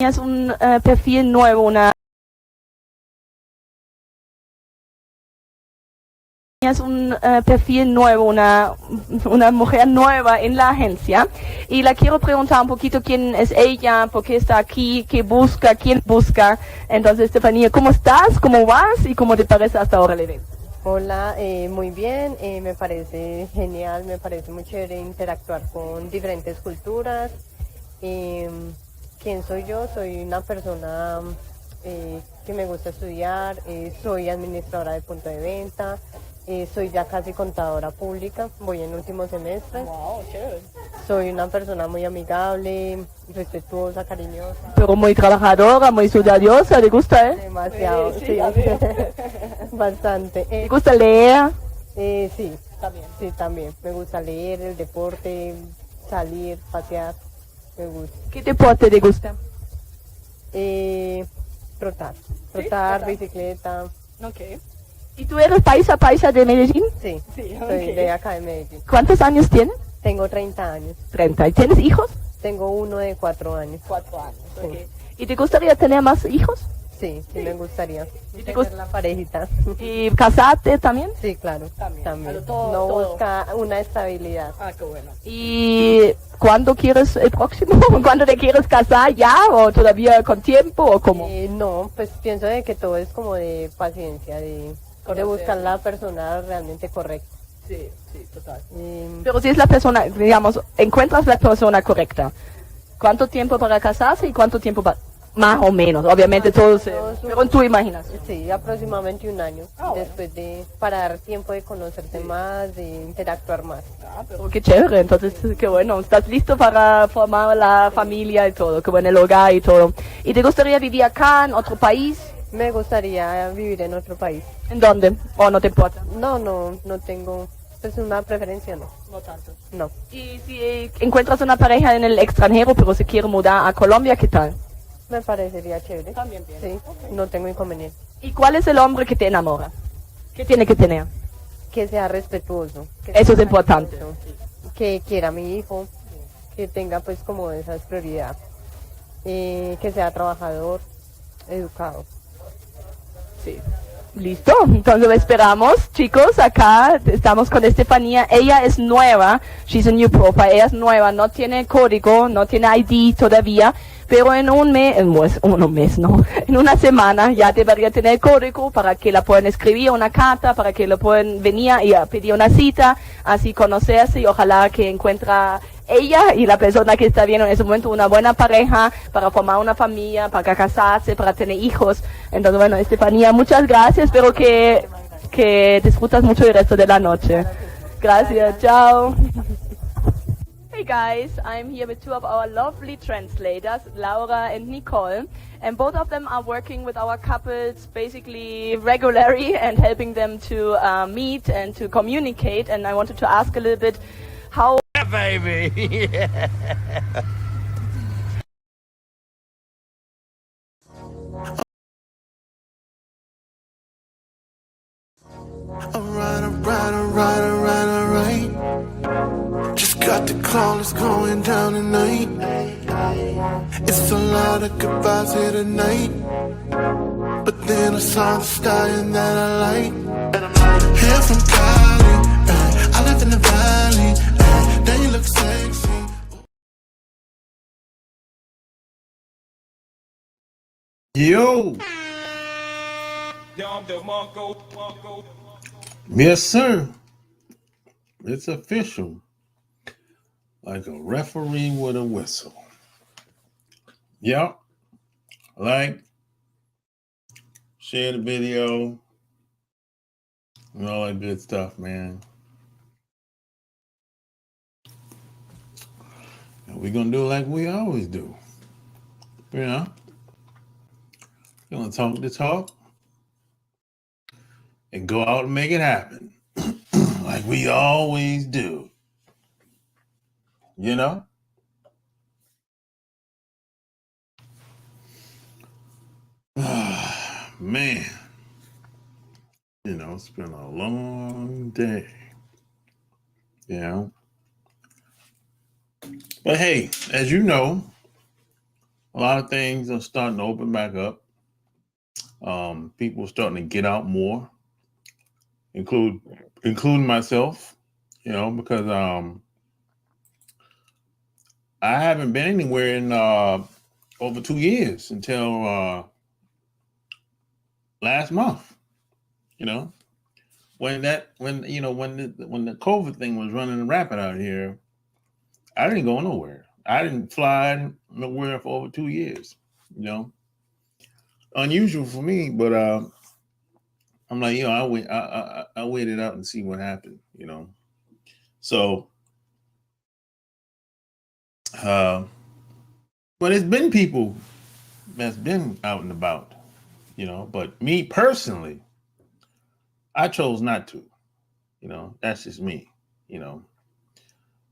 Es un perfil nuevo, una una mujer nueva en la agencia y la quiero preguntar un poquito quién es ella, por qué está aquí, qué busca, quién busca. Entonces, Estefanía, ¿cómo estás? ¿Cómo vas? ¿Y cómo te parece hasta ahora el evento? Hola, muy bien, me parece genial, me parece muy chévere interactuar con diferentes culturas. ¿Quién soy yo? Soy una persona que me gusta estudiar, soy administradora de punto de venta, soy ya casi contadora pública, voy en último semestre. Wow, chévere. Soy una persona muy amigable, respetuosa, cariñosa. Pero muy trabajadora, muy estudiosa, ¿te gusta, Demasiado, sí, bastante. ¿Te gusta leer? Sí, también. Me gusta leer, el deporte, salir, pasear, me gusta. ¿Qué deporte te gusta? Trotar, bicicleta. Okay. ¿Y tú eres paisa de Medellín? Sí, soy de acá de Medellín. ¿Cuántos años tienes? Tengo 30 años. 30. ¿Y tienes hijos? Tengo uno de 4 años. 4 años, Sí. okay. ¿Y te gustaría tener más hijos? Sí, me gustaría. ¿Y te Tener gusta la parejita. ¿Y casarte también? Sí, claro, también. Claro, todo. Busca una estabilidad. Ah, qué bueno. ¿Y cuándo quieres el próximo? ¿Cuándo te quieres casar ya o todavía con tiempo o cómo? No, pues pienso de que todo es como de paciencia, de buscar la persona realmente correcta. Sí, total. Y, Pero si es la persona, digamos, encuentras la persona correcta, ¿cuánto tiempo para casarse y cuánto tiempo para... Más o menos, obviamente todos, pero en tu imaginación. sí, aproximadamente un año, después para dar tiempo de conocerte más, de interactuar más. Ah, pero qué chévere, entonces qué bueno, estás listo para formar la familia y todo, qué bueno, el hogar y todo. ¿Y te gustaría vivir acá, en otro país? Me gustaría vivir en otro país. ¿En dónde? ¿O no te importa? No tengo, pues una preferencia, no. No tanto. No. Y si encuentras una pareja en el extranjero, pero se quiere mudar a Colombia, ¿qué tal? Me parecería chévere. También bien. Sí, no tengo inconveniente. ¿Y cuál es el hombre que te enamora? ¿Qué tiene que tener? Que sea respetuoso. Eso es importante. Que quiera a mi hijo, que tenga pues como esas prioridades. Que sea trabajador, educado. Sí. Listo, entonces lo esperamos, chicos, acá estamos con Estefanía, ella es nueva, she's a new profile, ella es nueva, no tiene código, no tiene ID todavía, pero en un mes, en una semana ya debería tener código para que la puedan escribir una carta, para que lo puedan venir y pedir una cita, así conocerse y ojalá que encuentra ella y la persona que está viendo en ese momento una buena pareja para formar una familia, para casarse, para tener hijos. Entonces, bueno, Estefanía, muchas gracias. Espero que disfrutas mucho el resto de la noche. Gracias, chao. Hey guys, I'm here with two of our lovely translators, Laura and Nicole, and both of them are working with our couples basically regularly and helping them to meet and to communicate. And I wanted to ask a little bit how... Baby. Yeah. Alright. Just got the call, it's going down tonight. It's a lot of goodbyes here tonight. But then I saw the sky and that I like. Hair from Cali, I live in the valley. Now you look sexy. Yo. Yes, sir. It's official. Like a referee with a whistle. Yep. Like, share the video, and all that good stuff, man. And we're going to do like we always do. You know? Gonna talk the talk and go out and make it happen like we always do. You know? Man, you know, it's been a long day. You know? But hey, as you know, A lot of things are starting to open back up. People are starting to get out more, including myself, because I haven't been anywhere in over 2 years until last month. You know, when the COVID thing was running rapid out here, I didn't go nowhere. I didn't fly nowhere for over 2 years. Unusual for me, but I'm like, I wait it out and see what happened. So, but it's been people that's been out and about, But me personally, I chose not to. That's just me.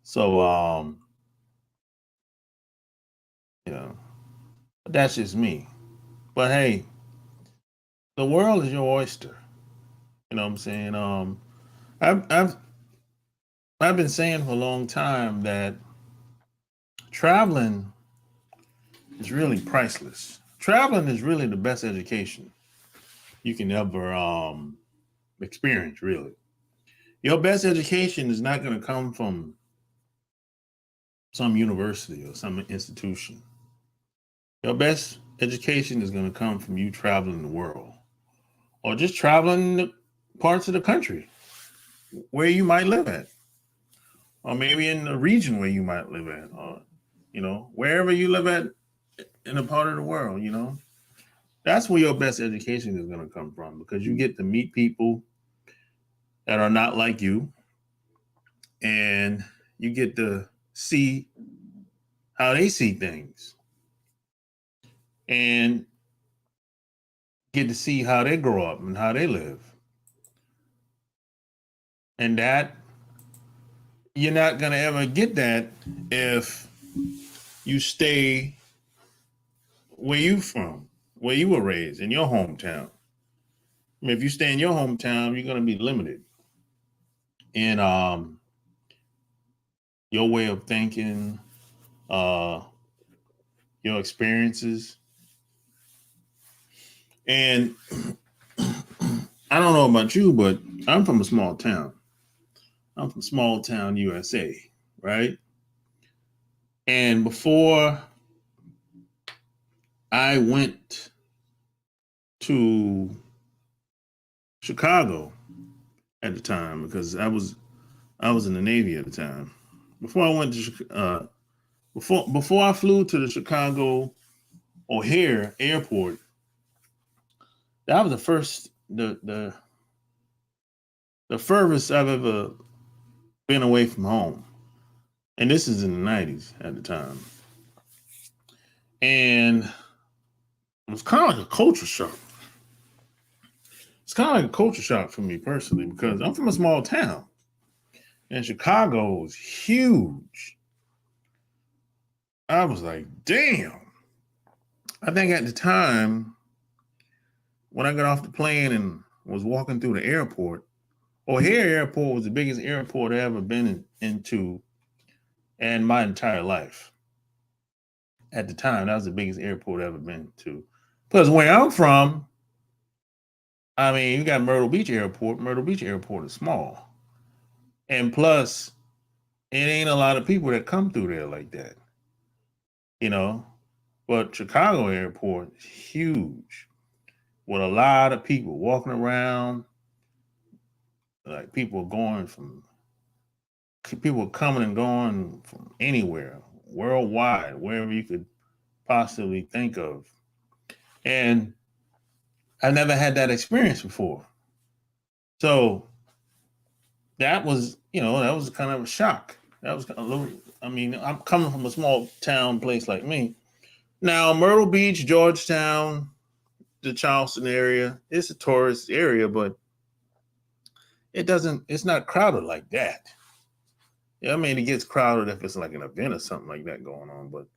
So, that's just me. But hey, the world is your oyster. You know what I'm saying? I've been saying for a long time that traveling is really priceless. Traveling is really the best education you can ever experience. Really, your best education is not going to come from some university or some institution. Your best education is going to come from you traveling the world, or just traveling the parts of the country where you might live at, or maybe in the region where you might live at, or wherever you live at in a part of the world. That's where your best education is going to come from, because you get to meet people that are not like you, and you get to see how they see things, and get to see how they grow up and how they live. And that, you're not going to ever get that if you stay where you from, where you were raised, in your hometown. I mean, if you stay in your hometown, you're going to be limited in your way of thinking, your experiences. And I don't know about you, but I'm from a small town. I'm from small town USA, right? And before I went to Chicago at the time, because I was in the Navy at the time. Before I went to before I flew to the Chicago O'Hare Airport, that was the furthest I've ever been away from home. And this is in the 90s at the time. And it was kind of like a culture shock. It's kind of like a culture shock for me personally, because I'm from a small town. And Chicago is huge. I was like, damn. I think at the time, when I got off the plane and was walking through the airport, O'Hare Airport was the biggest airport I've ever been into in my entire life. At the time, that was the biggest airport I've ever been to. Plus, where I'm from, I mean, you got Myrtle Beach Airport. Myrtle Beach Airport is small. And plus, it ain't a lot of people that come through there like that. But Chicago Airport is huge, with a lot of people walking around. Like people coming and going from anywhere, worldwide, wherever you could possibly think of. And I never had that experience before. So that was kind of a shock. That was a little, I'm coming from a small town place like me. Now, Myrtle Beach, Georgetown, the Charleston area, it's a tourist area, but it's not crowded like that. Yeah, it gets crowded if it's like an event or something like that going on, but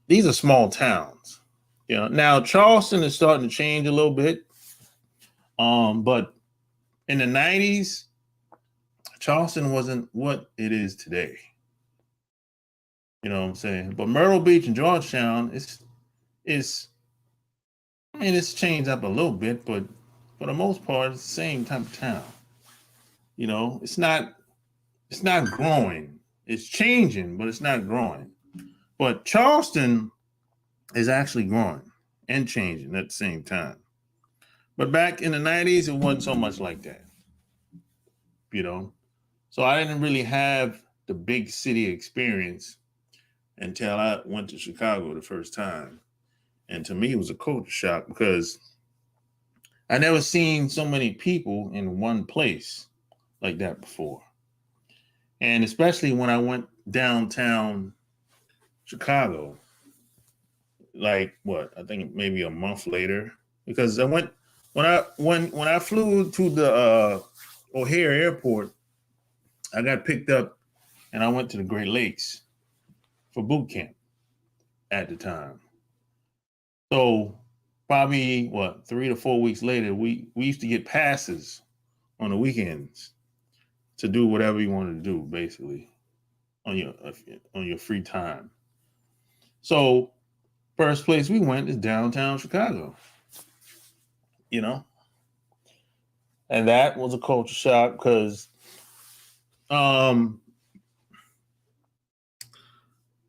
these are small towns. Now Charleston is starting to change a little bit. But in the 90s, Charleston wasn't what it is today. You know what I'm saying? But Myrtle Beach and Georgetown, it's I mean, it's changed up a little bit, but for the most part, it's the same type of town. You know, it's not growing. It's changing, but it's not growing. But Charleston is actually growing and changing at the same time. But back in the 90s, it wasn't so much like that. You know, so I didn't really have the big city experience until I went to Chicago the first time. And to me, it was a culture shock because I never seen so many people in one place like that before. And especially when I went downtown Chicago, like what, I think maybe a month later, because I went when I flew to the O'Hare Airport, I got picked up and I went to the Great Lakes for boot camp at the time. So probably what 3 to 4 weeks later, we used to get passes on the weekends to do whatever you wanted to do, basically on your free time. So first place we went is downtown Chicago, you know, and that was a culture shock because I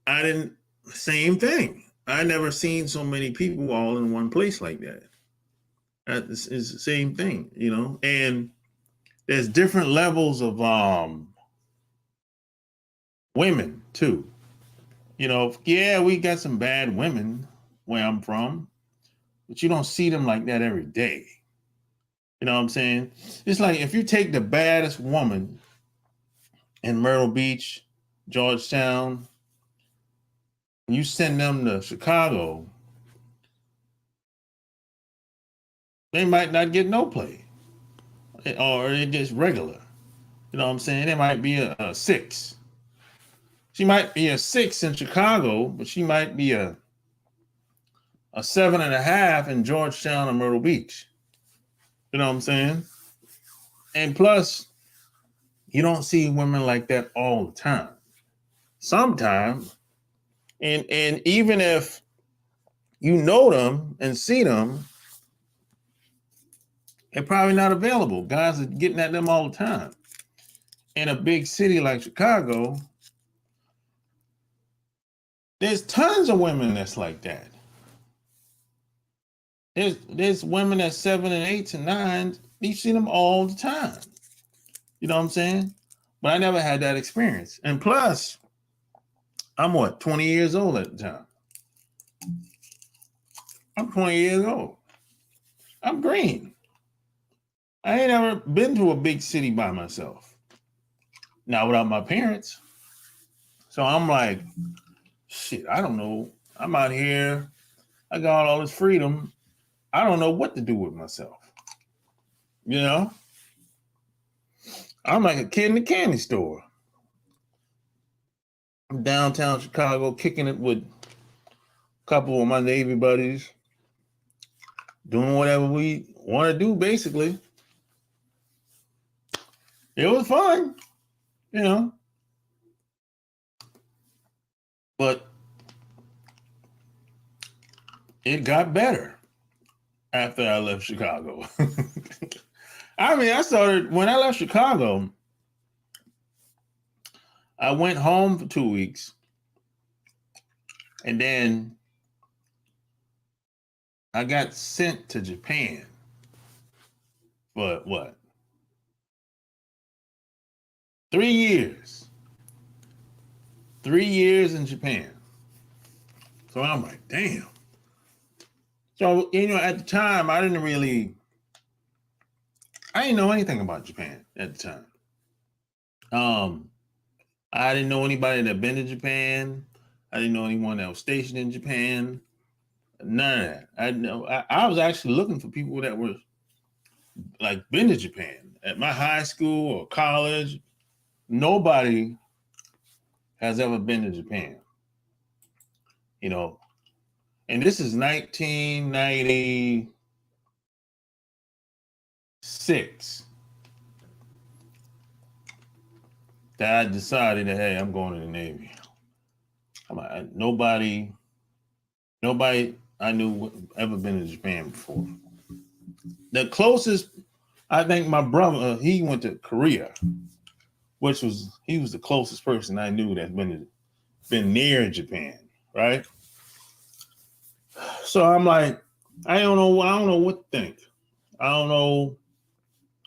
didn't same thing. I never seen so many people all in one place like that. It's the same thing, you know, and there's different levels of women too. You know, yeah, we got some bad women where I'm from, but you don't see them like that every day. You know what I'm saying? It's like if you take the baddest woman in Myrtle Beach, Georgetown, and you send them to Chicago, they might not get no play, or they just regular. You know what I'm saying? They might be a 6. She might be a 6 in Chicago, but she might be a 7.5 in Georgetown or Myrtle Beach. You know what I'm saying? And plus, you don't see women like that all the time. Sometimes, and even if you know them and see them, they're probably not available. Guys are getting at them all the time. In a big city like Chicago, there's tons of women that's like that. There's women that's 7 and 8 and 9. You see them all the time. You know what I'm saying? But I never had that experience. And plus, I'm 20 years old at the time. I'm 20 years old. I'm green. I ain't ever been to a big city by myself. Not without my parents. So I'm like, shit, I don't know. I'm out here. I got all this freedom. I don't know what to do with myself. You know? I'm like a kid in the candy store. I'm downtown Chicago kicking it with a couple of my Navy buddies, doing whatever we want to do, basically. It was fun, you know. But it got better after I left Chicago. I mean, when I left Chicago, I went home for 2 weeks. And then I got sent to Japan for what? 3 years. 3 years in Japan. So I'm like, damn. So, you know, at the time, I didn't know anything about Japan at the time. I didn't know anybody that been to Japan. I didn't know anyone that was stationed in Japan. None of that. I was actually looking for people that were like been to Japan at my high school or college. Nobody has ever been to Japan, you know. And this is 1996 that I decided that, hey, I'm going to the Navy. Nobody I knew ever been to Japan before. The closest, I think my brother, he went to Korea, he was the closest person I knew that's been near Japan, right? So I'm like, I don't know what to think. I don't know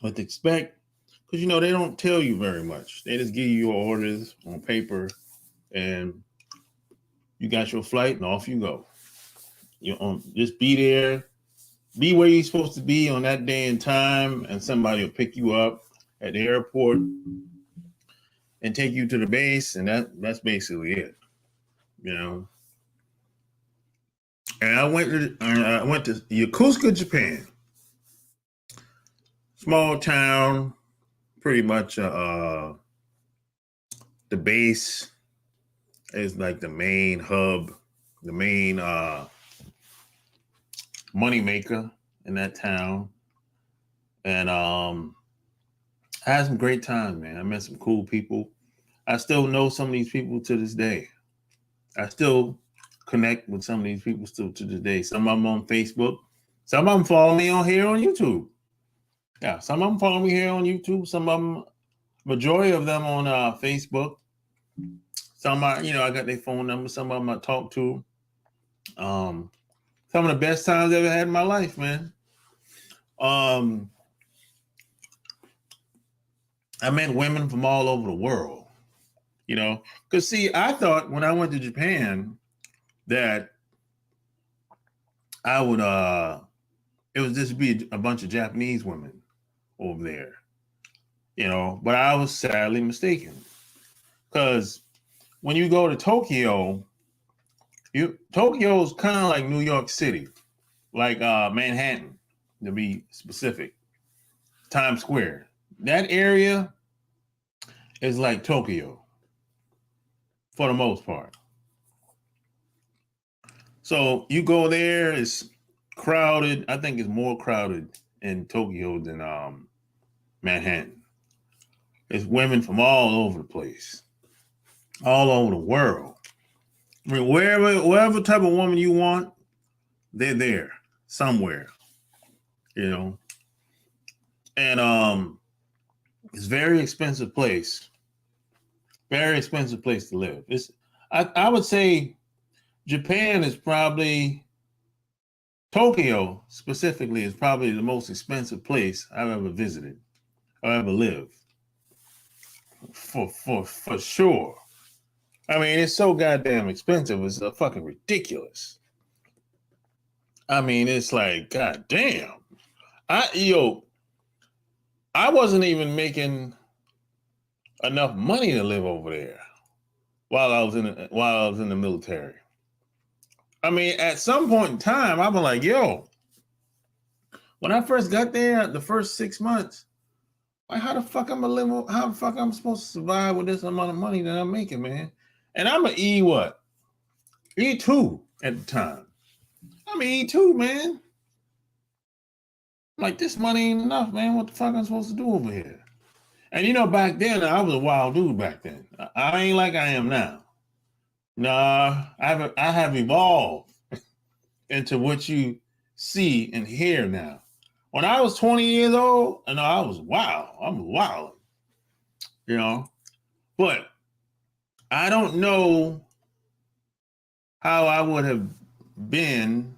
what to expect, because they don't tell you very much. They just give you your orders on paper, and you got your flight, and off you go. Just be there, be where you're supposed to be on that day and time, and somebody will pick you up at the airport and take you to the base, and that's basically it. And I went to Yokosuka, Japan. Small town, pretty much. The base is like the main hub, the main money maker in that town. And I had some great time, man. I met some cool people. I still know some of these people to this day. I still connect with some of these people still to this day. Some of them on Facebook. Some of them follow me on YouTube. Yeah, some of them follow me here on YouTube. Some of them, majority of them on Facebook. Some I got their phone number. Some of them I talk to. Some of the best times I ever had in my life, man. I met women from all over the world. Because see, I thought when I went to Japan that I would it would just be a bunch of Japanese women over there, but I was sadly mistaken, because when you go to Tokyo, Tokyo is kind of like New York City, like Manhattan, to be specific, Times Square. That area is like Tokyo for the most part. So you go there, it's crowded. I think it's more crowded in Tokyo than Manhattan. It's women from all over the place, all over the world. I mean, wherever type of woman you want, they're there somewhere, And it's a very expensive place. Very expensive place to live. I would say Japan is probably, Tokyo specifically is probably the most expensive place I've ever visited or ever lived. For sure. I mean, it's so goddamn expensive. It's fucking ridiculous. I mean, it's like, goddamn. I wasn't even making enough money to live over there while I was in the military. I mean, at some point in time, I was like, when I first got there, the first 6 months, like, how the fuck I'm supposed to survive with this amount of money that I'm making, man? And I'm an E2 at the time. I'm an E2, man. Like, this money ain't enough, man. What the fuck I'm supposed to do over here? And back then, I was a wild dude back then. I ain't like I am now. Nah, I have evolved into what you see and hear now. When I was 20 years old, I was wild. I'm wild. But I don't know how I would have been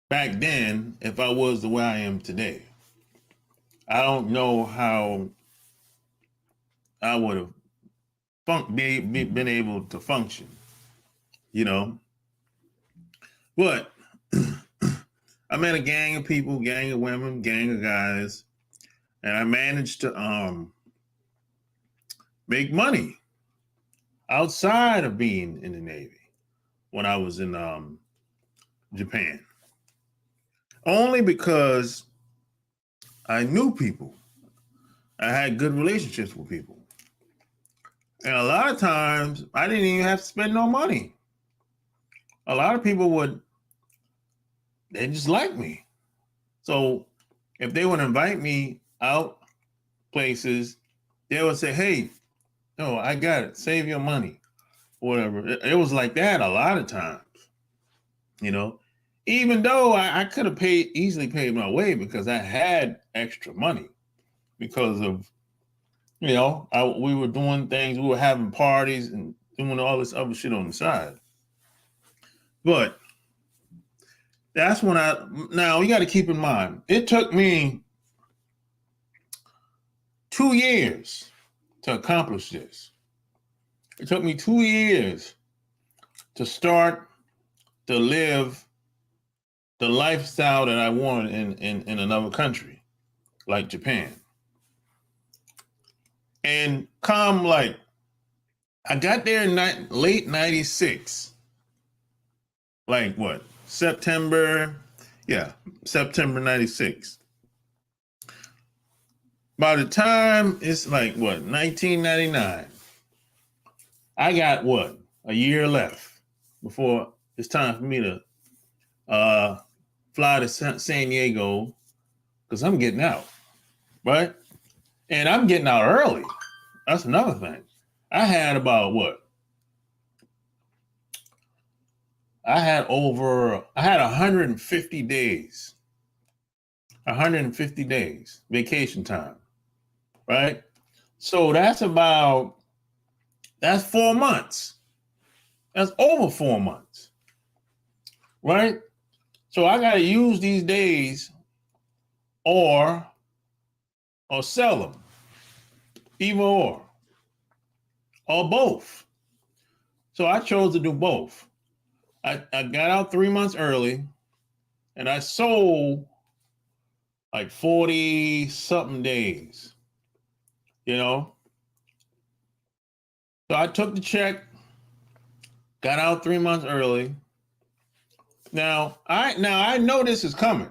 back then if I was the way I am today. I don't know how I would have been able to function, But I met a gang of people, gang of women, gang of guys, and I managed to make money outside of being in the Navy when I was in Japan. Only because I knew people. I had good relationships with people. And a lot of times, I didn't even have to spend no money. A lot of people they just like me. So if they would invite me out places, they would say, hey, no, I got it. Save your money. whatever. It was like that a lot of times, you know. Even though I could have easily paid my way because I had extra money because of, you know, we were doing things, we were having parties and doing all this other shit on the side. But that's when now you got to keep in mind, it took me 2 years to accomplish this. It took me 2 years to start to live the lifestyle that I wanted in another country, like Japan. And come like, I got there in late 96. Like what? September 96. By the time it's like what, 1999, I got what, a year left before it's time for me to fly to San Diego because I'm getting out, right? And I'm getting out early. That's another thing. I had about what? I had 150 days. 150 days vacation time, right? So that's 4 months. That's over 4 months, right? So I got to use these days or sell them, either or both. So I chose to do both. I got out 3 months early and I sold like 40 something days, you know? So I took the check, got out 3 months early. Now I know this is coming.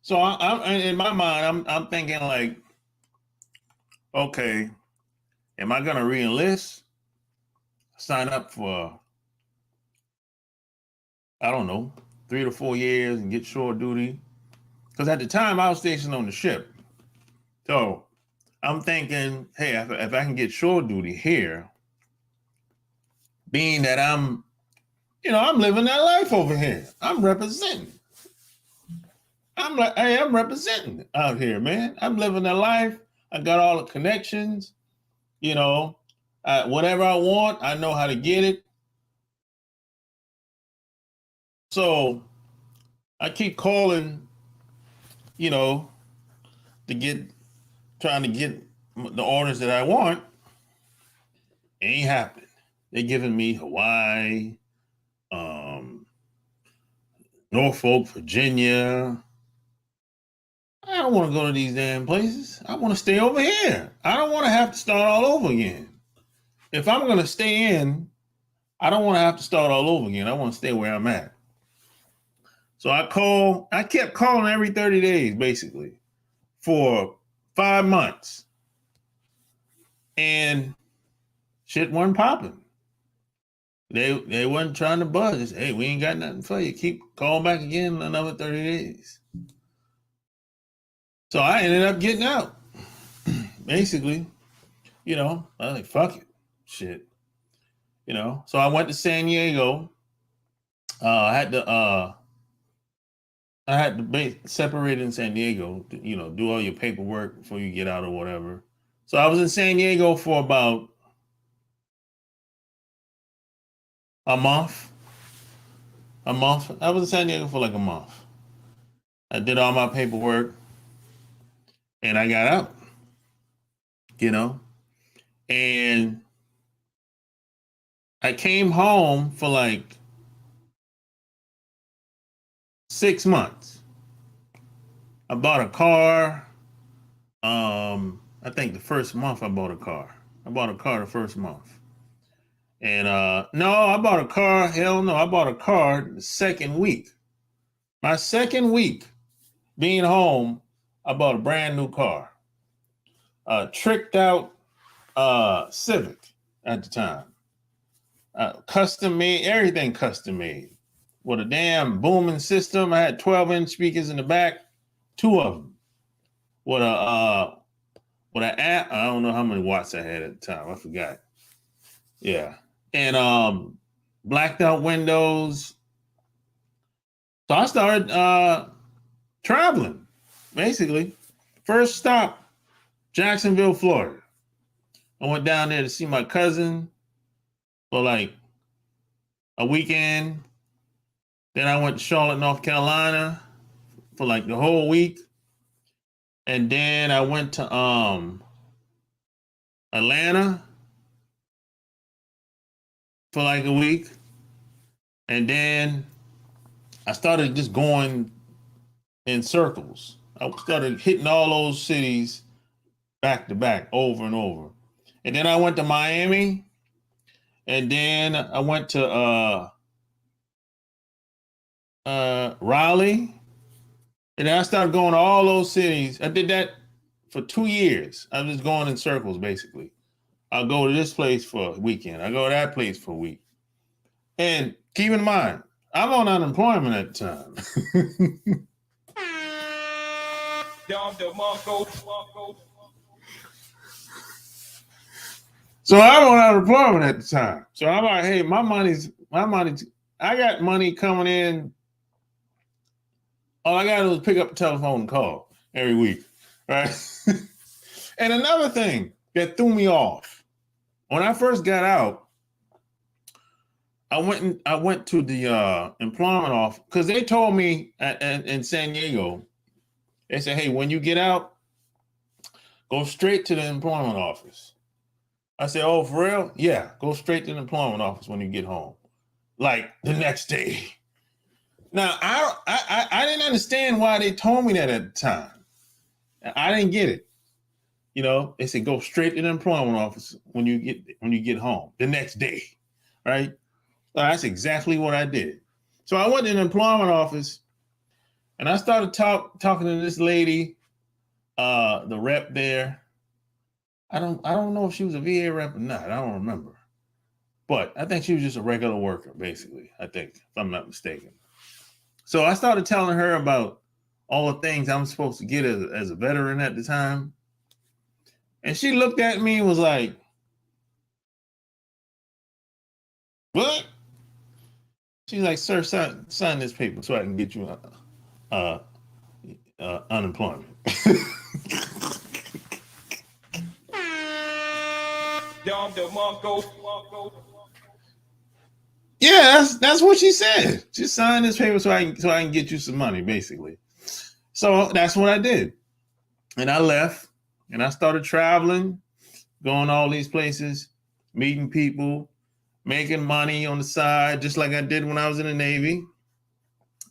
So I'm in my mind, I'm thinking like, okay, am I gonna re-enlist? Sign up for, I don't know, 3 to 4 years and get shore duty? Because at the time I was stationed on the ship. So I'm thinking, hey, if I can get shore duty here, being that I'm living that life over here. I'm representing. I'm representing out here, man. I'm living that life. I got all the connections, you know, whatever I want, I know how to get it. So I keep calling, you know, trying to get the orders that I want. Ain't happening. They're giving me Hawaii, Norfolk, Virginia. I don't want to go to these damn places. I want to stay over here. I don't want to have to start all over again. If I'm going to stay in, I don't want to have to start all over again. I want to stay where I'm at. So I kept calling every 30 days, basically, for 5 months. And shit wasn't popping. They wasn't trying to buzz. They said, hey, we ain't got nothing for you. Keep calling back again in another 30 days. So I ended up getting out. Basically, you know, I was like, fuck it. Shit. You know, so I went to San Diego. I had to be separated in San Diego, to, you know, do all your paperwork before you get out or whatever. So I was in San Diego for about a month. I was in San Diego for like a month. I did all my paperwork and I got out, you know, and I came home for like 6 months. I bought a car. I think the first month I bought a car. I bought a car the first month. And no, I bought a car. Hell no, I bought a car the second week. My second week being home, I bought a brand new car. Tricked out Civic at the time. Custom made, everything custom made. With a damn booming system. I had 12-inch speakers in the back, 2 of them. With an amp, I don't know how many watts I had at the time. I forgot. Yeah. and blacked out windows. So I started traveling, basically. First stop, Jacksonville, Florida. I went down there to see my cousin for like a weekend. Then I went to Charlotte, North Carolina for like the whole week. And then I went to Atlanta for like a week. And then I started just going in circles. I started hitting all those cities back to back over and over. And then I went to Miami. And then I went to Raleigh. And then I started going to all those cities. I did that for 2 years. I was just going in circles, basically. I'll go to this place for a weekend. I go to that place for a week. And keep in mind, I'm on unemployment at the time. So I'm on unemployment at the time. So I'm like, hey, my money's, I got money coming in. All I got to do is pick up the telephone and call every week, right? And another thing that threw me off, when I first got out, I went to the employment office because they told me in San Diego, they said, hey, when you get out, go straight to the employment office. I said, oh, for real? Yeah, go straight to the employment office when you get home, like the next day. Now, I didn't understand why they told me that at the time. I didn't get it. You know, they said go straight to the employment office when you get home the next day, right? Well, that's exactly what I did. So I went to the employment office, and I started talking to this lady, the rep there. I don't know if she was a VA rep or not. I don't remember, but I think she was just a regular worker, basically. I think, if I'm not mistaken. So I started telling her about all the things I'm supposed to get as a veteran at the time. And she looked at me and was like, what? She's like, sir, sign this paper so I can get you unemployment. Yeah, that's what she said. Just sign this paper so I can get you some money, basically. So that's what I did. And I left and I started traveling, going all these places, meeting people, making money on the side, just like I did when I was in the Navy.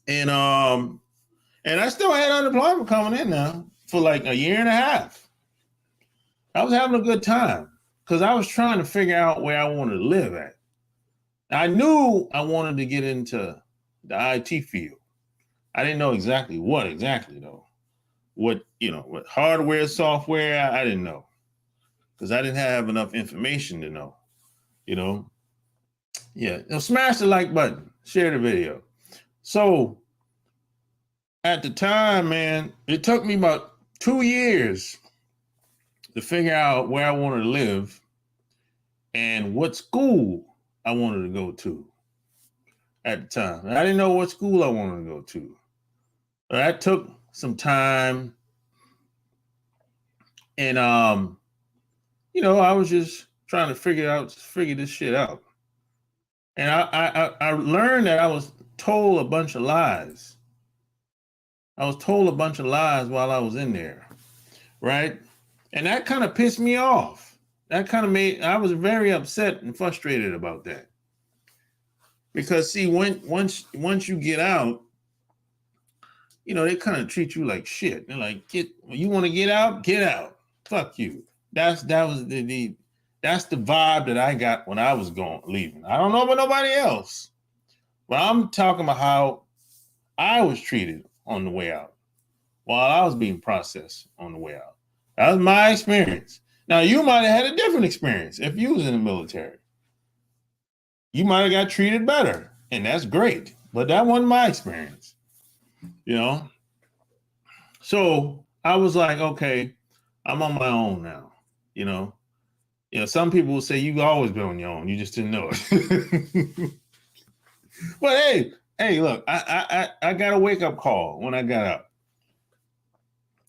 And I still had unemployment coming in now for like a year and a half. I was having a good time because I was trying to figure out where I wanted to live at. I knew I wanted to get into the IT field. I didn't know exactly what though. What hardware, software, I didn't know because I didn't have enough information to know, Yeah, smash the like button, share the video. So at the time, man, it took me about 2 years to figure out where I wanted to live and what school I wanted to go to at the time. I didn't know what school I wanted to go to. That took some time. And, I was just trying to figure this shit out. And I learned that I was told a bunch of lies. I was told a bunch of lies while I was in there, right? And that kind of pissed me off. That kind of I was very upset and frustrated about that. Because see, once you get out, they kind of treat you like shit. They're like, you want to get out? Get out. Fuck you. That's the vibe that I got when I was leaving. I don't know about nobody else, but I'm talking about how I was treated on the way out while I was being processed on the way out. That was my experience. Now, you might have had a different experience if you was in the military. You might have got treated better, and that's great, but that wasn't my experience, So I was like, okay, I'm on my own now, You know, some people will say you've always been on your own. You just didn't know it. But hey, look, I got a wake up call when I got up.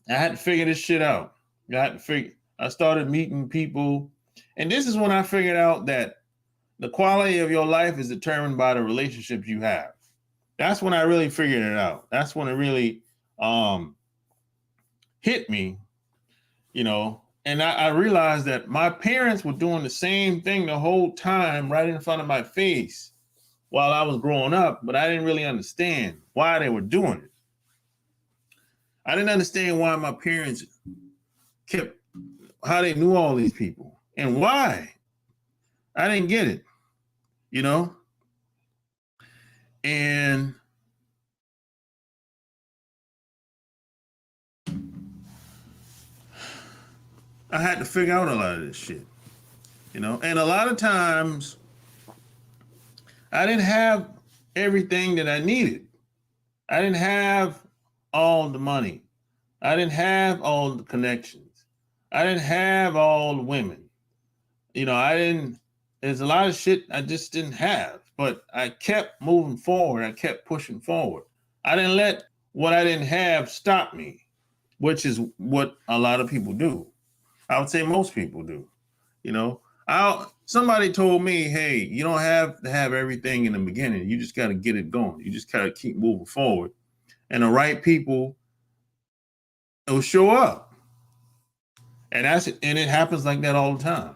I had to figure this shit out. I started meeting people, and this is when I figured out that the quality of your life is determined by the relationships you have. That's when I really figured it out. That's when it really hit me, you know. And I realized that my parents were doing the same thing the whole time right in front of my face while I was growing up, but I didn't really understand why they were doing it. I didn't understand why my parents how they knew all these people and why. I didn't get it, you know? And I had to figure out a lot of this shit, you know? And a lot of times I didn't have everything that I needed. I didn't have all the money. I didn't have all the connections. I didn't have all the women. You know, there's a lot of shit I just didn't have, but I kept moving forward. I kept pushing forward. I didn't let what I didn't have stop me, which is what a lot of people do. I would say most people do. You know, somebody told me, hey, you don't have to have everything in the beginning. You just got to get it going. You just got to keep moving forward. And the right people will show up. And it happens like that all the time.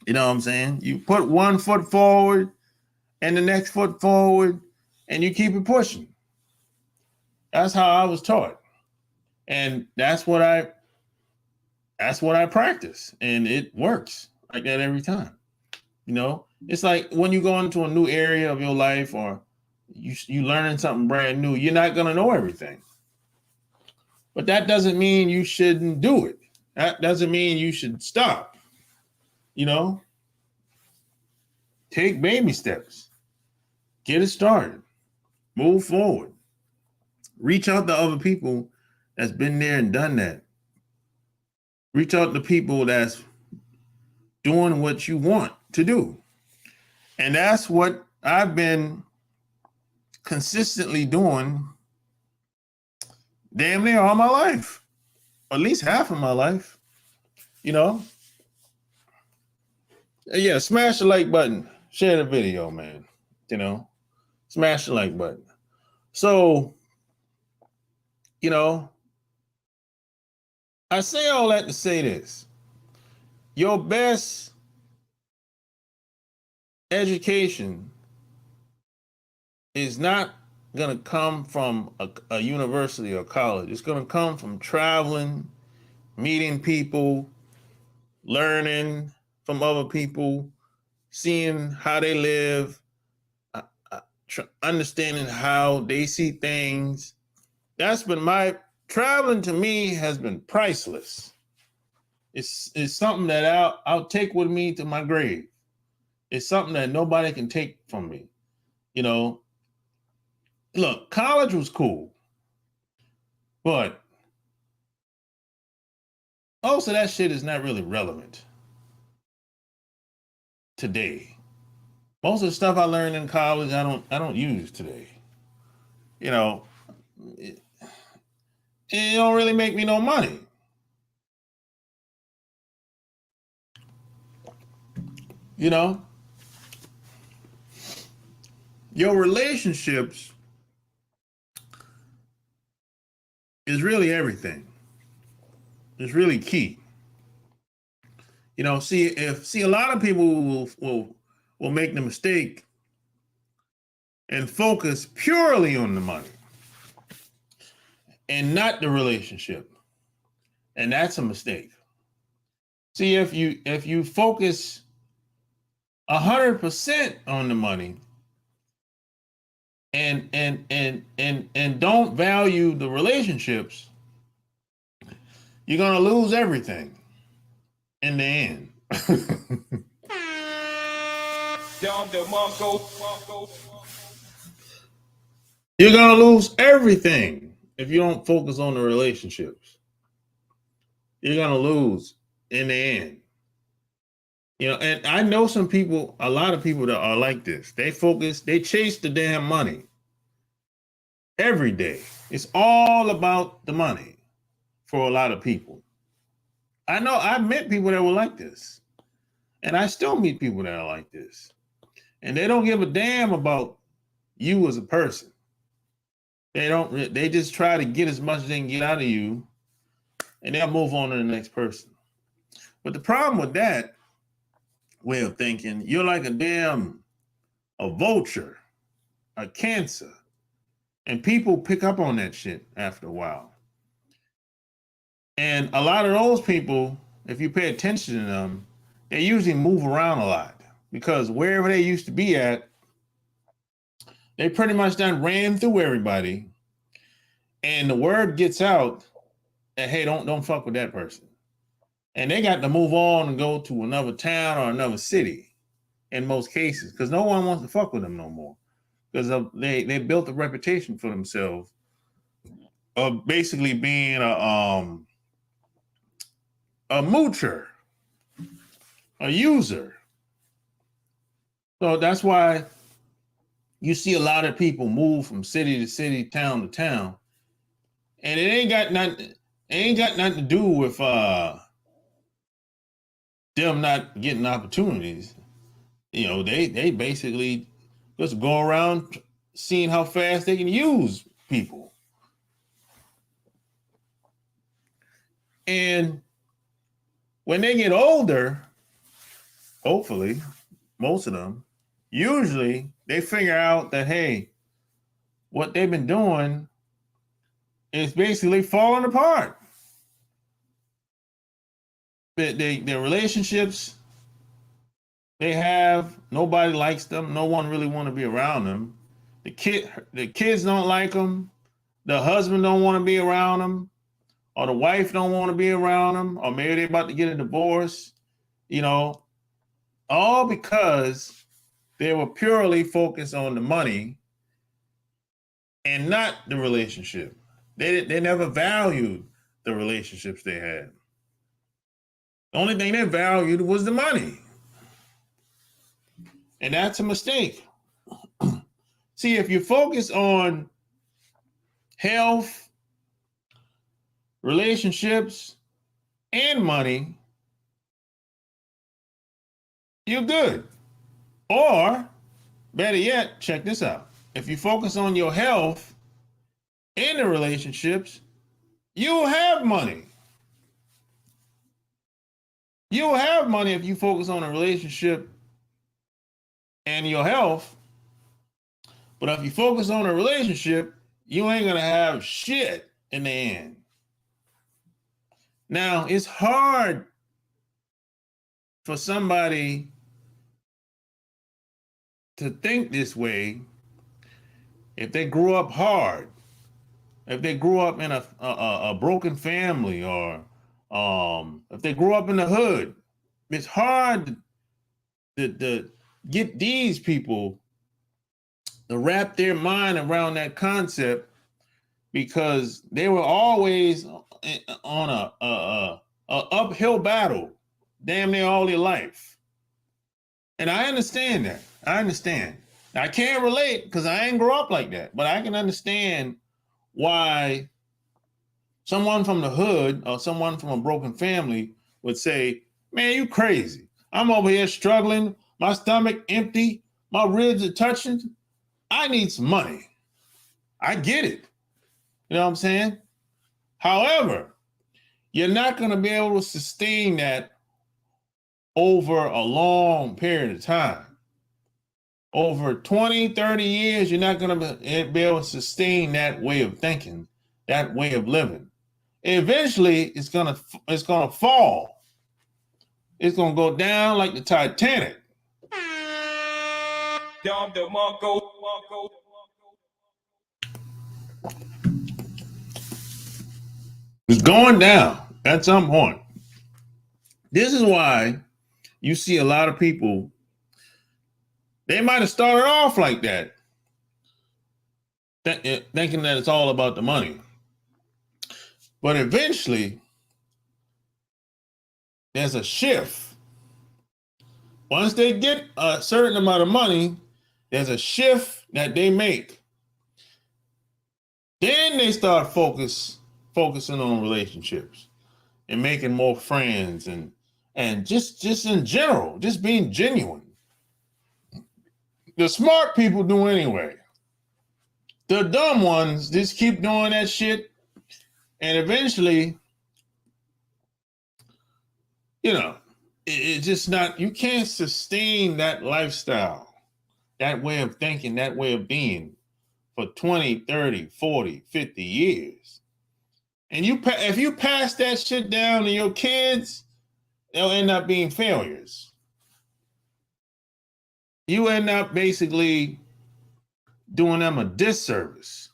You know what I'm saying? You put one foot forward and the next foot forward and you keep it pushing. That's how I was taught. And that's what I practice. And it works like that every time. You know, it's like when you go into a new area of your life or you learning something brand new, you're not going to know everything. But that doesn't mean you shouldn't do it. That doesn't mean you should stop. You know, take baby steps. Get it started. Move forward. Reach out to other people that's been there and done that. Reach out to people that's doing what you want to do. And that's what I've been consistently doing damn near all my life, at least half of my life, you know? Yeah, smash the like button, share the video, man, you know? Smash the like button. So, you know, I say all that to say this. Your best education is not going to come from a university or college. It's going to come from traveling, meeting people, learning from other people, seeing how they live, understanding how they see things. That's been traveling to me has been priceless. It's something that I'll take with me to my grave. It's something that nobody can take from me. You know, look, college was cool, but most of that shit is not really relevant today. Most of the stuff I learned in college, I don't use today. You know, it don't really make me no money. You know, your relationships is really everything. It's really key. You know, see a lot of people will make the mistake and focus purely on the money and not the relationship. And that's a mistake. See, if you focus 100% on the money and don't value the relationships, you're gonna lose everything in the end. You're gonna lose everything if you don't focus on the relationships. You're gonna lose in the end. You know, and I know some people, a lot of people that are like this. They focus, they chase the damn money every day. It's all about the money for a lot of people. I know I've met people that were like this, and I still meet people that are like this, and they don't give a damn about you as a person. They just try to get as much as they can get out of you, and they'll move on to the next person. But the problem with that way of thinking, you're like a vulture, a cancer. And people pick up on that shit after a while. And a lot of those people, if you pay attention to them, they usually move around a lot because wherever they used to be at, they pretty much done ran through everybody. And the word gets out that, hey, don't fuck with that person. And they got to move on and go to another town or another city in most cases because no one wants to fuck with them no more. Because they built a reputation for themselves of basically being a moocher, a user. So that's why you see a lot of people move from city to city, town to town, and it ain't got nothing to do with them not getting opportunities. You know, they basically just go around seeing how fast they can use people. And when they get older, hopefully, most of them, usually they figure out that, hey, what they've been doing is basically falling apart. Their relationships they have, nobody likes them. No one really want to be around them. The kids don't like them. The husband don't want to be around them. Or the wife don't want to be around them. Or maybe they're about to get a divorce. You know, all because they were purely focused on the money and not the relationship. They never valued the relationships they had. The only thing they valued was the money. And that's a mistake. See, if you focus on health, relationships, and money, you're good. Or, better yet, check this out. If you focus on your health and the relationships, you'll have money. You'll have money if you focus on a relationship and your health. But if you focus on a relationship, you ain't gonna have shit in the end. Now, it's hard for somebody to think this way if they grew up hard, if they grew up in a broken family, or if they grew up in the hood. It's hard to get these people to wrap their mind around that concept because they were always on a uphill battle damn near all their life. And I understand that. I understand. I can't relate because I ain't grow up like that, but I can understand why someone from the hood or someone from a broken family would say, man, you crazy. I'm over here struggling, my stomach empty, my ribs are touching. I need some money. I get it. You know what I'm saying? However, you're not going to be able to sustain that over a long period of time. Over 20, 30 years, you're not going to be able to sustain that way of thinking, that way of living. Eventually, it's gonna fall. It's gonna go down like the Titanic. It's going down at some point. This is why you see a lot of people, they might have started off like that, thinking that it's all about the money. But eventually, there's a shift. Once they get a certain amount of money, there's a shift that they make. Then they start focusing on relationships and making more friends and just in general, just being genuine. The smart people do anyway. The dumb ones just keep doing that shit, and eventually, you know, it's just not, you can't sustain that lifestyle, that way of thinking, that way of being for 20, 30, 40, 50 years. And if you pass that shit down to your kids, they'll end up being failures. You end up basically doing them a disservice.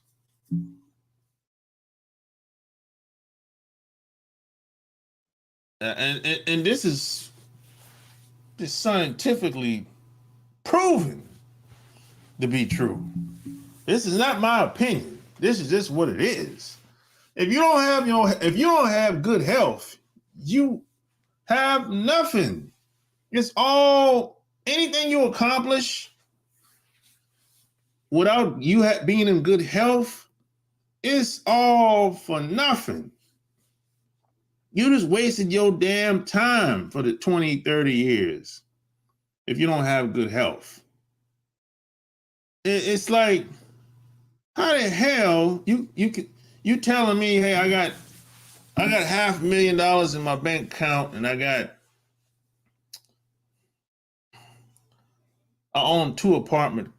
And this is just scientifically proven to be true. This is not my opinion. This is just what it is. If you don't have good health, you have nothing. It's all, anything you accomplish without you being in good health, it's all for nothing. You just wasted your damn time for the 20, 30 years if you don't have good health. It's like, how the hell you telling me, hey, I got $500,000 in my bank account and I own two apartment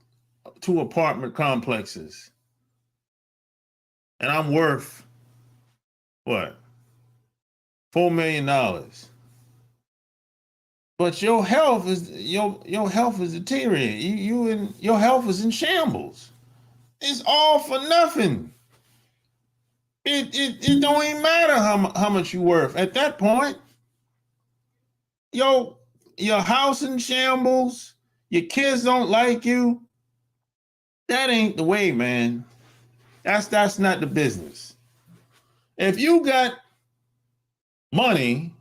complexes, and I'm worth what? $4 million. But your health is deteriorating. Your health is in shambles. It's all for nothing. It don't even matter how much you worth at that point. Your house in shambles. Your kids don't like you. That ain't the way, man. That's not the business. If you got money,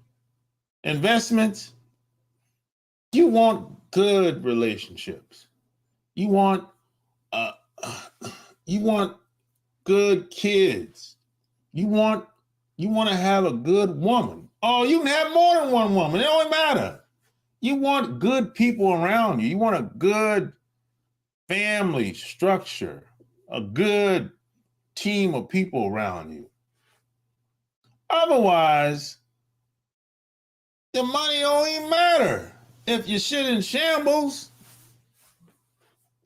investments, you want good relationships. You want good kids. You want to have a good woman. Oh, you can have more than one woman. It don't matter. You want good people around you. You want a good family structure, a good team of people around you. Otherwise, the money don't even matter. If your shit in shambles,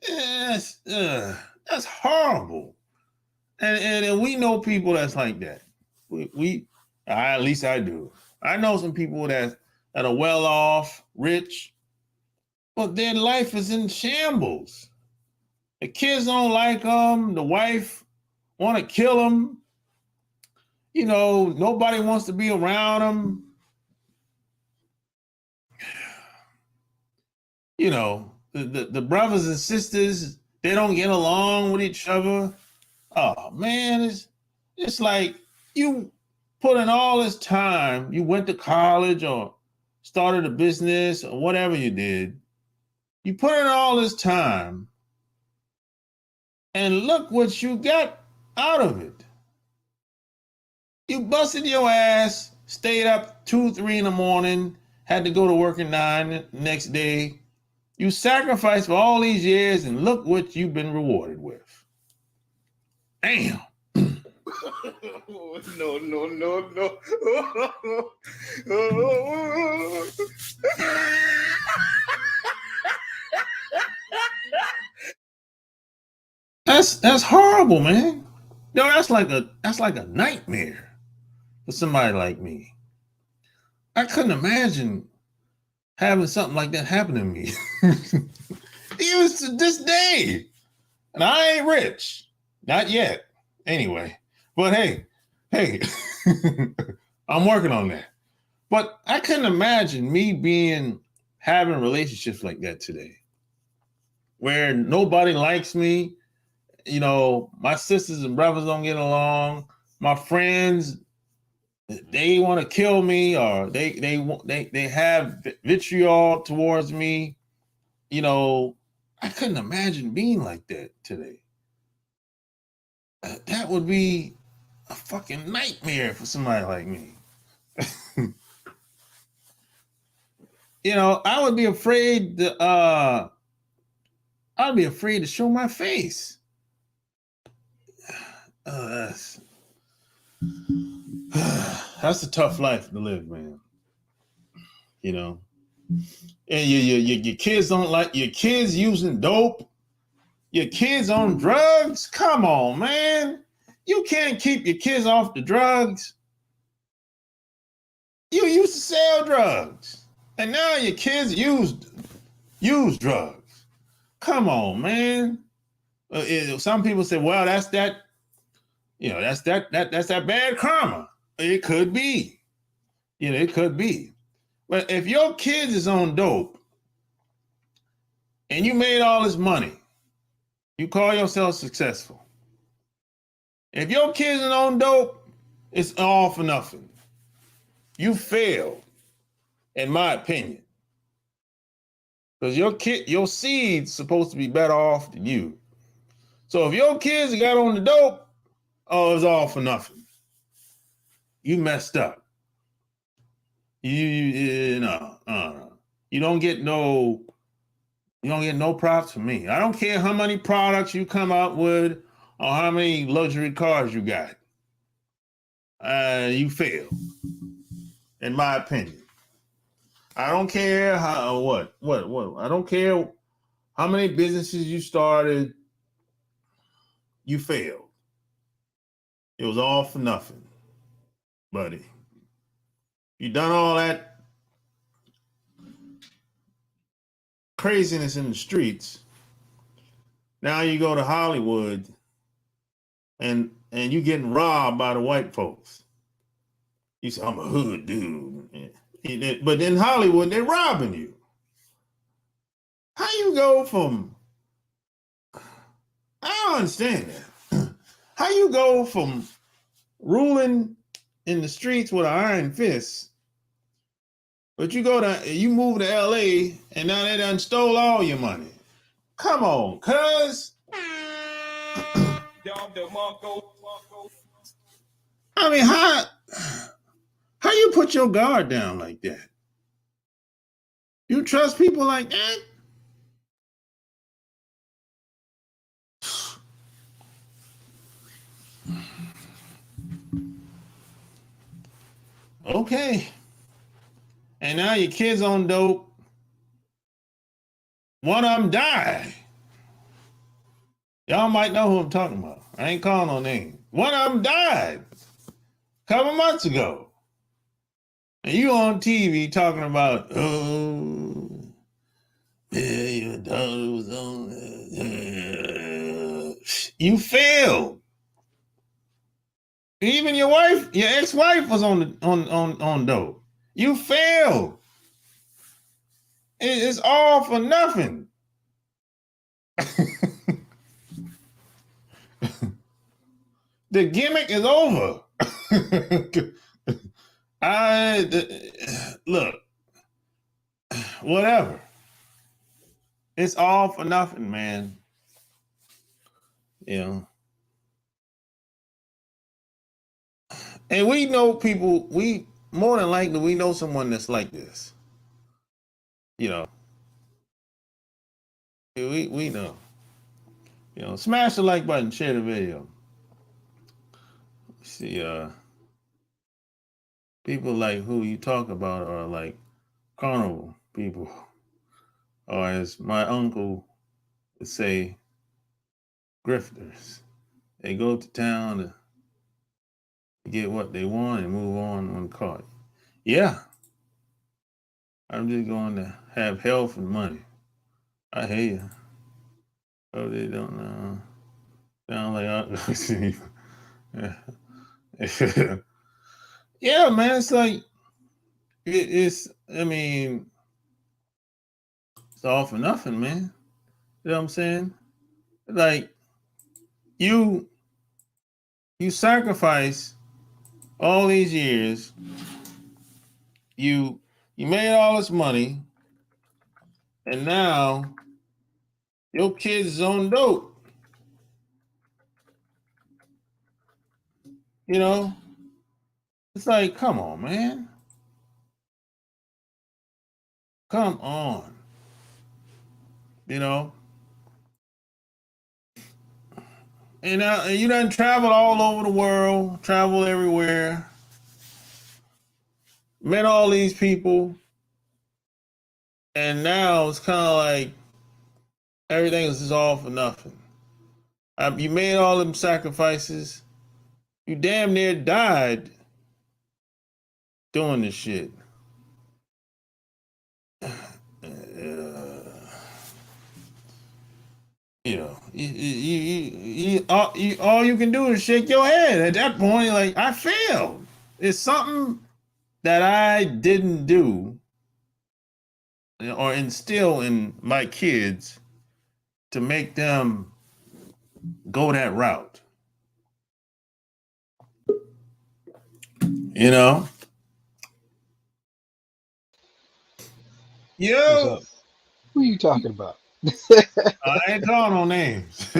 that's horrible. And we know people that's like that. At least I do. I know some people that are well off, rich, but their life is in shambles. The kids don't like them. The wife want to kill them. You know, nobody wants to be around them. You know, the brothers and sisters, they don't get along with each other. Oh man, it's like you put in all this time. You went to college or started a business or whatever you did. You put in all this time, and look what you got out of it. You busted your ass, stayed up 2, 3 in the morning, had to go to work at 9 the next day. You sacrificed for all these years, and look what you've been rewarded with. Damn. No. That's horrible, man. No, that's like a nightmare for somebody like me. I couldn't imagine having something like that happen to me. Even to this day. And I ain't rich. Not yet. Anyway. But hey, I'm working on that. But I couldn't imagine me having relationships like that today, where nobody likes me. You know, my sisters and brothers don't get along. My friends they want to kill me, or they have vitriol towards me. You know, I couldn't imagine being like that today. That would be a fucking nightmare for somebody like me. You know, I would be afraid to show my face. That's a tough life to live, man. You know, and your kids don't like your kids using dope. Your kids on drugs? Come on, man. You can't keep your kids off the drugs. You used to sell drugs, and now your kids use drugs. Come on, man. Some people say, well, that's that bad karma. It could be. You know, it could be. But if your kids is on dope and you made all this money, you call yourself successful. If your kids are on dope, it's all for nothing. You failed, in my opinion. Because your seed's supposed to be better off than you. So if your kids got on the dope, oh, it's all for nothing. You messed up. You don't get no props from me. I don't care how many products you come out with or how many luxury cars you got. You fail, in my opinion. I don't care what. I don't care how many businesses you started. You failed. It was all for nothing, buddy. You done all that craziness in the streets. Now you go to Hollywood and you getting robbed by the white folks. You say, I'm a hood dude. But in Hollywood, they're robbing you. How you go from, I don't understand that. How you go from ruling in the streets with an iron fist, but you move to LA and now they done stole all your money. Come on, cuz. I mean, how you put your guard down like that? You trust people like that? Okay. And now your kids on dope. One of them died. Y'all might know who I'm talking about. I ain't calling no name. One of them died a couple months ago. And you on TV talking about, oh, yeah, your daughter was on. You failed. Even your ex-wife was on dope. You failed. It's all for nothing. The gimmick is over. Look, whatever. It's all for nothing, man. You know. And we know people, more than likely, we know someone that's like this. You know. We know. You know, smash the like button, share the video. See, people like who you talk about are like carnival people. Or as my uncle would say, grifters. They go to town to get what they want and move on caught. Yeah. I'm just going to have health and money. I hear you. Oh, they don't know. Sound like yeah, man. It's like it's all for nothing, man. You know what I'm saying? Like you sacrifice all these years, you made all this money, and now your kids is on dope. You know, it's like, come on, man. Come on. You know, and you done traveled all over the world, travel everywhere, met all these people, and now it's kind of like everything is just all for nothing. You made all them sacrifices. You damn near died doing this shit. You know, all you can do is shake your head at that point. Like, I failed. It's something that I didn't do or instill in my kids to make them go that route. You know? Yo! Who are you talking about? I ain't calling no names.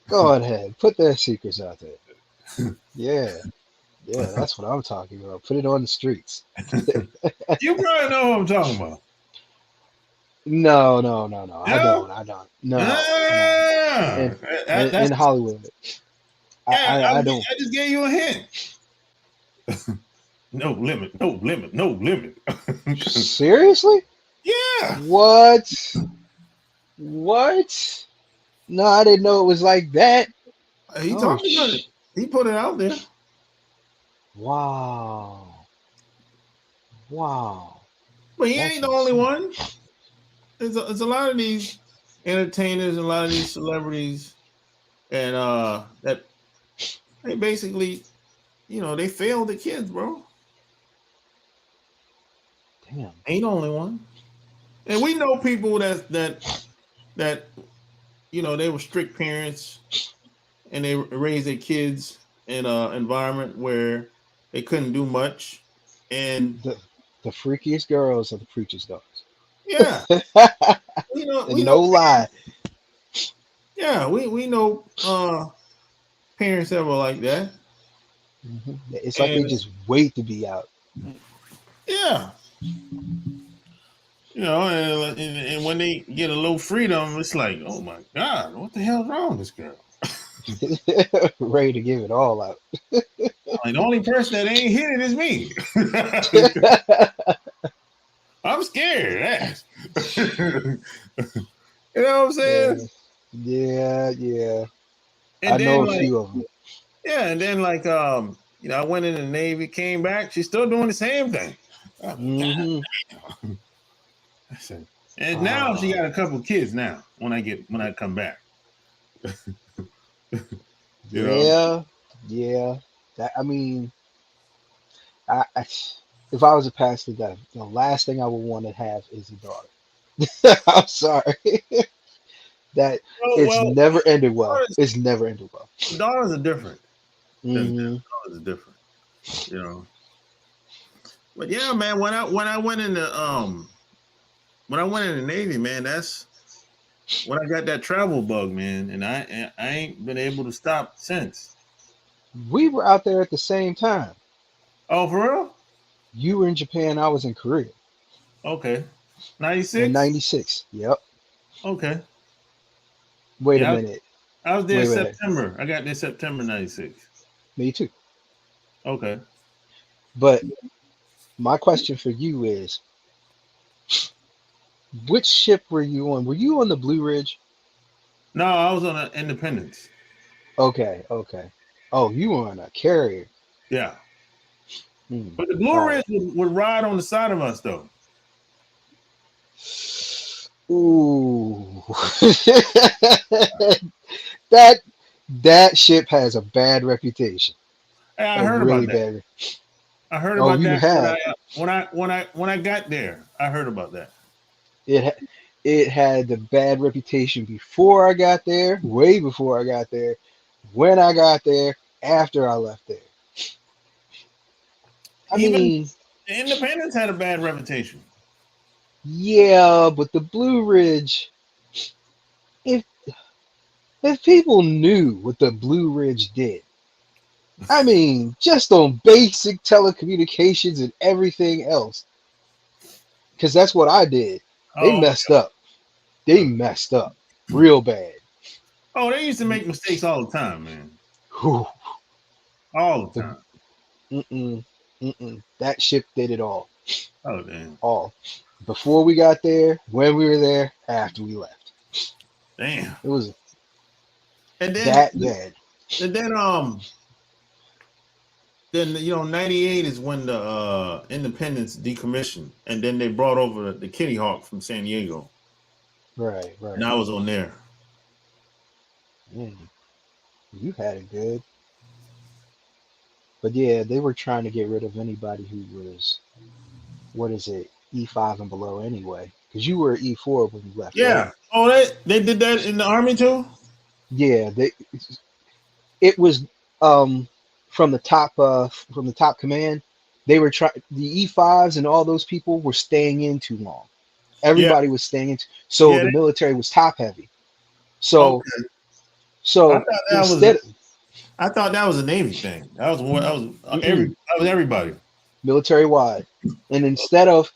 Go ahead. Put their secrets out there. Yeah. Yeah, that's what I'm talking about. Put it on the streets. You probably know what I'm talking about. No. No? I don't. No. In Hollywood. I don't. I just gave you a hint. No limit. Seriously? Yeah. What? No, I didn't know it was like that. He talked about it. He put it out there. Wow. But he ain't the only one. There's a lot of these entertainers and a lot of these celebrities, and that they basically, they failed the kids, bro. Damn. Ain't the only one. And we know people that they were strict parents and they raised their kids in an environment where they couldn't do much. And the freakiest girls are the preacher's daughters. Yeah. we no lie. Yeah, we know parents that were like that. Mm-hmm. It's like they just wait to be out. Yeah. And when they get a little freedom, it's like, oh my God, what the hell's wrong with this girl? Ready to give it all out. Like, the only person that ain't hit it is me. I'm scared of that. You know what I'm saying? Yeah. And I know a few of them. Yeah, and then I went in the Navy, came back, she's still doing the same thing. Mm-hmm. And now she got a couple kids now when I come back. Yeah. That, if I was a pastor, the last thing I would want to have is a daughter. I'm sorry. Never ended well. It's never ended well. Daughters are different. Mm-hmm. Daughters are different. But yeah, man, when I went in the Navy, man, that's when I got that travel bug, man, and I ain't been able to stop since. We were out there at the same time. Oh, for real? You were in Japan, I was in Korea. Okay. 96? In 96. Yep. Okay. Wait a minute. I was there in September. I got there September 96. Me too. Okay. But my question for you is, which ship were you on? Were you on the Blue Ridge? No, I was on an Independence. Okay. Oh, you were on a carrier. Yeah. But the Blue Ridge would ride on the side of us, though. Ooh. That ship has a bad reputation. Hey, I heard about that. I heard about that when I got there. I heard about that. It had the bad reputation before I got there, way before I got there, when I got there, after I left there. I even mean, the Independents had a bad reputation. yeah, but the Blue Ridge, if people knew what the Blue Ridge did, I mean, just on basic telecommunications and everything else, because that's what I did. They Oh, messed up. They okay. messed up real bad. Oh, they used to make mistakes all the time, man. Whew. All the The, time. that ship did it all. Oh, damn. All. Before we got there, when we were there, after we left. Damn. It was And then, that bad. and then 98 is when the Independence decommissioned, and then they brought over the Kitty Hawk from San Diego, Right. and I was on there. Mm, you had it good. But yeah, they were trying to get rid of anybody who was, what is it, E5 and below anyway. Because you were E4 when you left, right? Yeah. Oh, they did that in the Army too? Yeah, it was from the top command. They were trying, the E5s and all those people were staying in too long. Yeah. Everybody was staying in, so Yeah. the military was top heavy. So Okay. I so thought instead, that was a Navy thing. That was mm-mm, everybody. military wide, and instead of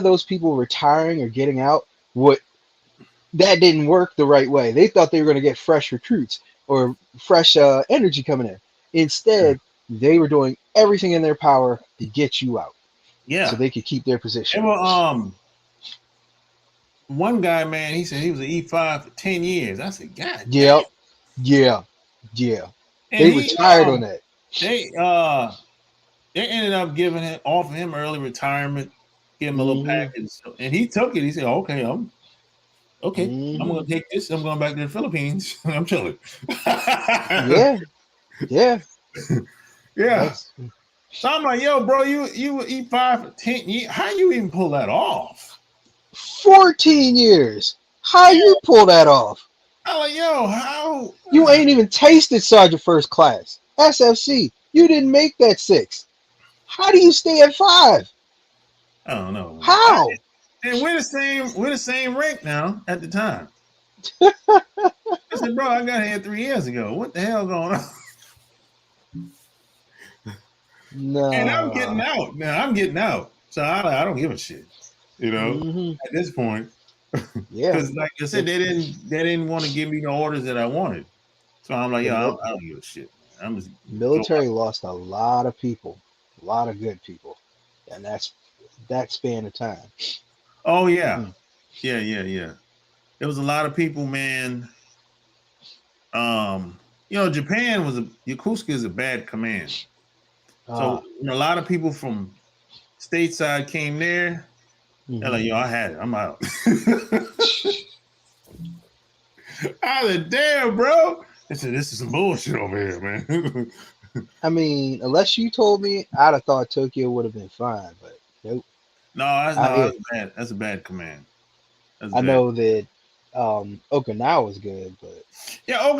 those people retiring or getting out, what that didn't work the right way. They thought they were going to get fresh recruits or fresh energy coming in. Instead, they were doing everything in their power to get you out so Yeah. they could keep their They position. were one guy, man, he said he was an E5 for 10 years. I said, God damn. Yep. Yeah. Yeah. And They retired on that. they ended up offering him early retirement, give him a little Hmm. package. And he took it. He said, okay, I'm Hmm. gonna take this. I'm going back to the Philippines. I'm chilling. Yeah. Yeah. Yeah. That's So I'm like, yo, bro, you were E5 for 10 years. How you even pull that off? 14 years. How you pull that off? I'm like, yo, how? You ain't even tasted Sergeant First Class. SFC. You didn't make that 6. How do you stay at 5? I don't know, man. How? And we're the same rank now at the time. I said, bro, I got here 3 years ago. What the hell going on? And I'm getting No. out now. I'm getting out, so I don't give a shit. Hmm. At this point, Yeah. because like I said, they didn't want to give me the orders that I wanted. So I'm like, The yeah, I don't give a shit. Man. I'm just military lost a lot of people, a lot of good people, and that span of time. Oh yeah, Mm. yeah. There was a lot of people, man. Japan was Yokosuka is a bad command. So a lot of people from stateside came there. They're like, yo, I had it. I'm out. I said, damn, bro. They said, this is some bullshit over here, man. I mean, unless you told me, I'd have thought Tokyo would have been fine, but nope. That's bad. That's a bad command. I know that Okinawa was good, but yeah, I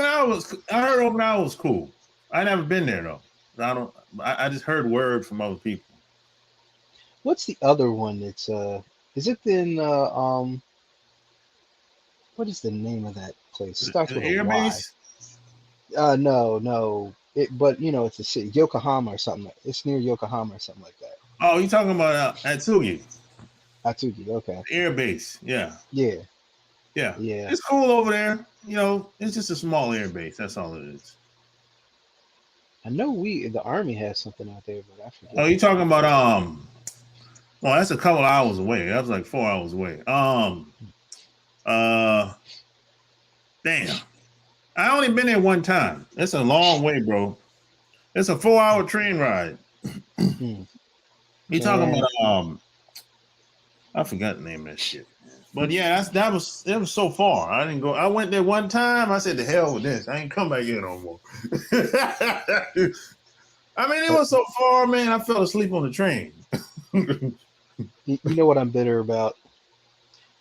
heard Okinawa was cool. I never been there though. I just heard word from other people. what's the other one that's is it in what is the name of that place? It starts The with a air Y. base? No. But it's a city, Yokohama or something. It's near Yokohama or something like that. Oh, you talking about Atsugi? Atsugi, okay. Air base, yeah. Yeah. It's cool over there. It's just a small air base. That's all it is. I know the Army has something out there, but I forget. Oh, you talking about well, that's a couple hours away. That was like 4 hours away. Damn. I only been there one time. It's a long way, bro. It's a 4-hour train ride. You talking about I forgot the name of that shit. But yeah, it was so far. I didn't go. I went there one time. I said, "The hell with this! I ain't come back here no more." I mean, it was so far, man. I fell asleep on the train. You know what I'm bitter about?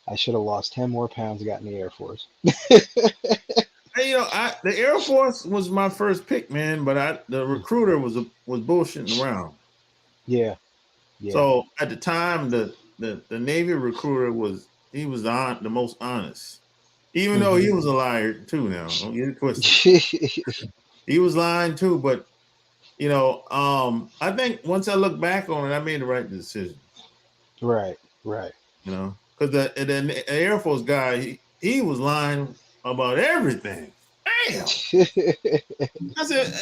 I should have lost 10 more pounds and got in the Air Force. Hey, the Air Force was my first pick, man. But the recruiter was bullshitting around. Yeah. Yeah. So at the time, the Navy recruiter was the most honest, even though he Hmm. was a liar too. Now don't get it twisted. He was lying too, but I think once I look back on it, I made the right decision. Right. Right. Because the Air Force guy, he was lying about everything. Damn. I said,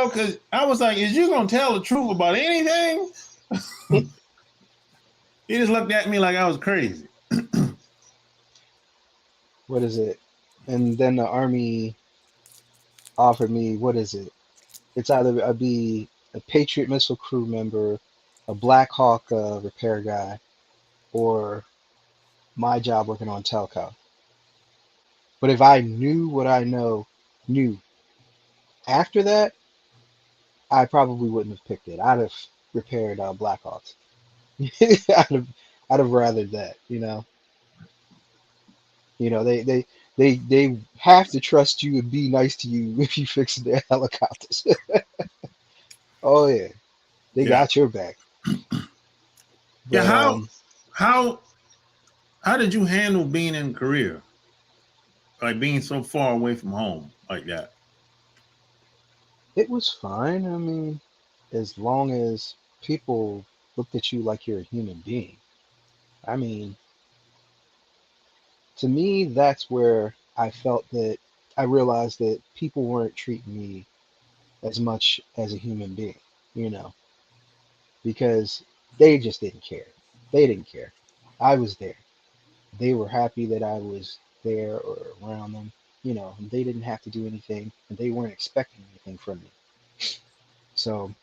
because I was like, is you gonna tell the truth about anything? He just looked at me like I was crazy. What is it? And then the Army offered me, what is it? It's either I'd be a Patriot missile crew member, a Black Hawk repair guy, or my job working on telco. But if I knew what I knew after that, I probably wouldn't have picked it. I'd have repaired Blackhawks. I'd have rathered that. They have to trust you and be nice to you if you fix their helicopters. Oh yeah, they Yeah. got your back. Yeah. But How did you handle being in Korea? Like being so far away from home like that? it was fine. I mean, as long as people looked at you like you're a human being. I mean, to me, that's where I felt that I realized that people weren't treating me as much as a human being, you know, because they just didn't care. They didn't care. I was there. They were happy that I was there or around them. They didn't have to do anything and they weren't expecting anything from me. So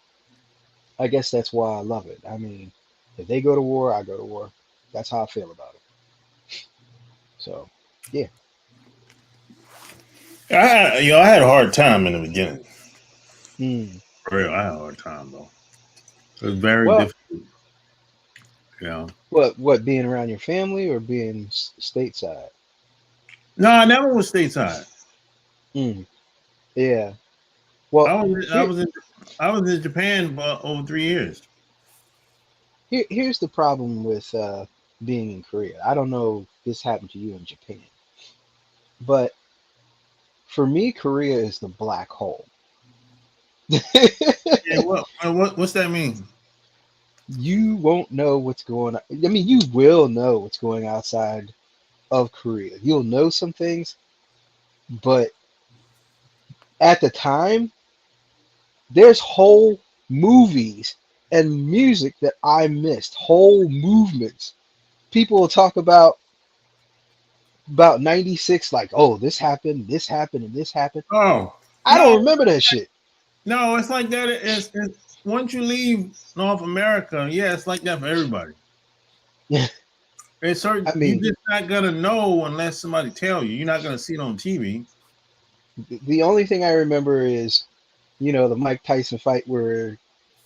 I guess that's why I love it. I mean, if they go to war, I go to war. That's how I feel about it. So, yeah. I had a hard time in the beginning. Mm. For real, I had a hard time though. It was very Well, difficult. what being around your family or being stateside? No, I never was stateside. Mm. Yeah. Well, I was I here, was in I was in Japan for over 3 years. here's the problem with being in Korea. I don't know if this happened to you in Japan, but for me, Korea is the black hole. Yeah, what's that mean? You won't know what's going on. I mean, you will know what's going outside of Korea. You'll know some things, but at the time, there's whole movies and music that I missed, whole movements. People will talk about 96 like, oh, this happened and this happened. Oh I don't no, remember that shit. no, it's like that. It's once you leave North America, yeah, it's like that for everybody. It's certain I you mean, just not gonna know unless somebody tell you. You're not gonna see it on TV. the only thing I remember is, the Mike Tyson fight where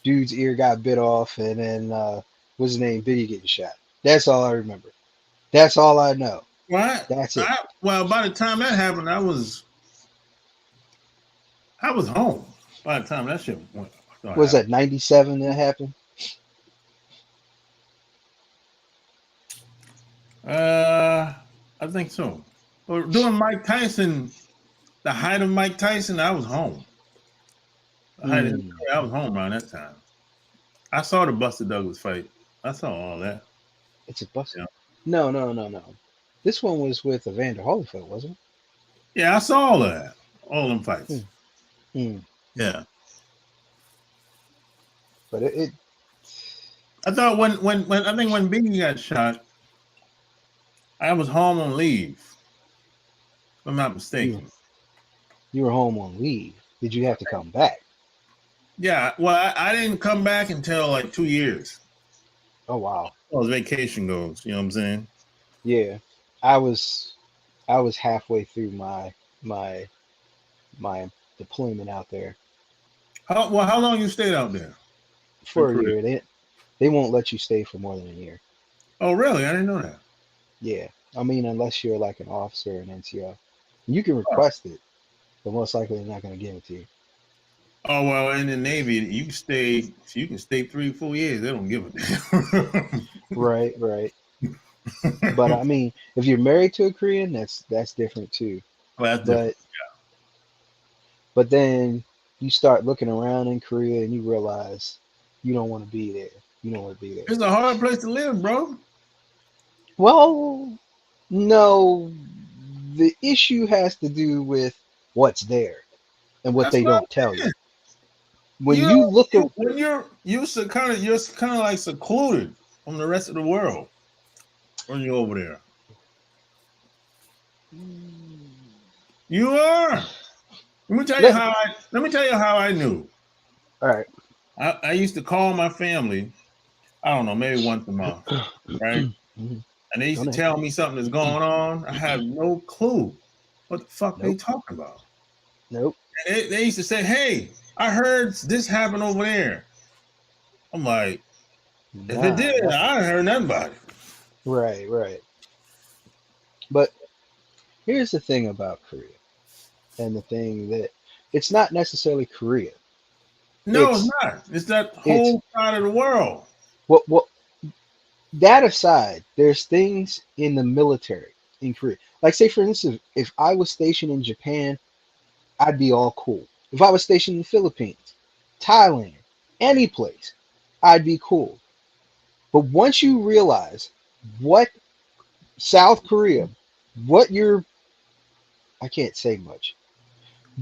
dude's ear got bit off and then what's his name, Biggie getting shot. That's all I remember. That's all I know. What? That's it. Well, by the time that happened, I was home. By the time that shit Was happened. that 97 that happened? I think so. Or during Mike Tyson, the height of Mike Tyson, I was home. Mm, I was home around that time. I saw the Buster Douglas fight. I saw all that. it's a bust. Yeah, No, no, no, no. This one was with Evander Holyfield, wasn't yeah, I saw all of that. All them fights. it? Mm, mm. Yeah. But it I thought when I think when Biggie got shot, I was home on leave. If I'm not you mistaken. you were home on leave. Did you have to come back? Yeah. Well, I didn't come back until like 2 years. Oh wow. As far as vacation goes, you know what I'm saying? Yeah. I was I was halfway through my my deployment out there How long you stayed out there in for a Korea? year. They won't let you stay for more than a year. Oh, really? I didn't know that. Yeah. I mean, unless you're like an officer or an NCO. You can Oh, request it, but most likely they're not going to give it to you. Oh well, in the Navy, you can stay 3-4 years. They don't give a damn. Right, right. But I mean, if you're married to a Korean, that's different too. Well, that's different. But but then you start looking around in Korea and you realize you don't want to be there. You don't want to be there. It's a hard place to live, bro. Well, no, the issue has to do with what's there and what That's they what don't I'm tell you. saying. When you look at When you're kind of like secluded from the rest of the world when you're over there. You are. Let me tell you how I knew. all right, I used to call my family. I don't know, maybe once a month, right? Mhm. And they used Go to ahead. tell me something that's going on. I have no clue what the fuck they Nope. talking about. Nope. They used to say, "Hey, I heard this happen over there." I'm like, if it Nah, did, nothing. I ain't heard nothing about it. Right, right. But here's the thing about Korea, and the thing that it's not necessarily Korea. No, it's It's not. It's that it's whole side of the world. what that aside, there's things in the military in Korea. Like say for instance, if I was stationed in Japan, I'd be all cool. If I was stationed in the Philippines, Thailand, any place, I'd be cool. But once you realize what South Korea, what your I can't say much,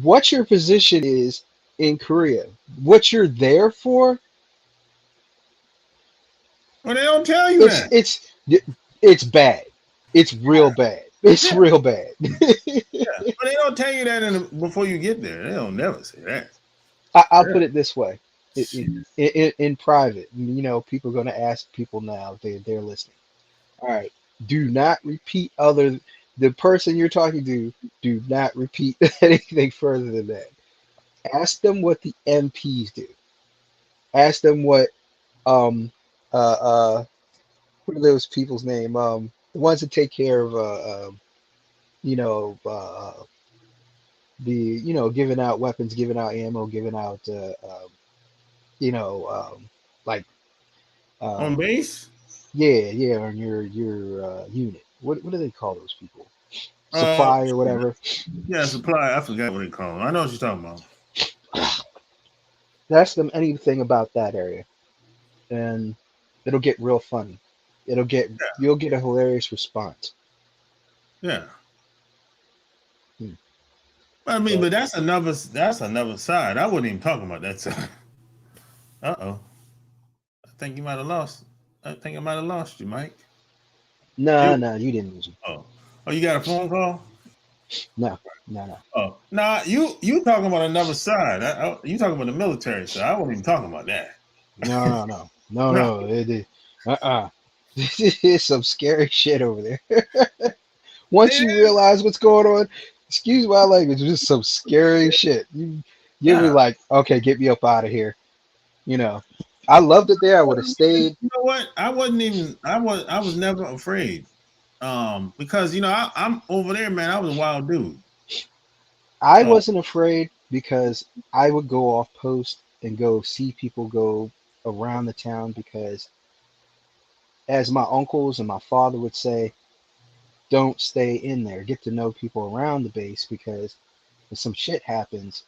what your position is in Korea, what you're there for, Well, they don't tell you it's that. it's it's bad. It's real bad. It's Yeah, real bad. yeah. But they don't tell you that before you get there. They don't never say that. I'll Yeah. put it this way. In private, people are going to ask people now if they're listening. All right. Do not repeat the person you're talking to, do not repeat anything further than that. Ask them what the MPs do. Ask them um uh what are those people's name? The ones that take care of you know the giving out weapons, giving out ammo, giving out you know like On um base, yeah on your unit. What do they call those people? uh, Supply or whatever. yeah, supply. I forgot what they call them. I know what you're talking about. Ask them anything about that area, and it'll get real funny. You'll get a hilarious response. Yeah. Hmm. I mean, But but that's another side. I wasn't even talking about that side. Uh-oh. I think you might have lost. I think I might have lost you, Mike. no, You no, you didn't lose them. oh. Oh, you got a phone call? No, no, no, Oh. Nah, you talking about another side. You talking about the military side. I wasn't even talking about that. no, no, no, no, No. no. There's some scary shit over there. Once It you is. realize what's going on, excuse my language, there's some scary shit. You'll be Yeah. like, okay, get me up out of here. You know, I loved it there. I would have stayed. You know what? I was never afraid. Because I'm over there, man. I was a wild dude. I So wasn't afraid because I would go off post and go see people go around the town because, as my uncles and my father would say, don't stay in there. Get to know people around the base because if some shit happens,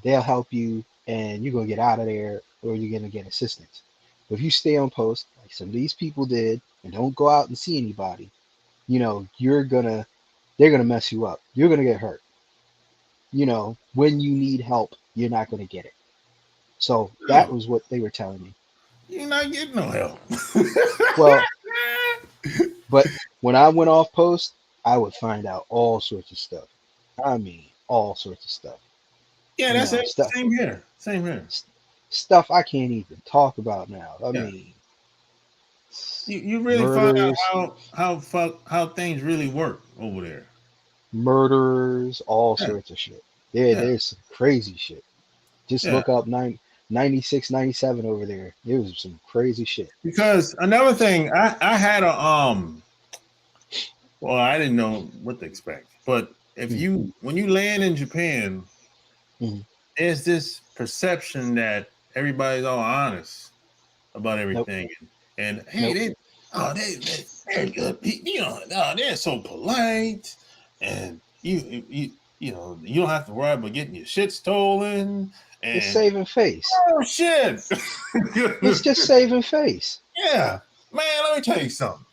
they'll help you and you're going to get out of there or you're going to get assistance. But if you stay on post, like some of these people did, and don't go out and see anybody, they're going to mess you up. You're going to get hurt. When you need help, you're not going to get it. So that no, was what they were telling me. you're not getting no help. Well, but when I went off post, I would find out all sorts of stuff. I mean, all sorts of stuff. Yeah, that's it. Stuff Same here. Same here. stuff I can't even talk about now. I Yeah. mean, You really find out murders, how things really work over there. murders, all Yeah, sorts of shit. yeah, There's some crazy shit. Just yeah. look up 96, 97 over there. It was some crazy shit. Because another thing, I had a well, I didn't know what to expect. But Mm, when you land in Japan, mhm. there's this perception that everybody's all honest about everything, and hey, they're good. You know, they're so polite, and you know, you don't have to worry about getting your shit stolen. It's And saving face. oh shit, It's just saving face. yeah, man. Let me tell you something.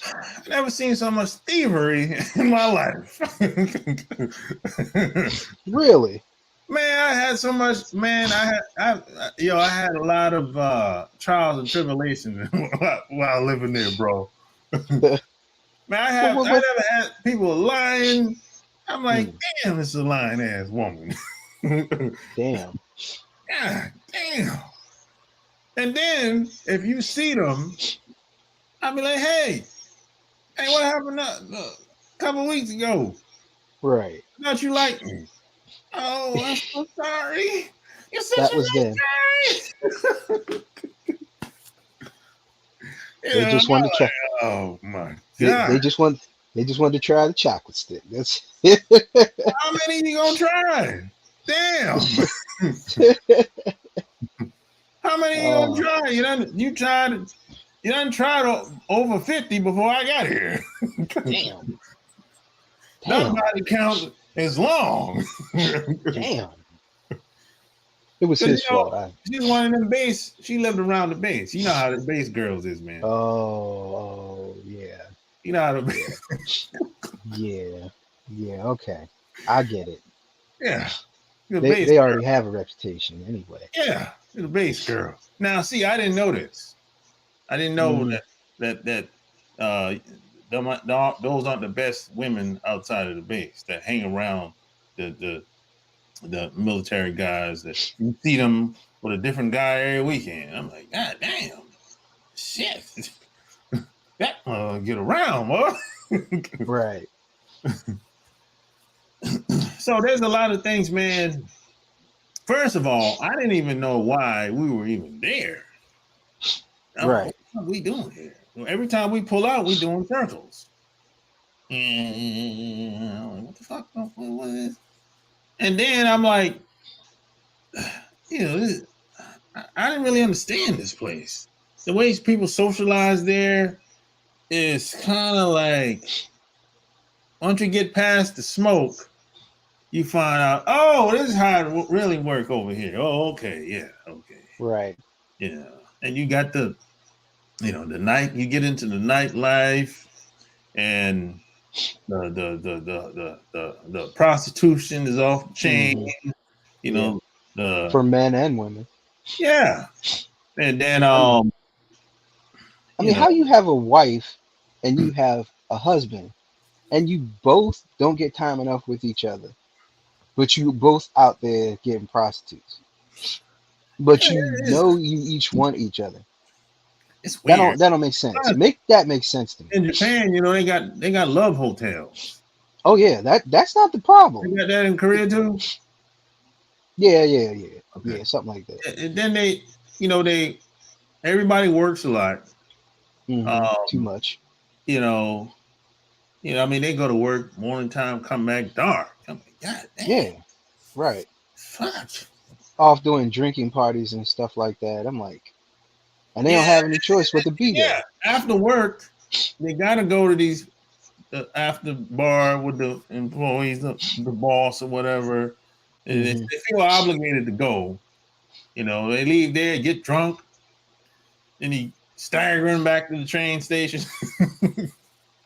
I've never seen so much thievery in my life. Really? Man, I had so much. Man, I had a lot of trials and tribulations while living there, bro. Man, I never had people lying. I'm like, damn, this is a lying ass woman. Damn. God damn. And then if you see them, I'll be like, hey, what happened a couple of weeks ago? Right. I thought you liked me. Oh, I'm so sorry. You're such That a was nice them. guy. They just want to try. Oh my They god! just want to try the chocolate stick. That's it. How many you gonna try? Damn! How many you gonna try? You done tried over 50 before I got here. Damn. That body count is long. Damn. It was his fault. She's one of them base. She lived around the base. You know how the base girls is, man. Oh yeah. You know how the base. Yeah. Okay. I get it. Yeah. They already have a reputation anyway. Yeah, the base girl. Now, see, I didn't know this. I didn't know that those aren't the best women outside of the base that hang around the military guys. That you see them with a different guy every weekend. I'm like, God damn, shit, that get around, boy. Right. So there's a lot of things, man. First of all, I didn't even know why we were even there. Right. What are we doing here? Every time we pull out, we doing circles. And what the fuck? What is this? And then I'm like, I didn't really understand this place. The way people socialize there is kind of like, once you get past the smoke, you find out, oh, this is how it really work over here. Oh, okay, yeah, okay. Right. Yeah. And you got the night, you get into the nightlife, and the prostitution is off the chain, for men and women. Yeah. And then I mean, how you have a wife and you have a husband and you both don't get time enough with each other, but you both out there getting prostitutes. But you each want each other. It's weird. That don't make sense. Make sense to me. In Japan, they got love hotels. Oh yeah, that's not the problem. You got that in Korea too? Yeah. Okay. Yeah, something like that. And then everybody works a lot. Too much. I mean, they go to work morning time, come back dark. I'm like, God damn. Yeah, right. Fuck. Off doing drinking parties and stuff like that. I'm like, and they don't have any choice but to be there. After work, they gotta go to these after bar with the employees, the boss or whatever. And they feel obligated to go. They leave there, get drunk, and he staggering back to the train station.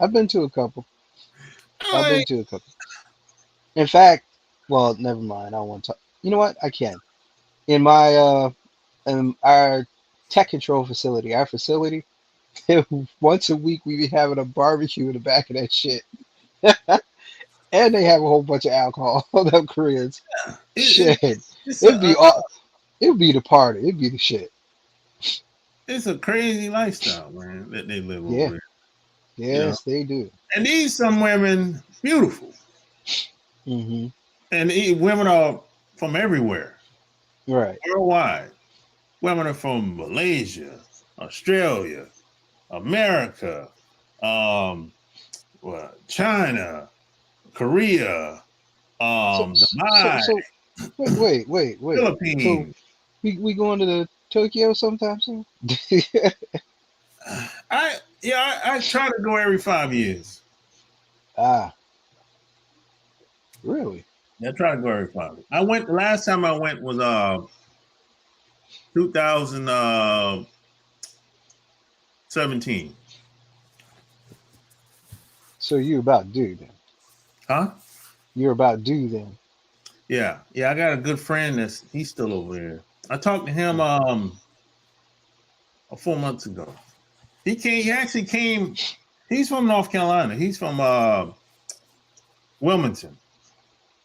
I've been to a couple. In fact, well, never mind. I don't want to talk. You know what? I can. In my in our tech control facility, once a week we be having a barbecue in the back of that shit. And they have a whole bunch of alcohol. Them Koreans. Shit. It'd be the party. It'd be the shit. It's a crazy lifestyle, man, that they live over there. Yes, they do. And some women, beautiful. And women are from everywhere. Right. Worldwide. Women are from Malaysia, Australia, America, China, Korea, Dubai, wait. So Philippines. we going to the Tokyo sometime soon? I try to go every 5 years. Ah, really? I try to go every 5 years. I went the last time I went was 2017. So you about due then? Huh? You're about due then? Yeah. I got a good friend he's still over there. I talked to him 4 months ago. He actually came. He's from North Carolina. He's from Wilmington.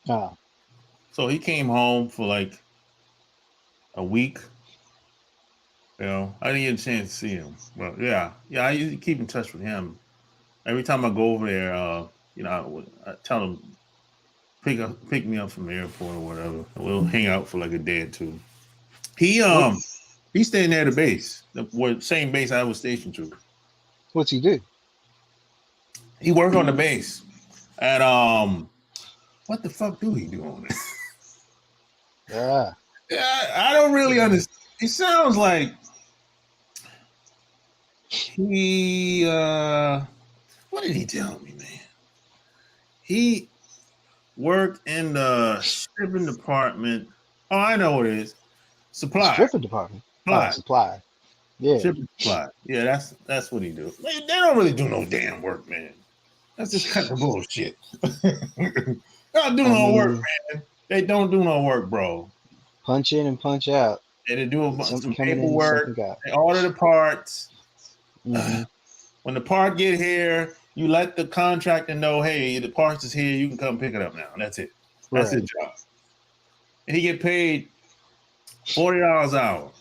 Ah, So he came home for like a week. I didn't get a chance to see him. But yeah, I usually keep in touch with him. Every time I go over there, I tell him pick me up from the airport or whatever. We'll hang out for like a day or two. He's staying there at the base, the same base I was stationed to. what's he do? He worked on the base, and what the fuck do he do on it? Ah, I don't really understand. It sounds like he what did he tell me, man? He worked in the shipping department. Oh, I know what it is. Supply. stripping department. Supply. Oh, supply. Yeah. Shipping supply. Yeah, that's what he do. They don't really do no damn work, man. That's just kind of bullshit. They don't do no work, man. They don't do no work, bro. Punch in and punch out. They do some coming in, paperwork. something out. They order the parts. Mhm. When the part get here, you let the contractor know, hey, the parts is here. You can come pick it up now. That's it. That's Right. his job. And he get paid $40 an hour.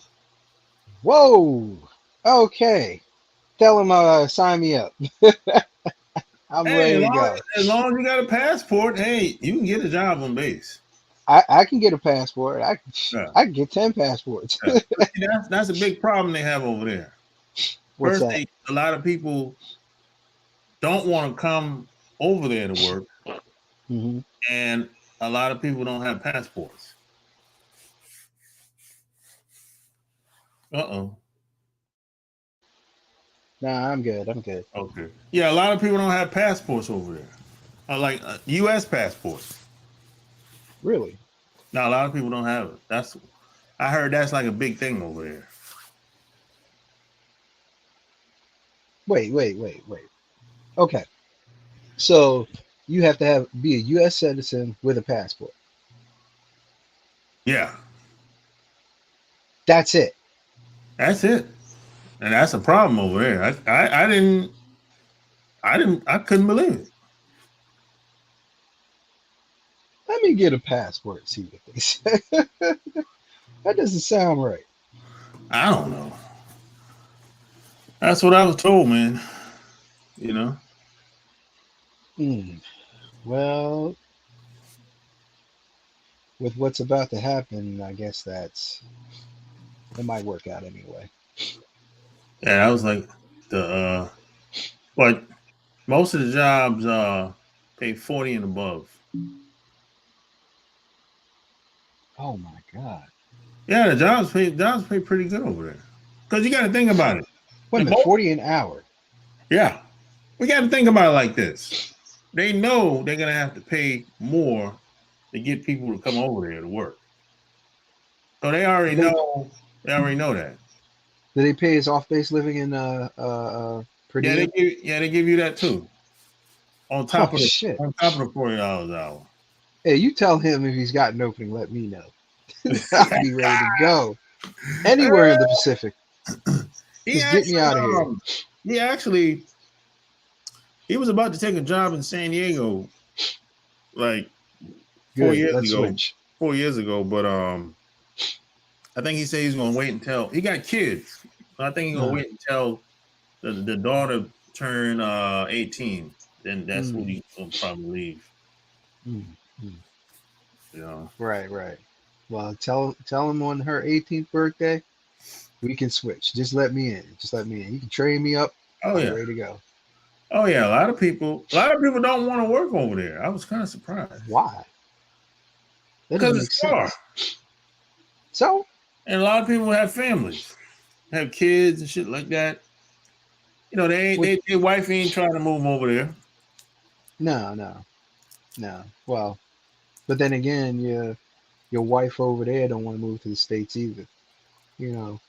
Whoa. Okay. Tell him sign me up. I'm Hey, ready to go. as long as you got a passport, hey, you can get a job on base. I can get a passport. I can get 10 passports. Yeah. That's a big problem they have over there. What's First, that? a lot of people don't want to come over there to work, Mm-hmm. and a lot of people don't have passports. Uh-oh. Nah, I'm good. Okay. Yeah, a lot of people don't have passports over there. Like U.S. passports. Really? Now, a lot of people don't have it. I heard that's like a big thing over there. Wait. Okay. So you have to be a U.S. citizen with a passport. Yeah. That's it. That's it. And that's a problem over there. I couldn't believe it. Let me get a passport. See what they say. That doesn't sound right. I don't know. That's what I was told, man. Well, with what's about to happen, I guess it might work out anyway. Yeah, I was like but most of the jobs pay 40 and above. Oh my God. Yeah, the jobs pay pretty good over there. Because you got to think about it. Wait a minute, 40 an hour. Yeah. We got to think about it like this. They know they're going to have to pay more to get people to come over there to work. So they already know that. Do they pay his off-base living in per Yeah, diem? they give you that too. On top of the $40 an hour. Hey, you tell him if he's got an opening, let me know. I'll be ready to go. Anywhere in the Pacific. Just get me out of here. He was about to take a job in San Diego like 4 years ago. Switch. 4 years ago, but I think he said he's gonna wait until he got kids. I think he's gonna wait until the daughter turned 18. Then that's when he's gonna probably leave. Right. Well, tell him on her 18th birthday, we can switch. Just let me in. You can train me up. I'm ready to go. Oh yeah, a lot of people don't want to work over there. I was kind of surprised. Why? That Because doesn't it's make far. sense. So And a lot of people have families, have kids and shit like that. You know, their wife ain't trying to move over there. no. Well, but then again, your wife over there don't want to move to the States either. You know,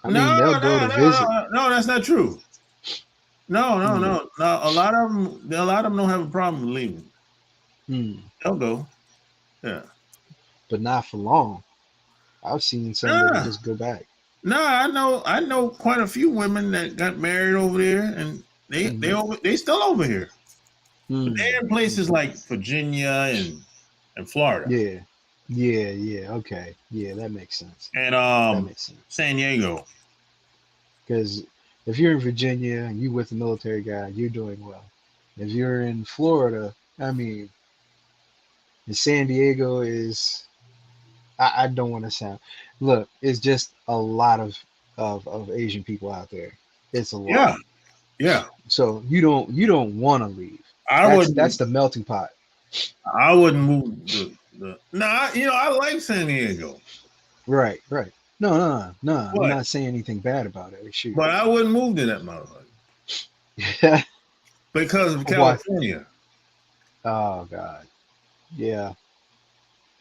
I mean, they'll go to visit. No, that's not true. No. Hmm. No, a lot of them don't have a problem with leaving. Hmm. They'll go. Yeah. But not for long. I've seen some that would Nah, just go back. I know quite a few women that got married over there, and Hmm. they still over here. But Hmm. they're in places Hmm. like Virginia and Florida Yeah. Okay. Yeah, that makes sense. and That makes sense. San Diego. Because if you're in Virginia and you with a military guy, you're doing well. If you're in Florida, I mean, and San Diego is, I don't want to sound, look, it's just a lot of Asian people out there. It's a lot. Yeah, yeah. So you don't want to leave. I That's wouldn't. the melting pot. I wouldn't move the. Nah, you know, I like San Diego, Right. No. I'm but not saying anything bad about it. Shoot. I wouldn't move to that motherfucker because of What? California. Oh God. Yeah.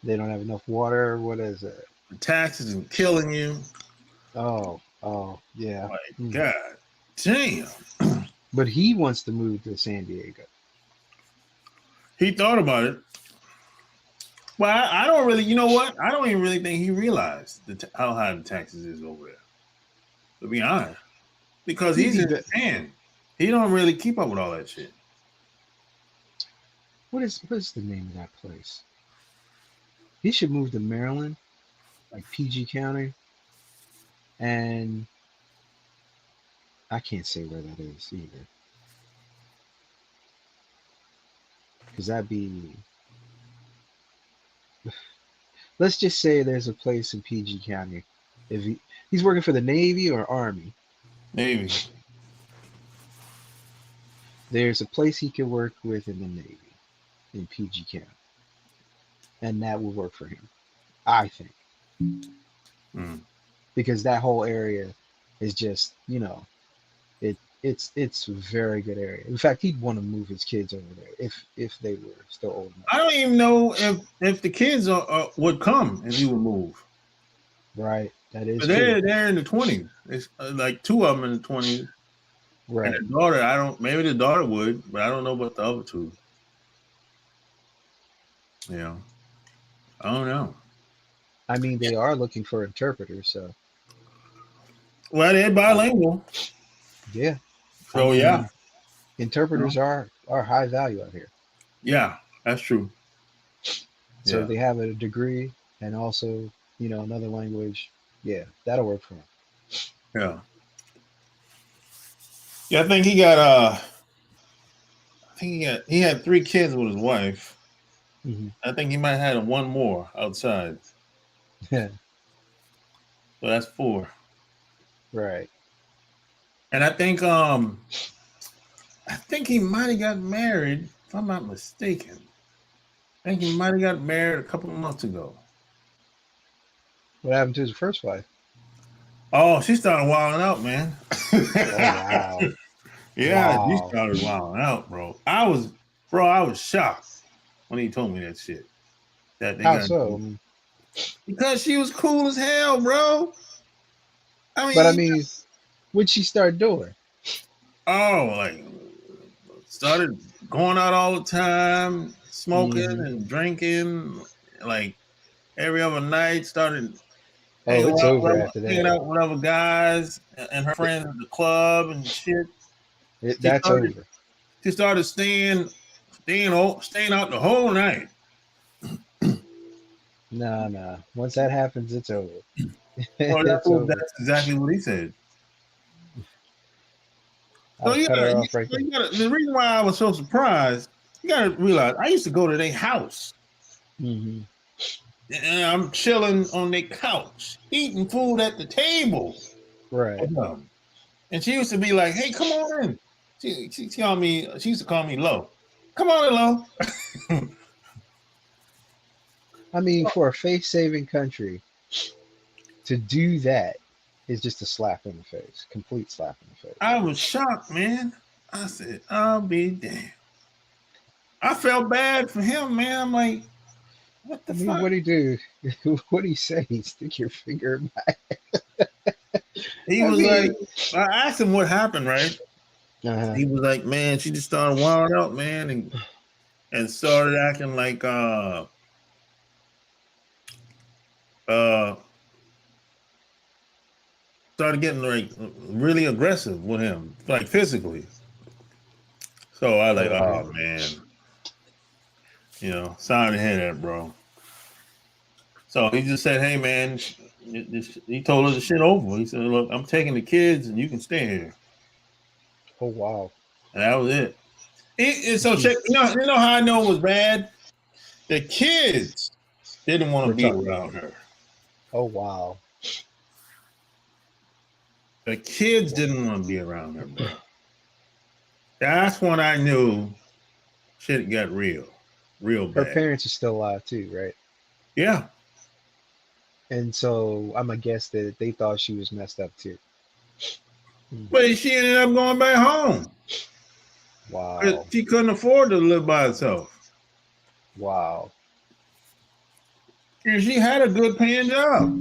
They don't have enough water. What is it? The taxes and killing you. Oh, yeah. Like, Hmm. God damn. But he wants to move to San Diego. He thought about it. Well, I don't really. You know what? I don't even really think he realized how high the taxes is over there. To be honest, because he's in Japan, he don't really keep up with all that shit. What is the name of that place? He should move to Maryland, like PG County, and I can't say where that is either, because that'd be. Let's just say there's a place in PG County. If he's working for the Navy or Army, Maybe. there's a place he could work with in the Navy in PG County, and that would work for him, I think, because that whole area is just, it's a very good area. In fact, he'd want to move his kids over there if they were still old enough. I don't even know if the kids would come if he would move. Right, that is They're true. in the 20s. It's like two of them in the 20s. Right. And the daughter, maybe the daughter would, but I don't know about the other two. Yeah, I don't know. I mean, they are looking for interpreters, so Well, they're bilingual, yeah. so yeah, Interpreters are high value out here. yeah, that's true. So Yeah. if they have a degree and also, another language, yeah, that'll work for them. Yeah. Yeah, I think he got he had 3 kids with his wife. Hmm. I think he might have had one more outside. Yeah. So that's 4. Right. And I think he might have got married, if I'm not mistaken. I think he might have got married a couple of months ago. What happened to his first wife? Oh, she started wilding out, man. Oh wow. Yeah, Wow. she started wilding out, bro. I was shocked when he told me that shit. That they How got so? because she was cool as hell, bro. But I mean, what'd she start doing? like started going out all the time, smoking and drinking, like every other night. Started Oh, it's over after hanging that. out with other guys and her friends at the club and shit. That's over. She started staying out the whole night. Nah. Once that happens, it's over. Well, It's over. that's exactly what he said. So I'll cut her off right there. the reason why I was so surprised, you gotta realize I used to go to their house. Mm-hmm. And I'm chilling on their couch, eating food at the table. Right. And she used to be like, "Hey, come on in." She used to call me Lo. Come on in, Lo. I mean, for a face-saving country to do that is just a slap in the face, complete slap in the face. I was shocked, man. I said, I'll be damned. I felt bad for him, man. I'm like, what the I mean, fuck? what do you do? What do you say? Stick your finger in my. He I was mean, like, I asked him what happened, right? uh, He was like, man, she just started wilding out, man, and started acting like started getting like really aggressive with him, like physically. So I like, oh man, sorry to hear that, bro. So he just said, hey man, he told her the shit over. He said, look, I'm taking the kids and you can stay here. oh wow. And that was it. So check, you know how I know it was bad? The kids didn't want to be around her. Oh wow. The kids didn't want to be around her, bro. That's when I knew shit got real bad. Her parents are still alive too, right? Yeah. And so I'm gonna guess that they thought she was messed up too. But she ended up going back home. Wow. She couldn't afford to live by herself. Wow. And she had a good paying job.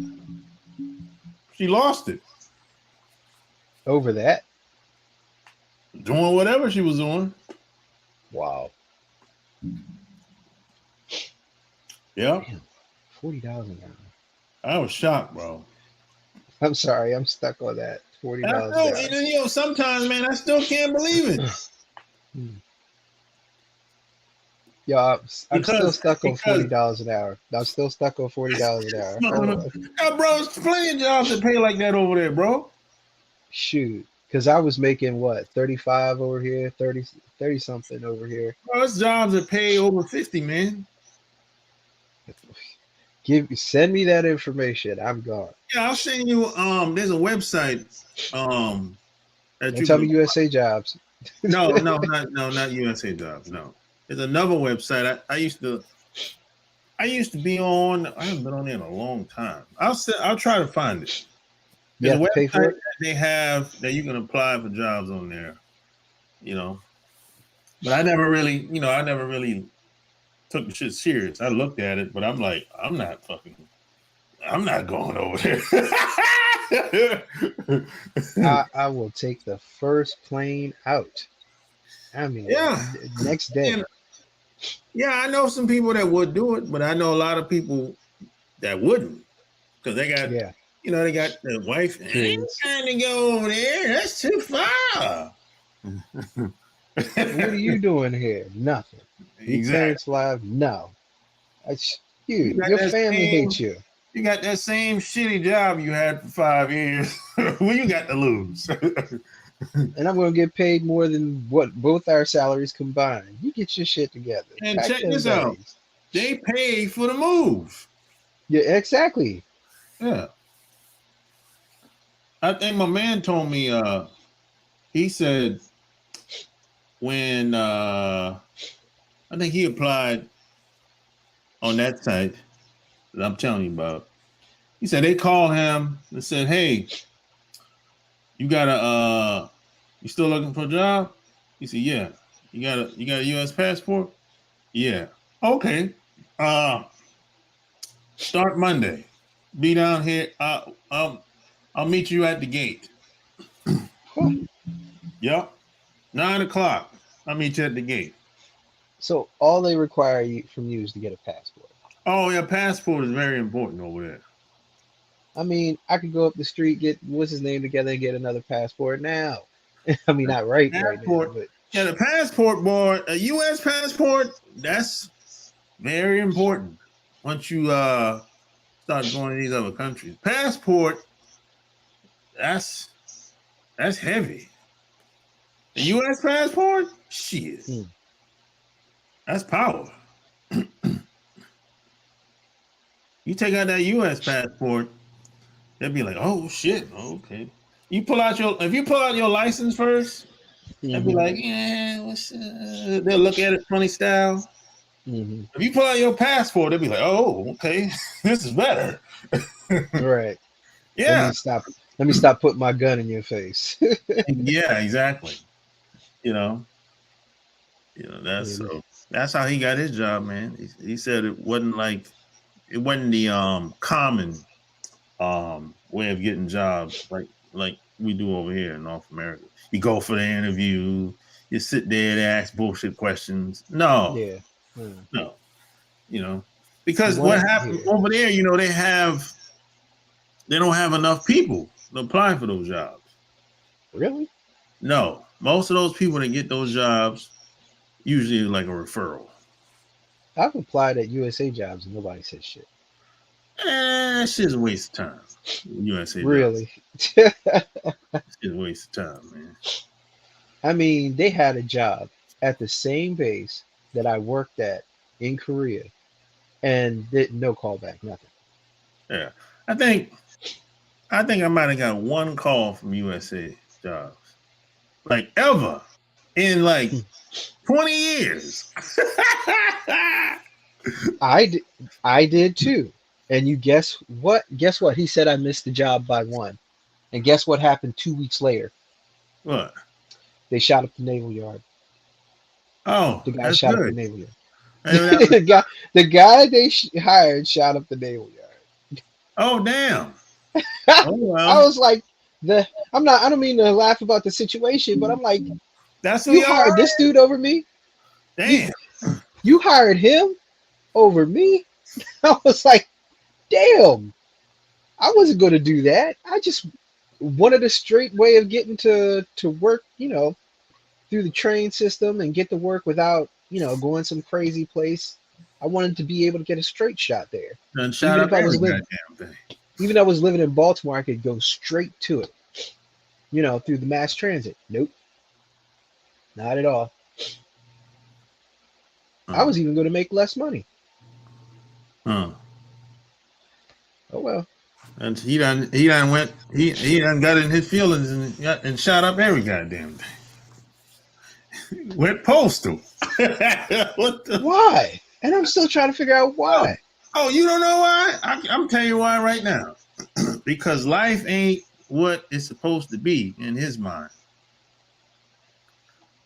She lost it. Over that? Doing whatever she was doing. Wow. Yeah. Damn, $40 an hour. I was shocked, bro. I'm sorry, I'm stuck on that. $40 an hour. Sometimes, man, I still can't believe it. Yeah, I'm still stuck on $40 an hour. I'm still stuck on $40 an hour. Yeah, bro, it's plenty of jobs that pay like that over there, bro. Shoot, because I was making what, 35 over here, 30 something over here. Bro, it's jobs that pay over 50, man. Send me that information. I'm gone. Yeah, I'll send you. There's a website. Don't tell me USA Jobs. No, not USA Jobs. No, there's another website. I used to be on. I haven't been on there in a long time. I'll try to find it. There's a website that they have that you can apply for jobs on there. But I never really took the shit serious. I looked at it, but I'm like, I'm not going over there. I will take the first plane out. I mean, next day. And, I know some people that would do it, but I know a lot of people that wouldn't, because they got, they got their wife. I ain't trying to go over there. That's too far. What are you doing here? Nothing. Your parents live? No. Your family hates you. You got that same shitty job you had for 5 years. What you got to lose? And I'm going to get paid more than what both our salaries combined. You get your shit together. And check this out. They pay for the move. Yeah, exactly. Yeah. I think my man told me, he said when I think he applied on that site that I'm telling you about. He said they called him and said, "Hey, you still looking for a job?" He said, "Yeah." You got a U.S. passport? Yeah. Okay. Start Monday. Be down here. I'll meet you at the gate. Yep. 9 o'clock. I'll meet you at the gate. So all they require from you is to get a passport. Oh, yeah, passport is very important over there. I mean, I could go up the street, get what's his name together, and get another passport now. I mean, not right now, but yeah, the passport board, a U.S. passport, that's very important. Once you start going to these other countries, passport, that's heavy. The U.S. passport, shit, that's power. You take out that U.S. passport, they'll be like, "Oh shit, okay." If you pull out your license first, they'll be like, "Yeah, they'll look at it funny style. Mm-hmm. If you pull out your passport, they'll be like, "Oh, okay, this is better." Right. Yeah, Let me stop putting my gun in your face. yeah, exactly. You know, Yeah, that's how he got his job, man. He said it wasn't the common way of getting jobs like we do over here in North America. You go for the interview, you sit there and ask bullshit questions. No, yeah. Mm. no, you know, You because want what it happened here? over there, they don't have enough people to apply for those jobs. Really? No, most of those people that get those jobs usually like a referral. I've applied at USA jobs and nobody said shit. That shit's a waste of time. USA job. Really? It's a waste of time, man. I mean, they had a job at the same base that I worked at in Korea and did no callback, nothing. Yeah. I think I might have got one call from USA jobs. Like ever in like 20 years. I did too. And you guess what? Guess what? He said I missed the job by one. And guess what happened 2 weeks later? What? They shot up the naval yard. Oh, The guy that's shot up the good. naval yard. Hey, that was- The guy they hired shot up the naval yard. oh, damn. Oh, I well. was like, I don't mean to laugh about the situation, but I'm like, That's who you y'all hired are? this dude over me? You Damn. you hired him over me? I was like, damn, I wasn't gonna do that. I just wanted a straight way of getting to work, through the train system and get to work without, going some crazy place. I wanted to be able to get a straight shot there. Done shot Even up if I every was living goddamn thing. even if I was living in Baltimore, I could go straight to it, through the mass transit. Nope, not at all. I Huh. was even going to make less money. Huh. Oh well. And he done got in his feelings and shot up every goddamn thing. Went postal. What the? Why? And I'm still trying to figure out Oh, why. you don't know why? I'm telling you why right now. Because life ain't what it's supposed to be in his mind.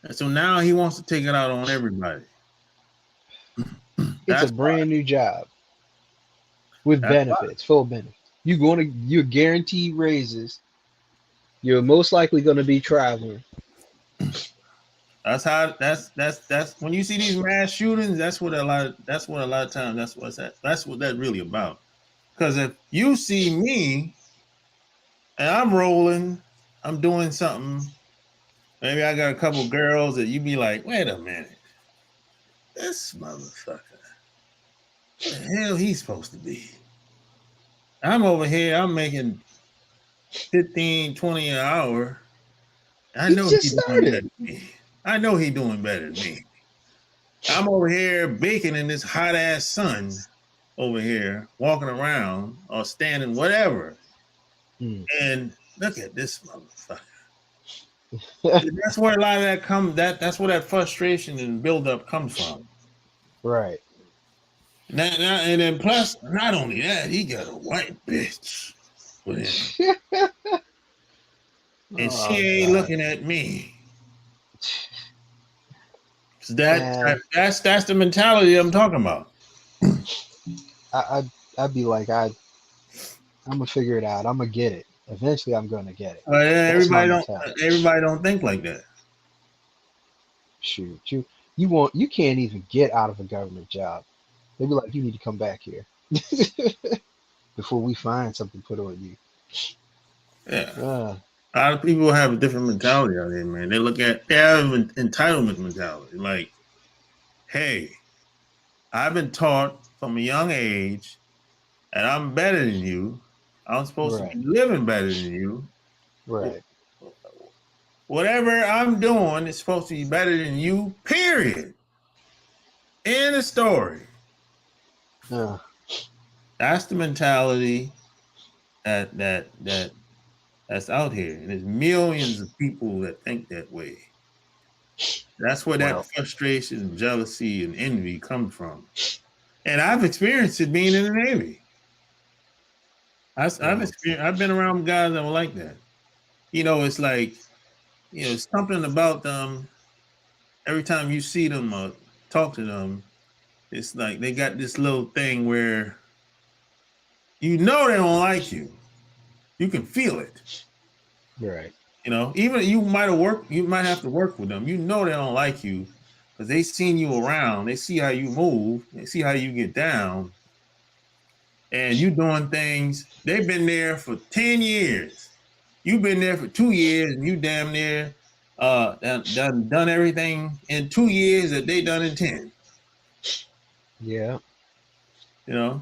And so now he wants to take it out on everybody. It's a That's why. brand new job with That's why. benefits, full benefits. You're guaranteed raises. You're most likely going to be traveling. That's when you see these mass shootings, that's what a lot of times that's what that's really about. Because if you see me and I'm rolling, I'm doing something, maybe I got a couple girls that you be like, wait a minute, this motherfucker, the hell he's supposed to be? I'm over here, I'm making 15, 20 an hour. I He know just he's doing better started. than me. I know he's doing better than me. I'm over here baking in this hot ass sun over here, walking around or standing, whatever. Hmm. And look at this motherfucker. That's where a lot of that comes. That's where that frustration and buildup comes from. Right. And then plus, not only that, he got a white bitch with him, and she Oh ain't God. looking at me. So Man, that's the mentality I'm talking about. I'd be like, I'm gonna figure it out. I'm gonna get it. Eventually, I'm gonna get it. But That's my mentality. everybody don't think like that. Shoot, you can't even get out of a government job. They'd be like, you need to come back here before we find something put on you. Yeah. Uh, A lot of people have a different mentality out here, man. They have an entitlement mentality. Like, hey, I've been taught from a young age and I'm better than you. I'm supposed to right, be living better than you. right. Whatever I'm doing is supposed to be better than you, period. End of story. Uh, That's the mentality that's out here. And there's millions of people that think that way. That's where Well, that frustration, and jealousy, and envy come from. And I've experienced it being in the Navy. I've been around guys that were like that. It's like, something about them. Every time you see them or talk to them, it's like they got this little thing where they don't like you. You can feel it. right. Even you might have to work with them. They don't like you because they seen you around. They see how you move. They see how you get down, and you doing things. They've been there for 10 years. You've been there for 2 years, and you damn near done everything in 2 years that they done in 10. Yeah. And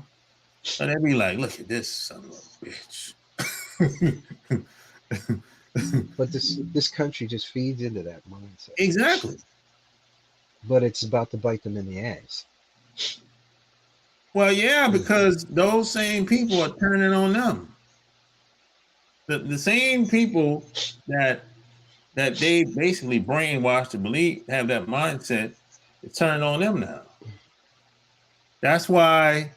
they be like, "Look at this son of a bitch." But this country just feeds into that mindset. Exactly. But it's about to bite them in the ass. Well, yeah, because those same people are turning on them. The same people that they basically brainwashed to believe, have that mindset, it's turning on them now. That's why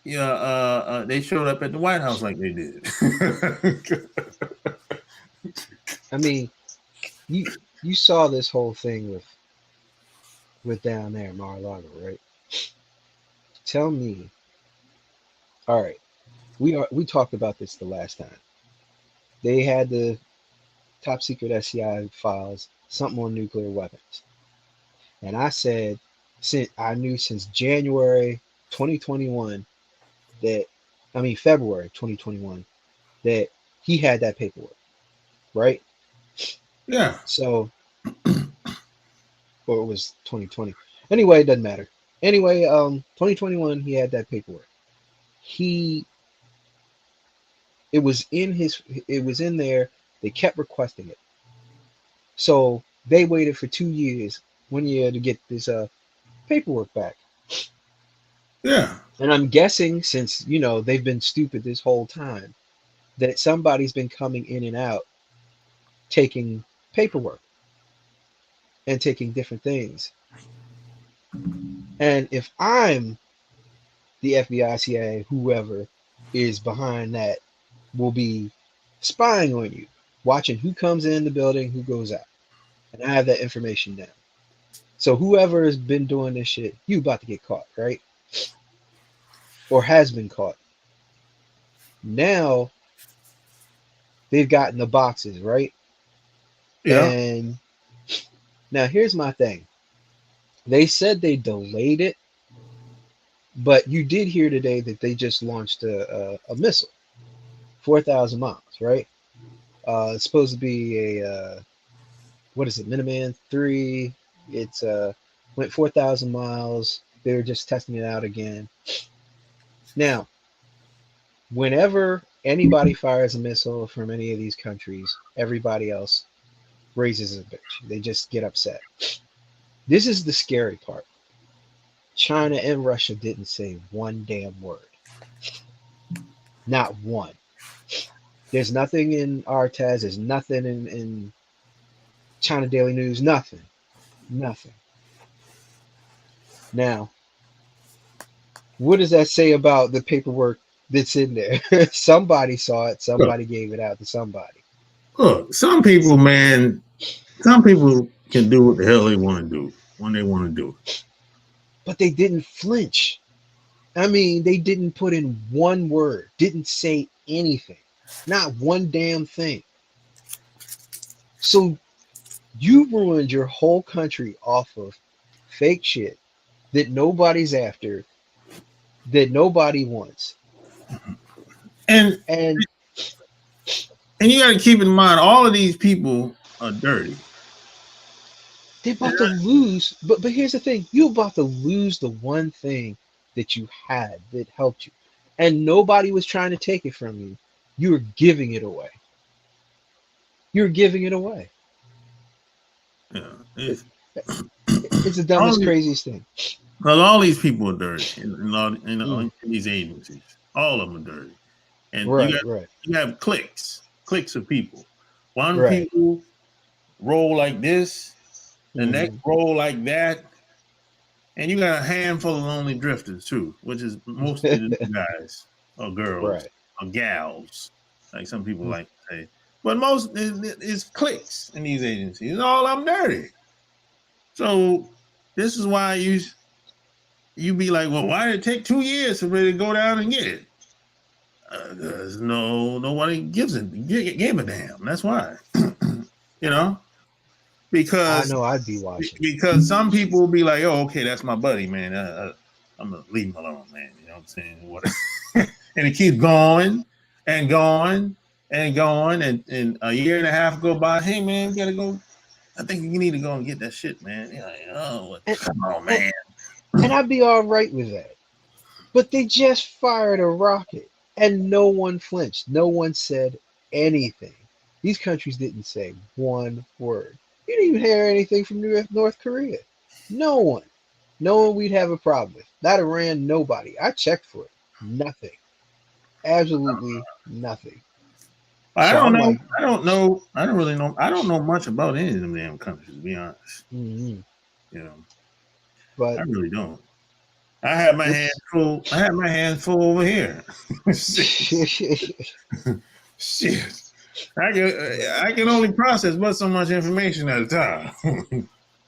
they showed up at the White House like they did. I mean, you saw this whole thing with down there Mar-a-Lago, right? Tell me. All right, we talked about this the last time. They had the top secret SCI files, something on nuclear weapons, and I said, since January 2021 February 2021 that he had that paperwork, right? Yeah. So, or it was 2020. Anyway, it doesn't matter. Anyway, 2021 he had that paperwork. It was in there. They kept requesting it. So they waited for 2 years, 1 year to get this paperwork back. Yeah. And I'm guessing since they've been stupid this whole time, that somebody's been coming in and out taking paperwork and taking different things. And if I'm the FBI, CIA, whoever is behind that, will be spying on you, watching who comes in the building, who goes out. And I have that information down. So whoever has been doing this shit, you about to get caught, right? Or has been caught. Now they've gotten the boxes, right? Yeah. And now here's my thing. They said they delayed it, but you did hear today that they just launched a missile, 4,000 miles, right? It's supposed to be a what is it, Minuteman 3? It's went 4,000 miles. They were just testing it out again. Now, whenever anybody fires a missile from any of these countries, everybody else raises a bitch. They just get upset. This is the scary part. China and Russia didn't say one damn word. Not one. There's nothing in RTAS. There's nothing in China Daily News. Nothing. Nothing. Now, what does that say about the paperwork that's in there? Somebody saw it. Somebody gave it out to somebody. Look, some people can do what the hell they want to do when they want to do it. But they didn't flinch. I mean, they didn't put in one word, didn't say anything, not one damn thing. So you ruined your whole country off of fake shit that nobody's after, that nobody wants. And And you got to keep in mind, all of these people are dirty. they're about to lose. But here's the thing. You're about to lose the one thing that you had that helped you. And nobody was trying to take it from you. You were giving it away. You're giving it away. Yeah, It's the dumbest, craziest thing. Because all these people are dirty in these agencies. All of them are dirty. And you have cliques of people. One people roll like this, the next roll like that, and you got a handful of lonely drifters too, which is most of the guys or girls Right. or gals, like some people like to say. But most it's cliques in these agencies. All I'm dirty. So this is why you be like, well, why did it take 2 years for me to go down and get it? Because nobody gave a damn. That's why. You know, I because know I'd be watching. because some people will be like, oh, okay, that's my buddy, man. I'm gonna leave him alone, man. You know what I'm saying? What? And it keeps going and going and going, and a year and a half go by. Hey, man, we gotta go. I think you need to go and get that shit, man. You're like, oh, come on, man. And I'd be all right with that. But they just fired a rocket and no one flinched. No one said anything. These countries didn't say one word. You didn't even hear anything from North Korea. No one. No one we'd have a problem with. Not Iran, nobody. I checked for it. Nothing. Absolutely nothing. I So don't I'm know. like, I don't know. I don't really know. I don't know much about any of them damn countries, to be honest. mm-hmm. You know, I But really don't. I had my hands full. I had my hands full over here. Shit. I can only process but so much information at a time.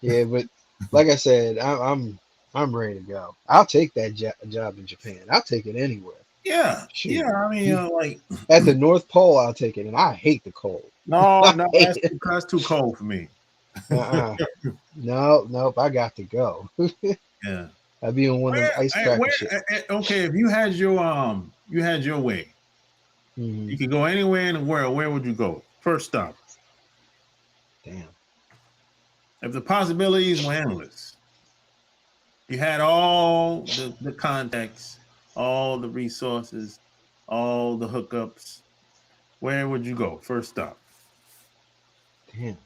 yeah, but like I said, I'm ready to go. I'll take that job in Japan. I'll take it anywhere. Yeah, Shoot. I mean, like At the North Pole, I'll take it, and I hate the cold. no, Hate it. that's too cold for me. Nope. I got to go. Yeah. I'd be on one of them ice cracker shit. Okay, if you had your way, Mhm. you could go anywhere in the world. Where would you go? First stop. Damn. If the possibilities were endless, you had all the contacts, all the resources, all the hookups. Where would you go? First stop. Damn.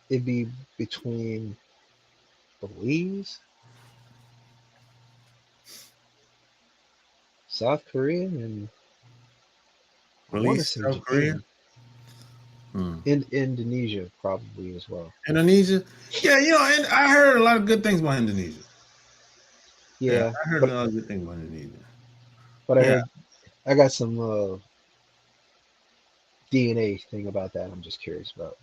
It'd be between Belize, South Korea, and I want to Release say South Korea. Japan. Indonesia probably as well. Indonesia. Yeah, and I heard a lot of good things about Indonesia. Yeah, I heard a lot of good things about Indonesia. but I Yeah. heard I got some DNA thing about that. I'm just curious about.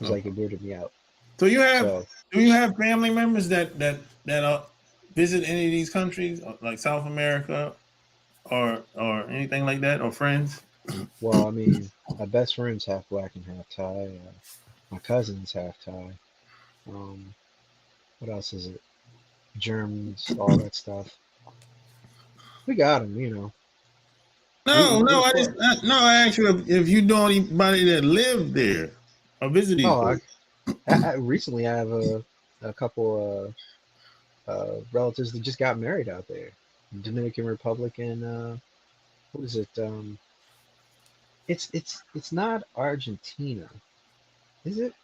It's like it weirded me out. So do you have family members that visit any of these countries, like South America, or anything like that, or friends? Well, I mean, my best friend's half black and half Thai. My cousin's half Thai. What else is it? Germans, all that stuff. We got them, I asked you if you know anybody that lived there or visited these Oh, places. recently I have a couple relatives that just got married out there, Dominican Republic and what is it? It's not Argentina, is it?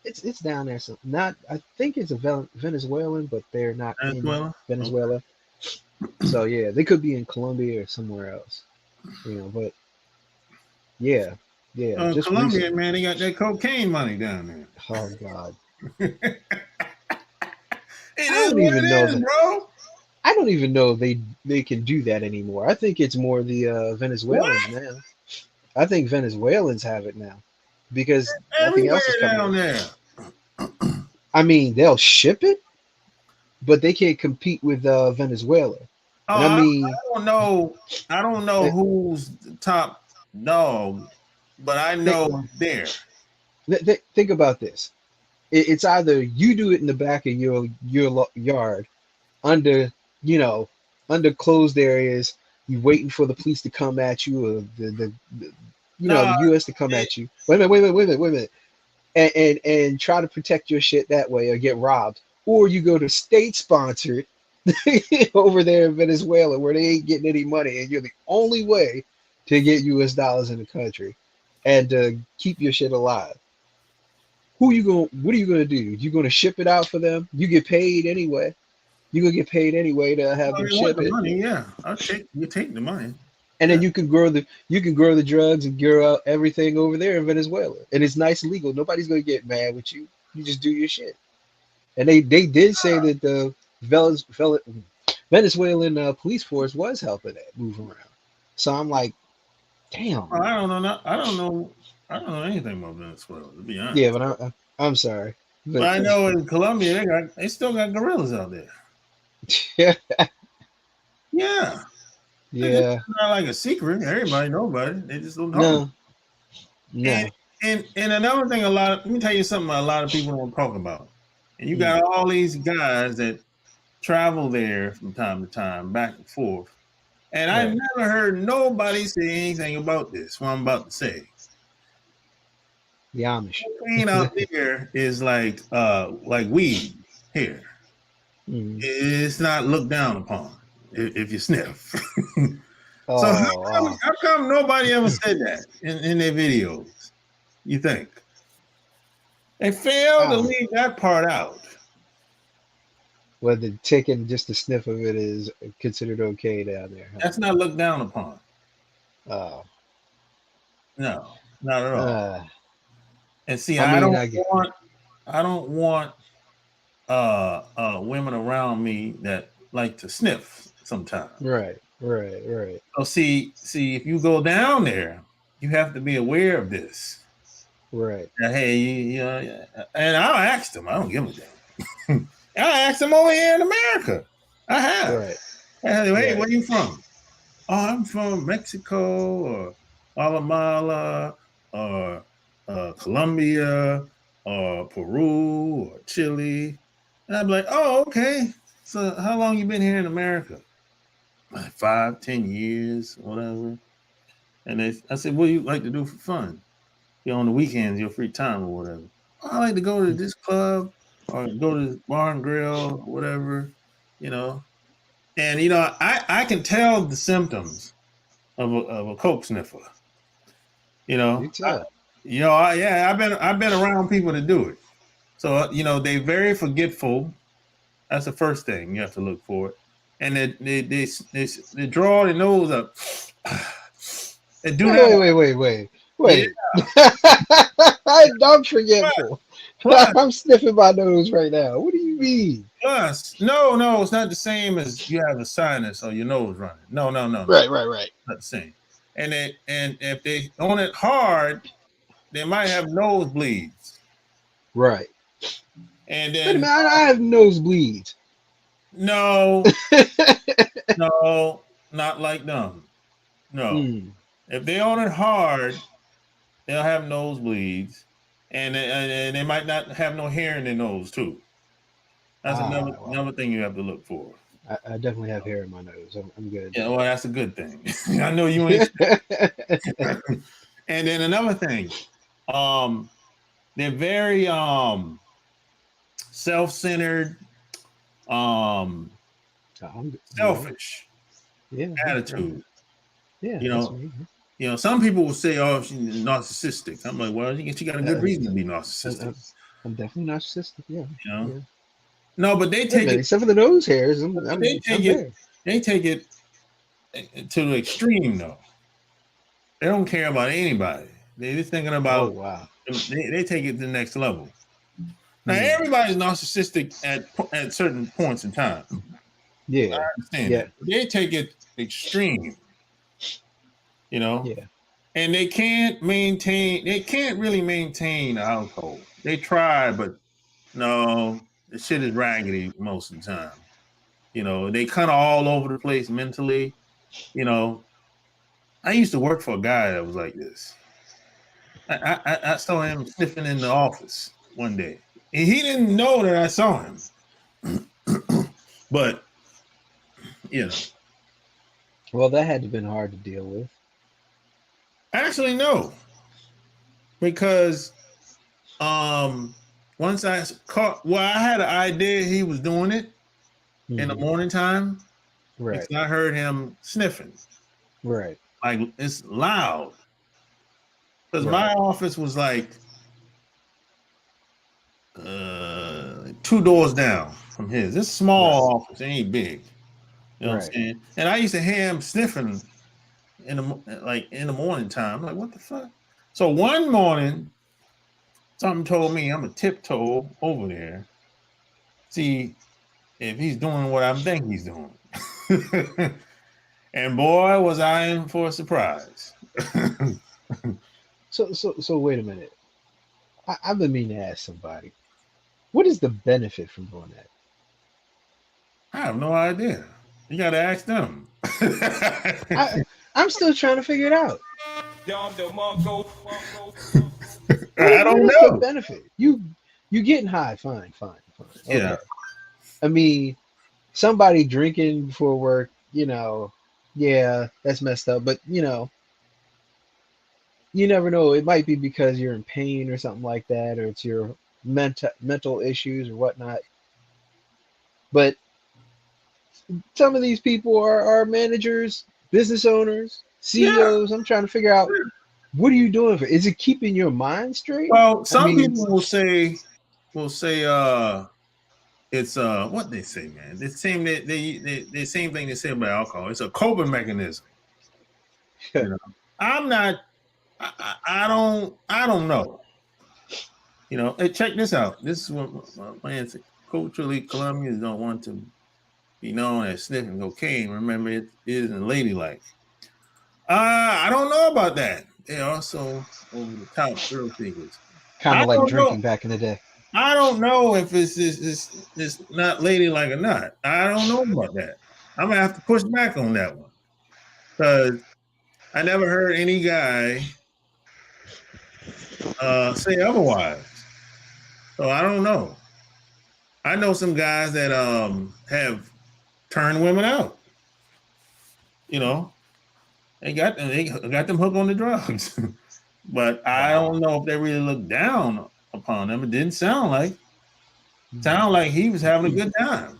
It's down there. So not I think it's a Venezuelan, but they're not in Venezuela? Venezuela. So yeah, they could be in Colombia or somewhere else, But yeah, just Colombia, recently. man, they got that cocaine money down there. Oh God. It I is don't what even it know is, that. bro. I don't even know they can do that anymore. I think it's more the Venezuelans now. I think Venezuelans have it now because nothing Everywhere else is coming down in. there. I mean, they'll ship it, but they can't compete with Venezuela. Oh, And I I mean, don't know. I don't know who's the top dog, but I think, know there. think about this. It's either you do it in the back of your yard under under closed areas. You waiting for the police to come at you, or the No, U.S. to come at you. Wait a minute, and try to protect your shit that way, or get robbed, or you go to state sponsored over there in Venezuela where they ain't getting any money, and you're the only way to get U.S. dollars in the country and keep your shit alive. What are you gonna do? You gonna ship it out for them? You get paid anyway. You gonna get paid anyway to have them they want ship the it. money. Yeah, you take the money. And then you can grow the drugs and grow out everything over there in Venezuela, and it's nice and legal. Nobody's gonna get mad with you. You just do your shit. And they did say that the Venezuelan police force was helping that move around. So I'm like, damn. I don't know. I don't know anything about Venezuela, to be honest. Yeah, but I'm sorry. But But I know in Colombia they still got gorillas out there. yeah, Yeah. yeah, It's not like a secret. Everybody know about it. They just don't talk. no, no, And another thing, let me tell you something a lot of people don't talk about. And you got all these guys that travel there from time to time, back and forth. And I right. never heard nobody say anything about this. What I'm about to say. The Amish. Cocaine out there is like weed here. Mhm. It's not looked down upon if you sniff. Oh, So wow. how come nobody ever said that in their videos? You think? They failed to Oh, leave that part out. whether taking just a sniff of it is considered okay down there, huh? That's not looked down upon. Oh, No, not at all. uh, And see, I mean, I get I don't want women around me that like to sniff sometimes. right, right, right. So see, if you go down there, you have to be aware of this. Right. That, hey, you know, and I'll ask them. I don't give a damn. I asked them over here in America. I have. Right. Hey, Right. where you from? Oh, I'm from Mexico or Guatemala or Colombia or Peru or Chile. And I'm like, oh, okay. So how long you been here in America? Like 5, 10 years, whatever. And I said, what do you like to do for fun? You know, on the weekends, your free time or whatever. Oh, I like to go to this club or go to this bar and grill, whatever, you know. And you know, I can tell the symptoms of a coke sniffer. You know, You tell. I've been around people that do it. So you know, they very forgetful. That's the first thing you have to look for. And they draw their nose up. They do that. Wait. I'm forgetful. Plus, I'm sniffing my nose right now. What do you mean? no, it's not the same as you have a sinus or your nose running. No. Right. Not the same. And if they on it hard, they might have nosebleeds. Right. And Wait a then minute, I have nosebleeds. no, not like them. No. Hmm. If they on it hard, they'll have nosebleeds, and they might not have no hair in their nose too. That's Wow. another thing you have to look for. I definitely have hair in my nose. I'm good. Yeah, well, that's a good thing. I know you ain't. And then another thing, they're very self-centered, I'm selfish Yeah. attitude. Yeah. You That's know, me. some people will say, "Oh, she's narcissistic." I'm like, "Well, she got a good reason to be narcissistic." I'm definitely narcissistic. Yeah. You know, Yeah. no, but they take it. Except for the nose hairs. I'm They take it. there. They take it to the extreme, though. They don't care about anybody. They're just thinking Oh about. wow. They take it to the next level. Now, Hmm. everybody's narcissistic at certain points in time. Yeah. I understand Yeah. that. They take it extreme, you know, Yeah. and they can't really maintain a household. They try, but no, the shit is raggedy most of the time. You know, they kind of all over the place mentally. You know, I used to work for a guy that was like this. I saw him sniffing in the office one day. And he didn't know that I saw him. But, you know. Well, that had to have been hard to deal with. Actually, no. Because once I had an idea he was doing it in the morning time. Right. Because I heard him sniffing. Right. Like, it's loud. Because Right. my office was like 2 doors down from his. It's a small office. It ain't big. You know what I'm saying? And I used to hear him sniffing in the morning time. I'm like, what the fuck? So one morning, something told me I'm a tiptoe over there, see if he's doing what I think he's doing. And boy, was I in for a surprise. So wait a minute. I've been meaning to ask somebody, what is the benefit from doing that? I have no idea. You got to ask them. I'm still trying to figure it out. I don't what is the know. benefit? You getting high? Fine. Okay. Yeah. I mean, somebody drinking before work, yeah, that's messed up. But you never know. It might be because you're in pain or something like that, or it's your mental issues or whatnot. But some of these people are managers, business owners, Yeah. CEOs. I'm trying to figure out, what are you doing for? Is it keeping your mind straight? Well, I some mean, people will say it's what they say, man. The same the same thing they say about alcohol. It's a coping mechanism. You know, I'm not. I don't know. Hey, check this out. This is what my answer. Culturally, Colombians don't want to be known as sniffing cocaine. Remember, it isn't ladylike. I don't know about that. They're also over the top thrill seekers. kind I of like don't know. drinking back in the day. I don't know if it's not ladylike or not. I don't know about that. I'm gonna have to push back on that one because I never heard any guy say otherwise. So I don't know. I know some guys that have turned women out. They got them hooked on the drugs. But I don't know if they really look down upon them. It didn't sound like he was having a good time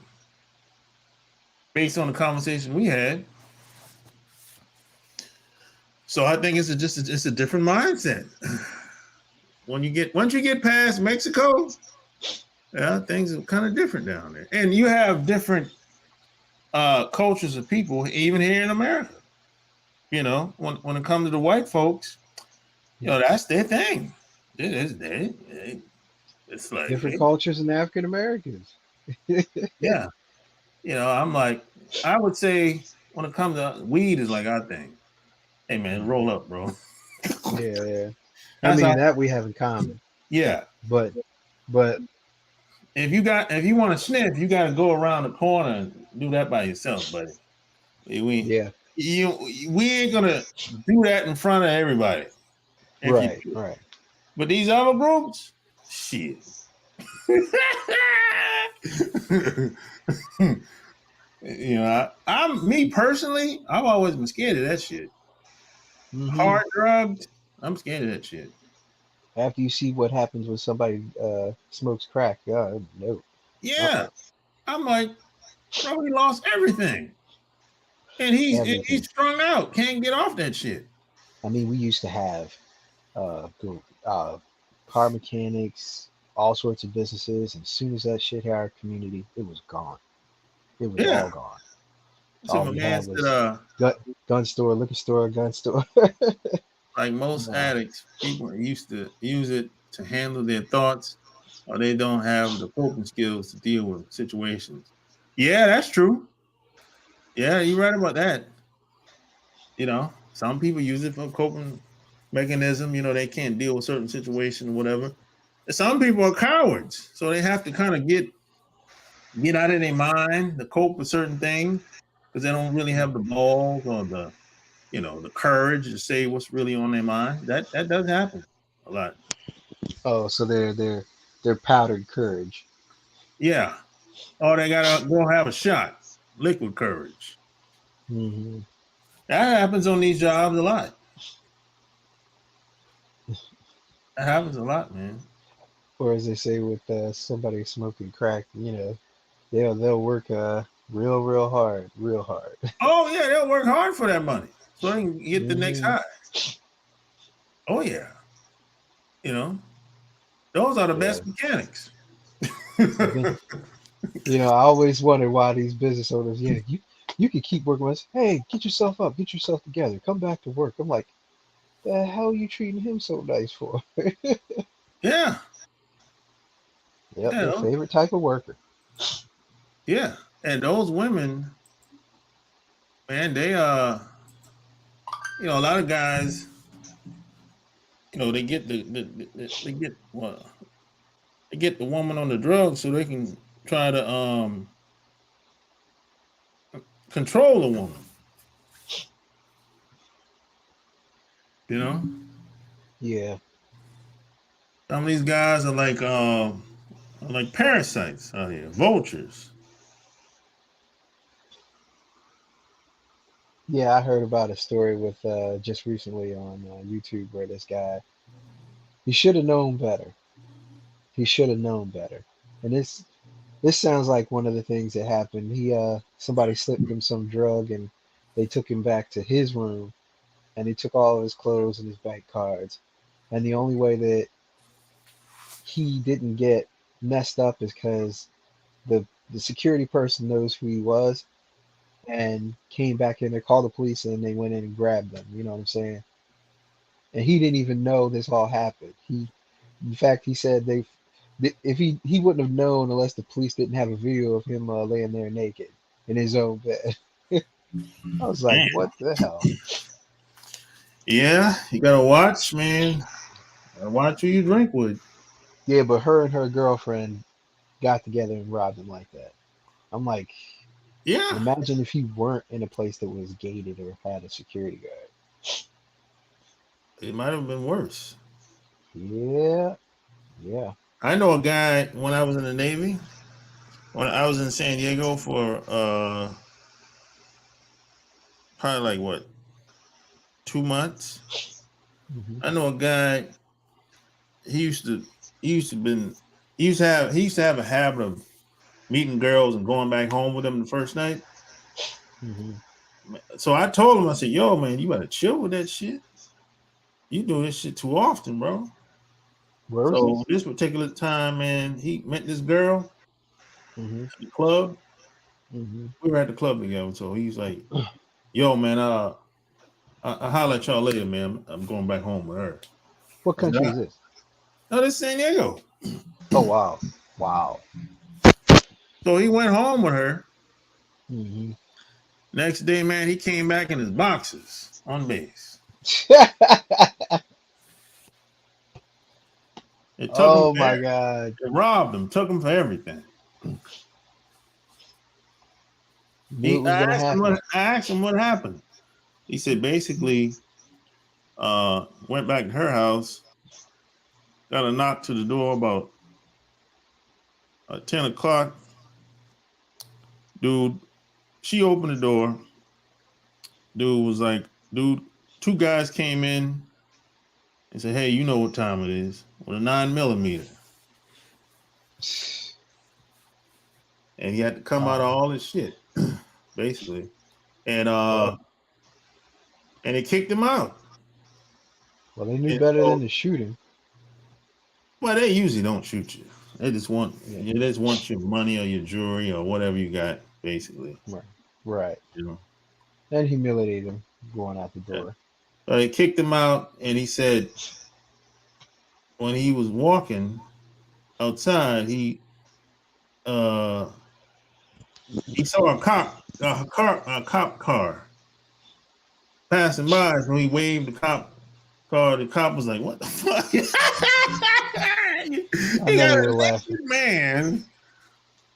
based on the conversation we had. So I think it's a different mindset. Once you get past Mexico, yeah, things are kind of different down there. And you have different cultures of people, even here in America. When it comes to the white folks, that's their thing. It's like Different cultures than African Americans. yeah. I'm like, I would say when it comes to weed is like our thing. Hey man, roll up, bro. Yeah. I That's mean, how, that we have in common. yeah. But If you want to sniff, you got to go around the corner and do that by yourself, buddy. yeah, We ain't gonna do that in front of everybody. right. But these other groups, shit. I'm me personally, I've always been scared of that shit. Hard drugs, I'm scared of that shit. After you see what happens when somebody smokes crack, no. Yeah. I'm like, bro, he lost everything. And Everything. he's strung out, can't get off that shit. I mean, we used to have car mechanics, all sorts of businesses, and as soon as that shit hit our community, it was gone. It was all gone. So All my we man had was said, gun store, liquor store, gun store. like most addicts, people used to use it to handle their thoughts, or they don't have the coping skills to deal with situations. Yeah, that's true. Yeah, you're right about that. Some people use it for coping mechanism. They can't deal with certain situations or whatever. And some people are cowards, so they have to kind of get out of their mind to cope with certain things because they don't really have the balls or the courage to say what's really on their mind. That does happen a lot. Oh, so they're powdered courage. Yeah. Or they gotta go have a shot. Liquid courage. Mm-hmm. That happens on these jobs a lot. That happens a lot, man. Or as they say with somebody smoking crack, they'll work real hard. Oh yeah, they'll work hard for that money so they can get the next high. Oh yeah. Those are the best mechanics. I always wonder why these business owners, You can keep working with us. Hey, get yourself up, get yourself together, come back to work. I'm like, the hell are you treating him so nice for? Yeah, Yep, their yeah, favorite type of worker. yeah. And those women, man, they a lot of guys, they get they get well, they get the woman on the drugs so they can try to control the woman. You know, Yeah, some of these guys are like parasites out here, vultures. yeah. I heard about a story with just recently on YouTube where this guy he should have known better. He should have known better. And this sounds like one of the things that happened. He somebody slipped him some drug and they took him back to his room and he took all of his clothes and his bank cards. And the only way that he didn't get messed up is because the security person knows who he was and came back in there, called the police, and they went in and grabbed him. You know what I'm saying? And he didn't even know this all happened. In fact, he said if he wouldn't have known unless the police didn't have a video of him laying there naked in his own bed. I was like, Man. what the hell? Yeah, you gotta watch, man. Gotta watch who you drink with. Yeah, but her and her girlfriend got together and robbed him like that. I'm like, Yeah, imagine if he weren't in a place that was gated or had a security guard. it might have been worse. Yeah, yeah. I know a guy when I was in the Navy. When I was in San Diego for probably like what 2 months. Hmm. I know a guy. He used to he used to been he used to have a habit of meeting girls and going back home with them the first night. Hmm. So I told him, I said, "Yo, man, you better chill with that shit. You do this shit too often, bro." Where was So this? this particular time, man, he met this girl Hmm. at the club. Hmm. We were at the club together. So he's like, "Yo, man, I'll holler at y'all later, man. I'm going back home with her." What I said, country is this? "No, this is San Diego." Oh wow, wow. So he went home with her. Hmm. Next day, man, he came back in his boxes on base. It took him Oh there. my God. It robbed him, took him for everything. Knew it was gonna happen. I asked him what happened. He said basically, went back to her house, got a knock to the door about 10 o'clock. Dude, she opened the door. Dude was like, two guys came in and said, "Hey, you know what time it is," with a 9mm. And he had to come out of all his shit, basically. And Well, they kicked him out. well, they knew And better than so, to shoot him. well, they usually don't shoot you. They just want Yeah, your money or your jewelry or whatever you got, basically. right, right. You know. And humiliate him going out the Yeah. door. So they kicked him out, and he said when he was walking outside, uh he saw a cop car passing by. So he waved the cop car. The cop was like, "What the fuck?" I He know got they a were laughing. naked man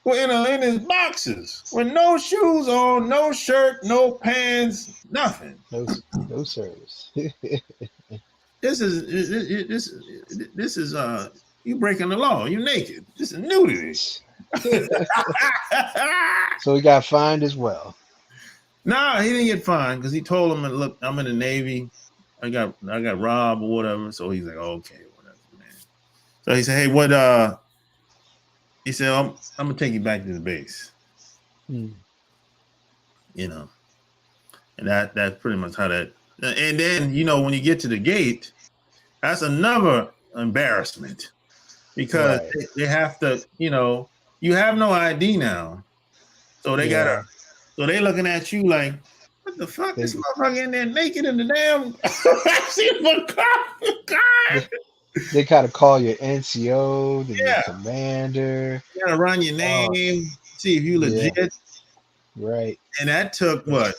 in his boxes with no shoes on, no shirt, no pants, nothing. No, no service. This is this is you breaking the law. You naked. This is nudity. So he got fined as well. Nah, he didn't get fined because he told him, "Look, I'm in the Navy. I got robbed or whatever." So he's like, "Okay, whatever, man." So he said, "Hey, what?" He said, "I'm gonna take you back to the base." Hmm. You know, and that's pretty much how that. And then when you get to the gate, that's another embarrassment because Right. they have to. You have no ID now, so they gotta Yeah. So they looking at you like, what the fuck? This motherfucker in there naked in the damn God. they kind of call your NCO, then your Yeah. commander. You gotta run your Oh, name, see if you yeah, legit. right. And that took what?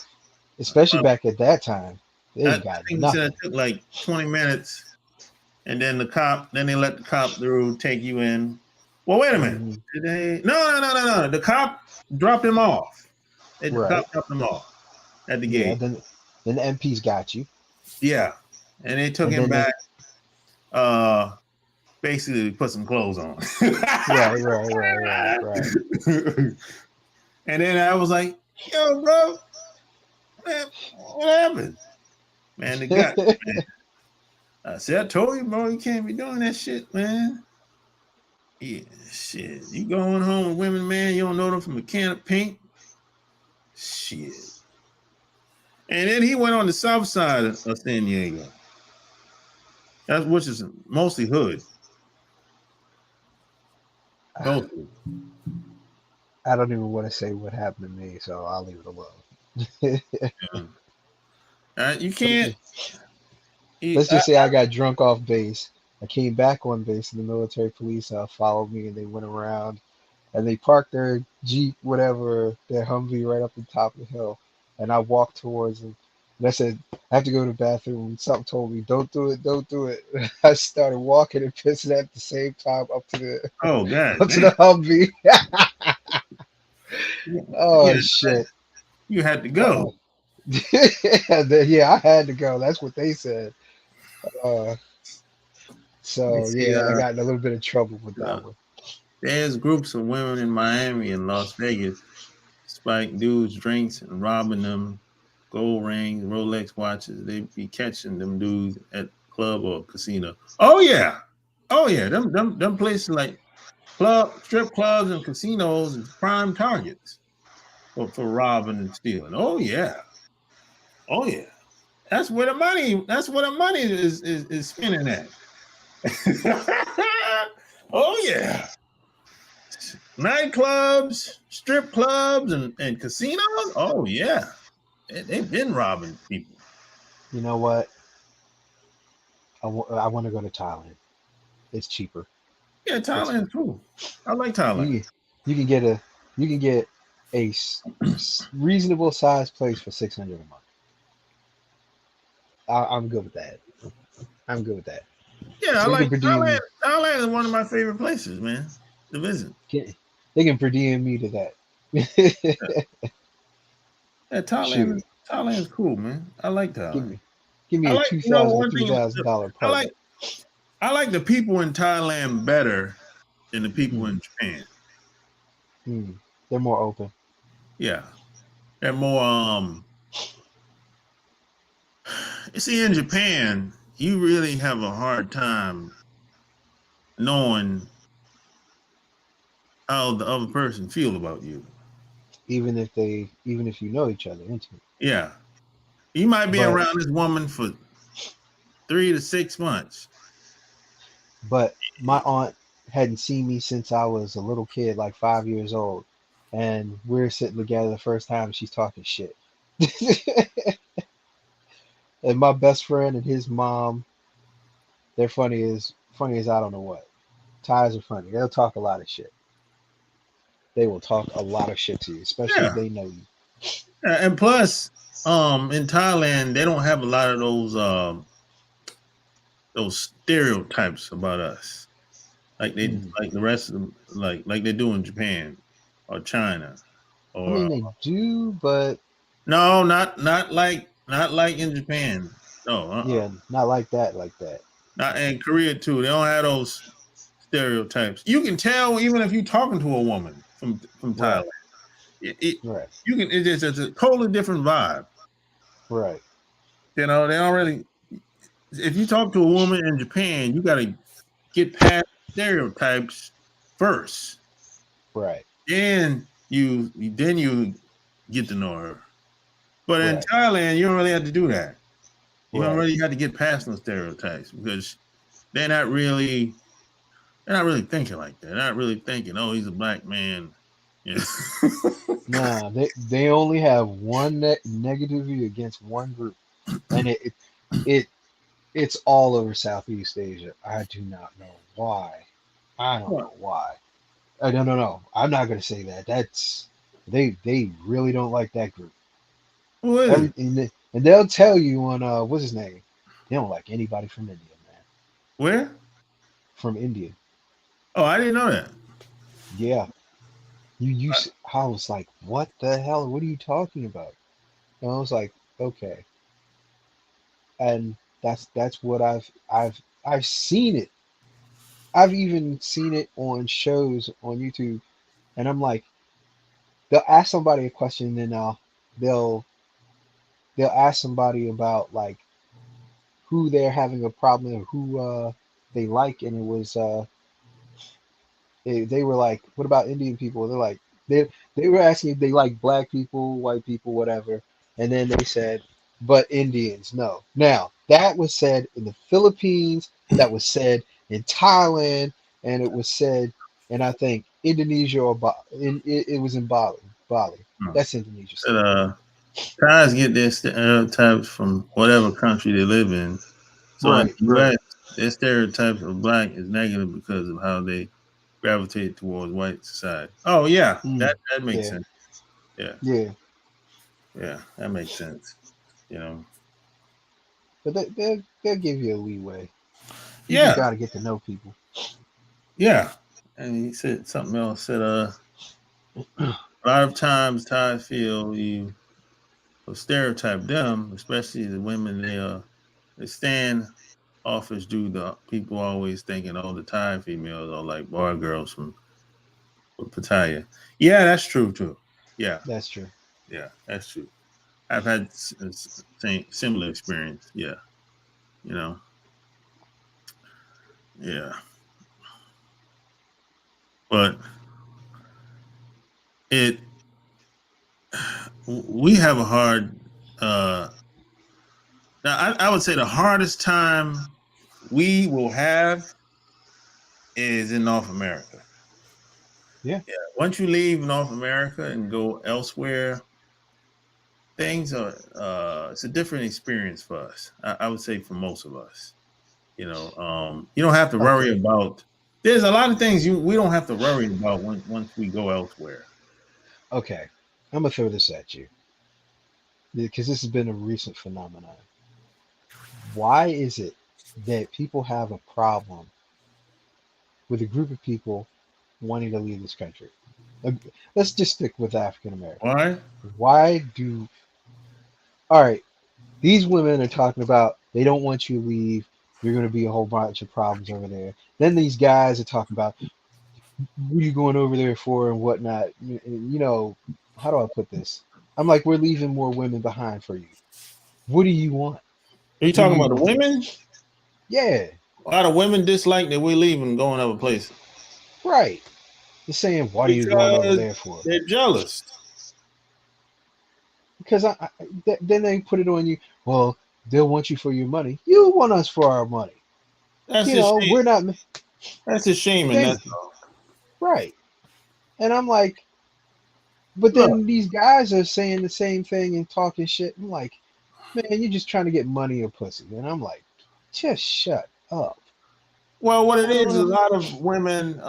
Especially back at that time, they I ain't got think he said it nothing. took like 20 minutes. And then then they let the cop through, take you in. Well, wait a minute. Mhm. Did they? No. The cop dropped him off. The cop Right. dropped him off at the Yeah. gate. Then the MPs got you, Yeah. And they took and him then back, basically put some clothes on. right. And then I was like, yo, bro, man, what happened? Man, they got me, man. I said, I told you, bro, you can't be doing that shit, man. Yeah, shit. You going home with women, man, you don't know them from a can of paint? Shit. And then he went on the south side of San Diego. Which is mostly hood. Mostly. I don't even want to say what happened to me, so I'll leave it alone. You can't. Let's just say I got drunk off base. I came back on base, and the military police followed me, and they went around, and they parked their Jeep, whatever, their Humvee, right up the top of the hill. And I walked towards them, and I said, "I have to go to the bathroom." And something told me, "Don't do it, don't do it." I started walking and pissing at the same time up to the Oh, God. up to the Humvee. Oh Yeah, shit! you had to Uh, go. yeah, I had to go. That's what they said. Uh, Let me so see. yeah, I got in a little bit of trouble with that one. There's groups of women in Miami and Las Vegas spike dudes' drinks and robbing them gold rings, Rolex watches. They be catching them dudes at club or casino. Oh yeah. Oh yeah. Them places like strip clubs and casinos is prime targets for robbing and stealing. Oh yeah. Oh yeah. That's where the money is spinning at. Oh yeah. Nightclubs, strip clubs, and casinos. Oh yeah. They've been robbing people. You know what? I want to go to Thailand. It's cheaper. Yeah, It's Thailand too. I like Thailand. you you can get a reasonable sized place for 600 a month. I'm good with that. I'm good with that. Yeah, I They like can per diem Thailand. me. Thailand is one of my favorite places, man, to visit. They can per diem me to that. Yeah, Thailand. Shoot, Thailand's cool, man. I like give Thailand. me give me I a like, $2,000 or one thing. $3,000 I like apartment. I like the people in Thailand better than the people Mm, in Japan. they're more open. Yeah, they're more. You see, in Japan, you really have a hard time knowing how the other person feel about you. Even if you know each other intimately. Yeah, you might be But around this woman for 3 to 6 months. but my aunt hadn't seen me since I was a little kid, like 5 years old, and we're sitting together the first time and she's talking shit. And my best friend and his mom, they're funny as I don't know what. Ties are funny. They'll talk a lot of shit. They will talk a lot of shit to you, especially if Yeah, they know you. and plus, in Thailand, they don't have a lot of those stereotypes about us, Mm. like the rest of them, like they do in Japan or China I or mean, they do, but no, not like in Japan. No, yeah, not like that, like that. not in Korea too. They don't have those stereotypes. You can tell even if you're talking to a woman from Thailand. Right, It, it right, you can it's a totally different vibe. right, You know, they don't really. If you talk to a woman in Japan, you got to get past stereotypes first. right, Then you get to know her. But in right, Thailand, you don't really have to do that. You don't right. really have to get past those stereotypes because they're not really thinking like that. They're not really thinking, oh, he's a black man. Yeah. Nah, they only have one negativity against one group, and it it's all over Southeast Asia. I do not know why. I don't What? know why. No, no, no. I'm not gonna say that. That's they really don't like that group. Who is it? Everything, and they'll tell you on what's his name. They don't like anybody from India, man. Where? From India, Oh, I didn't know that. yeah. I was like, what the hell? What are you talking about? And I was like, okay. And that's what I've seen it. I've even seen it on shows on YouTube, and I'm like, they'll ask somebody a question, and then they'll they'll ask somebody about like who they're having a problem or who they like, and it was they were like, what about Indian people? They're like, they were asking if they like black people, white people, whatever, and then they said, but Indians, no. Now that was said in the Philippines, that was said in Thailand, and it was said, and I think Indonesia or it was in Bali. Bali. No. That's Indonesia Said, somewhere. Guys get their stereotypes from whatever country they live in. So in Right, the right. U.S., their stereotypes of black is negative because of how they gravitate towards white society. Oh yeah, Mm, that makes yeah, sense. Yeah, yeah. yeah, that makes sense. You know. But they'll give you a leeway. You just Yeah, got to get to know people. yeah. And he said something else. Said a lot of times Thai feel you stereotype them, especially the women they stand offers due to people always thinking, oh, the Thai females are like bar girls from Pattaya. Yeah, that's true too. Yeah, That's true. yeah, that's true. I've had same similar experience. Yeah, you know, yeah, but it we have a hard. Now, I would say the hardest time we will have is in North America. Yeah. Yeah, once you leave North America and go elsewhere, things are it's a different experience for us. I would say for most of us. You don't have to Okay. worry about. There's a lot of things we don't have to worry about once we go elsewhere. Okay. I'm gonna throw this at you because this has been a recent phenomenon. Why is it that people have a problem with a group of people wanting to leave this country? Like, let's just stick with African Americans. Why? Why do all right? These women are talking about they don't want you to leave. You're going to be a whole bunch of problems over there. Then these guys are talking about what are you going over there for and whatnot. You know, how do I put this? I'm like, we're leaving more women behind for you. What do you want? Are you What do talking you about the want? women? Yeah, A lot of women dislike that we're leaving and going other places right. They're saying, what are you going over because there for? they're jealous. Because then they put it on you. Well, they'll want you for your money. You want us for our money. That's You a know, shame. we're not. That's a shame, and Thank that's you. Right. And I'm like, but look. then these guys are saying the same thing and talking shit. I'm like, man, you're just trying to get money or pussy. And I'm like, just shut up. Well, what I it is, a don't. lot of women,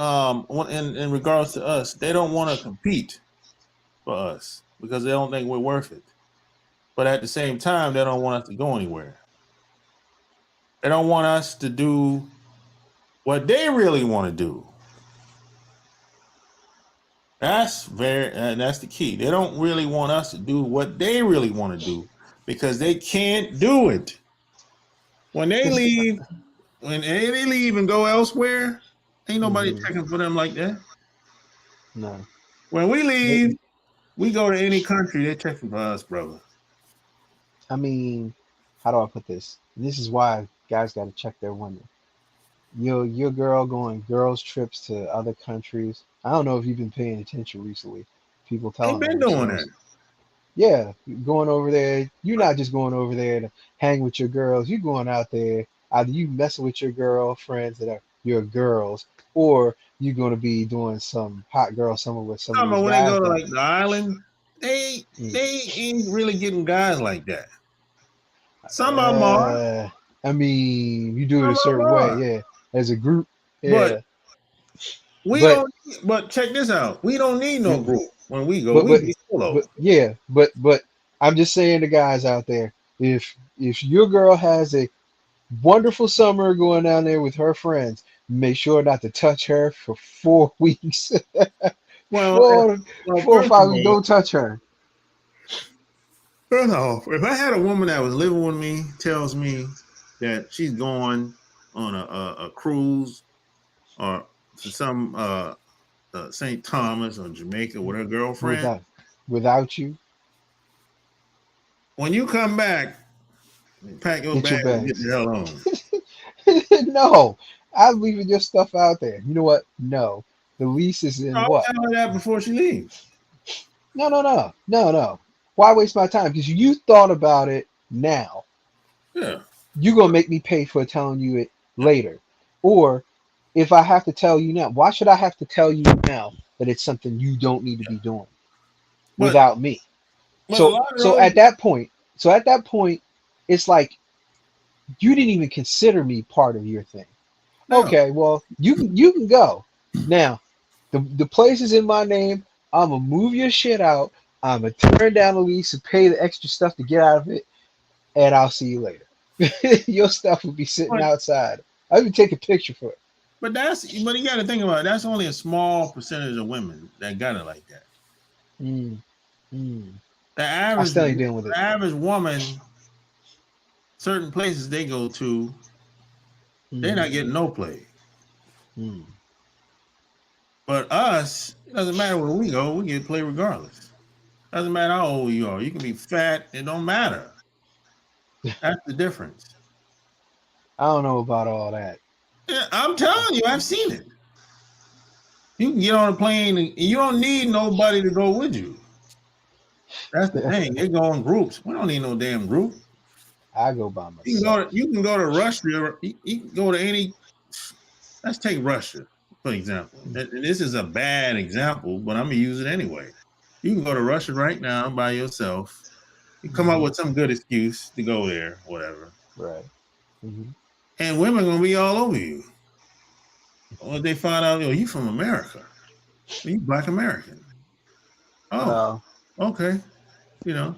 in regards to us, they don't want to compete for us because they don't think we're worth it. But at the same time, they don't want us to go anywhere. They don't want us to do what they really want to do. That's the key. They don't really want us to do what they really want to do because they can't do it. When they Because leave, when they leave and go elsewhere, ain't nobody hmm checking for them like that. no, When we they, leave, we go to any country, they're checking for us, brother. I mean, how do I put this? This is why guys got to check their women. Your girl going girls trips to other countries. I don't know if you've been paying attention recently. People They've telling on been doing that. themselves. Yeah, going over there. You're not just going over there to hang with your girls. You're going out there. Either you messing with your girlfriends that are your girls, or you're gonna be doing some hot girl summer with some of Talking these about when they guys. go to That, like the island, they mm, they ain't really getting guys like that. Some of them are, uh, I mean, you do it some a of them certain way, are. yeah, as a group, But yeah. we But don't. But check this out. We don't need no mm, group when we go. but We but be solo. but yeah, but I'm just saying to guys out there, if your girl has a wonderful summer going down there with her friends, make sure not to touch her for 4 weeks. Well, four well, 4 or 5 weeks, don't touch her. first off, if I had a woman that was living with me tells me that she's going on a cruise or to some St. Thomas or Jamaica with her girlfriend, Without you, when you come back, pack your get your bag and get bags. the hell on. No, I'm leaving your stuff out there. You know what? No. The lease is in I'll what? tell her that before she leaves. No. Why waste my time? Because you thought about it now. Yeah. You're gonna make me pay for telling you it later. Or if I have to tell you now, why should I have to tell you now that it's something you don't need to be doing But without me? a So lot of so those at that point, so at that point, it's like you didn't even consider me part of your thing. no. Okay, well, you can go. Now, the place is in my name. I'm gonna move your shit out. I'm gonna turn down the lease and pay the extra stuff to get out of it, and I'll see you later. Your stuff will be sitting But outside. I even take a picture for it. but you got to think about it. That's only a small percentage of women that got it like that. Mm, mm. The I average still ain't dealing with the it. average woman, certain places they go to, they're Mm, not getting no play. mm. But us, it doesn't matter where we go, we get play regardless. Doesn't matter how old you are. You can be fat, it don't matter. That's the difference. I don't know about all that. Yeah, I'm telling you, I've seen it. You can get on a plane and you don't need nobody to go with you. That's the thing. They go in groups. We don't need no damn group. I go by myself. You can go to Russia. You can go to any. Let's take Russia for example. And this is a bad example, but I'm gonna use it anyway. You can go to Russia right now by yourself. You come up Hmm. with some good excuse to go there, whatever. Right. Hmm. And women gonna be all over you. Or they find out, you from America. You Black American. Oh, Well, okay. You know,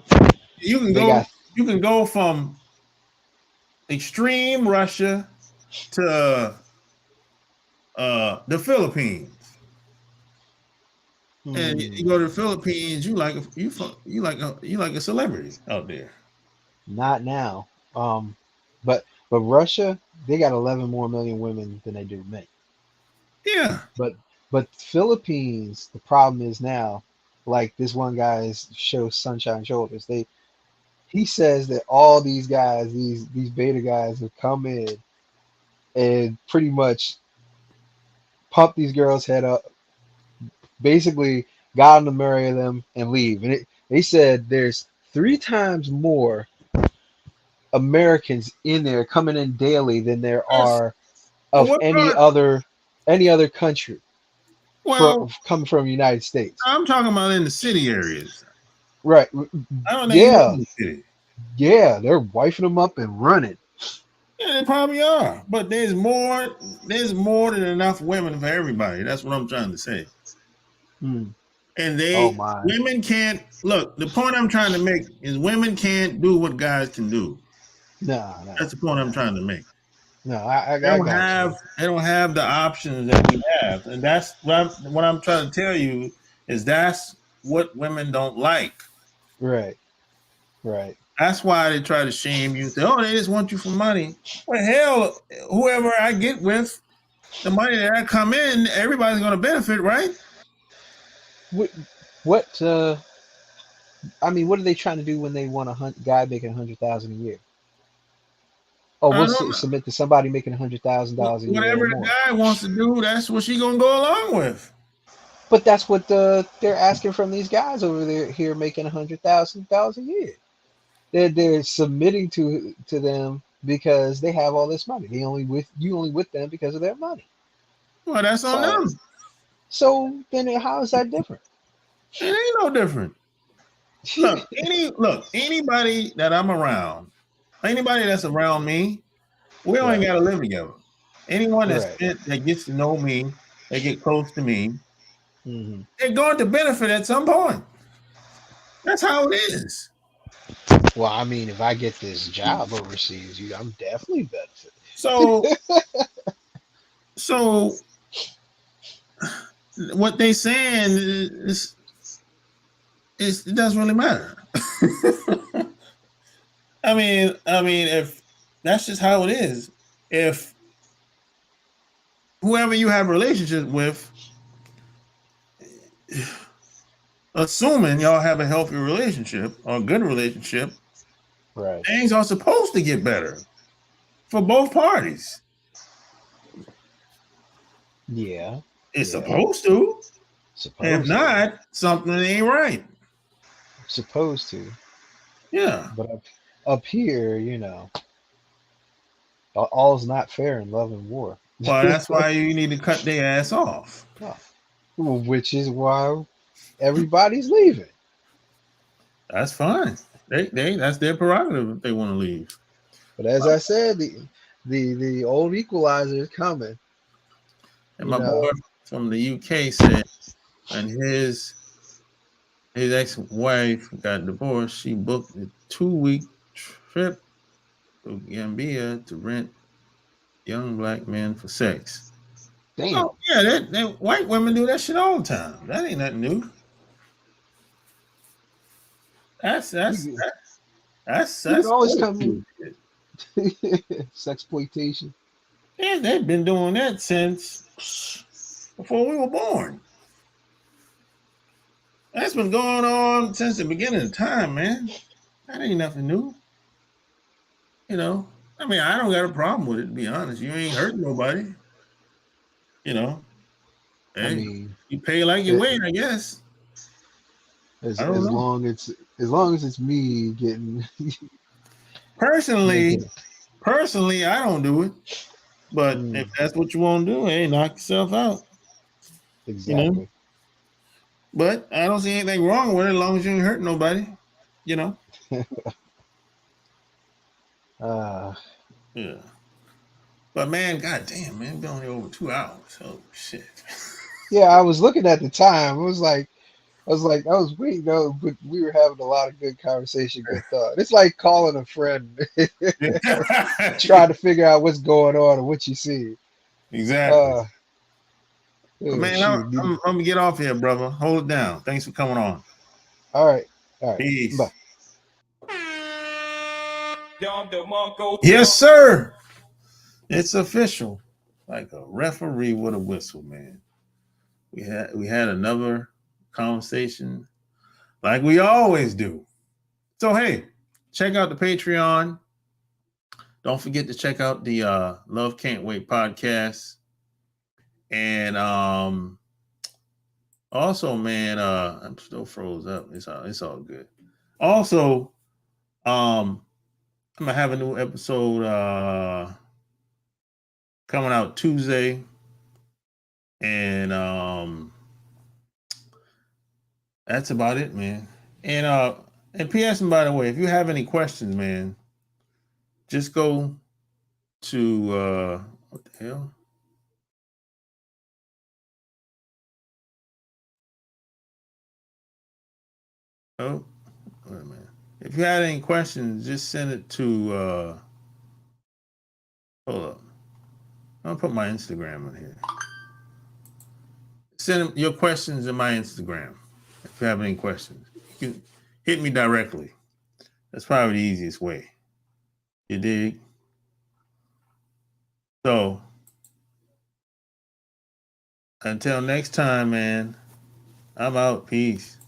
you can they go. got. You can go from extreme Russia to the Philippines, and you Hmm, go to the Philippines, you like a celebrity out there. not now. But Russia, they got 11 more million women than they do men. Yeah, But Philippines, the problem is now, like this one guy's show Sunshine Shoulders. He says that all these guys, these beta guys, have come in and pretty much pump these girls' head up, basically got them to marry them and leave. And they said there's 3 times more Americans in there coming in daily than there that's are well. of any other country Well, coming from the United States. I'm talking about in the city areas. Right. I don't think you go Yeah. in the city. Yeah. They're wifing them up and running. Yeah, they probably are, but there's more. There's more than enough women for everybody. That's what I'm trying to say. Hmm. And Oh my. women can't look. The point I'm trying to make is women can't do what guys can do. No. That's the point I'm trying to make. No. I got you. They don't have the options that we have, and that's what I'm trying to tell you is that's what women don't like. Right. Right. That's why they try to shame you. Say, oh, they just want you for money. Well, hell, whoever I get with, the money that I come in, everybody's going to benefit, right? What? I mean, what are they trying to do when they want guy making 100,000 a year? Oh, I we'll don't know. submit to somebody making $100,000 a year or Whatever the more. guy wants to do, that's what she gonna go along with. But that's what they're asking from these guys over there here making $100,000 a year. They're submitting to them because they have all this money. They only with you only with them because of their money. Well, that's on So them. So then how is that different? It ain't no different. Look, anybody that I'm around, anybody that's around me, we don't Right. got to live together. Anyone Right. that gets to know me, they get close to me, Hmm. they're going to benefit at some point. That's how it is. Well, I mean, if I get this job overseas, I'm definitely benefiting. So, so what they saying is it doesn't really matter. I mean, if that's just how it is. If whoever you have a relationship with, assuming y'all have a healthy relationship or a good relationship, Right. things are supposed to get better for both parties. Yeah. It's Yeah. supposed to. If Supposed to. not, something ain't right. Supposed to. Yeah. But up here, all's not fair in love and war. Well, that's why you need to cut their ass off. Which is why everybody's leaving. That's fine. They that's their prerogative if they want to leave. But as I said, the old equalizer is coming. And my boy from the UK said, and his ex-wife got divorced. She booked a 2-week trip to Gambia to rent young black men for sex. Damn. Oh yeah, that white women do that shit all the time. That ain't nothing new. That's that's You, that's you can that's always old come school in. shit. Sexploitation. Yeah, they've been doing that since before we were born. That's been going on since the beginning of time, man. That ain't nothing new. You know, I mean, I don't got a problem with it, to be honest. You ain't hurting nobody. You know, I hey, mean, you pay like you it, weigh, I guess. as I don't as know. long as long as it's me getting Personally, making personally, I don't do it. But if mm, that's what you want to do, hey, knock yourself out. You know. exactly. But I don't see anything wrong with it as long as you ain't hurting nobody. You know. uh Yeah. But man, goddamn, man, been on here over 2 hours. Oh shit. yeah, I was looking at the time. I was waiting though, but we were having a lot of good conversation, good thought. It's like calling a friend, trying to figure out what's going on and what you see. Exactly. Uh, But oh, man, shoot. I'm gonna get off here, brother. Hold it down. Thanks for coming on. All right. All right. Bye. Peace. Yes, sir. It's official. Like a referee with a whistle, man. We had another conversation like we always do. So hey, check out the Patreon. Don't forget to check out the Love Can't Wait podcast. And also, man, I'm still froze up. It's all good. Also, I'm gonna have a new episode coming out Tuesday. And that's about it, man. And PS, and by the way, if you have any questions, man, just go to what the hell? Oh, wait a minute. If you had any questions, just send it to hold up. I'm gonna put my Instagram in here. Send your questions in my Instagram. If you have any questions, you can hit me directly. That's probably the easiest way. You dig? So until next time, man, I'm out. Peace.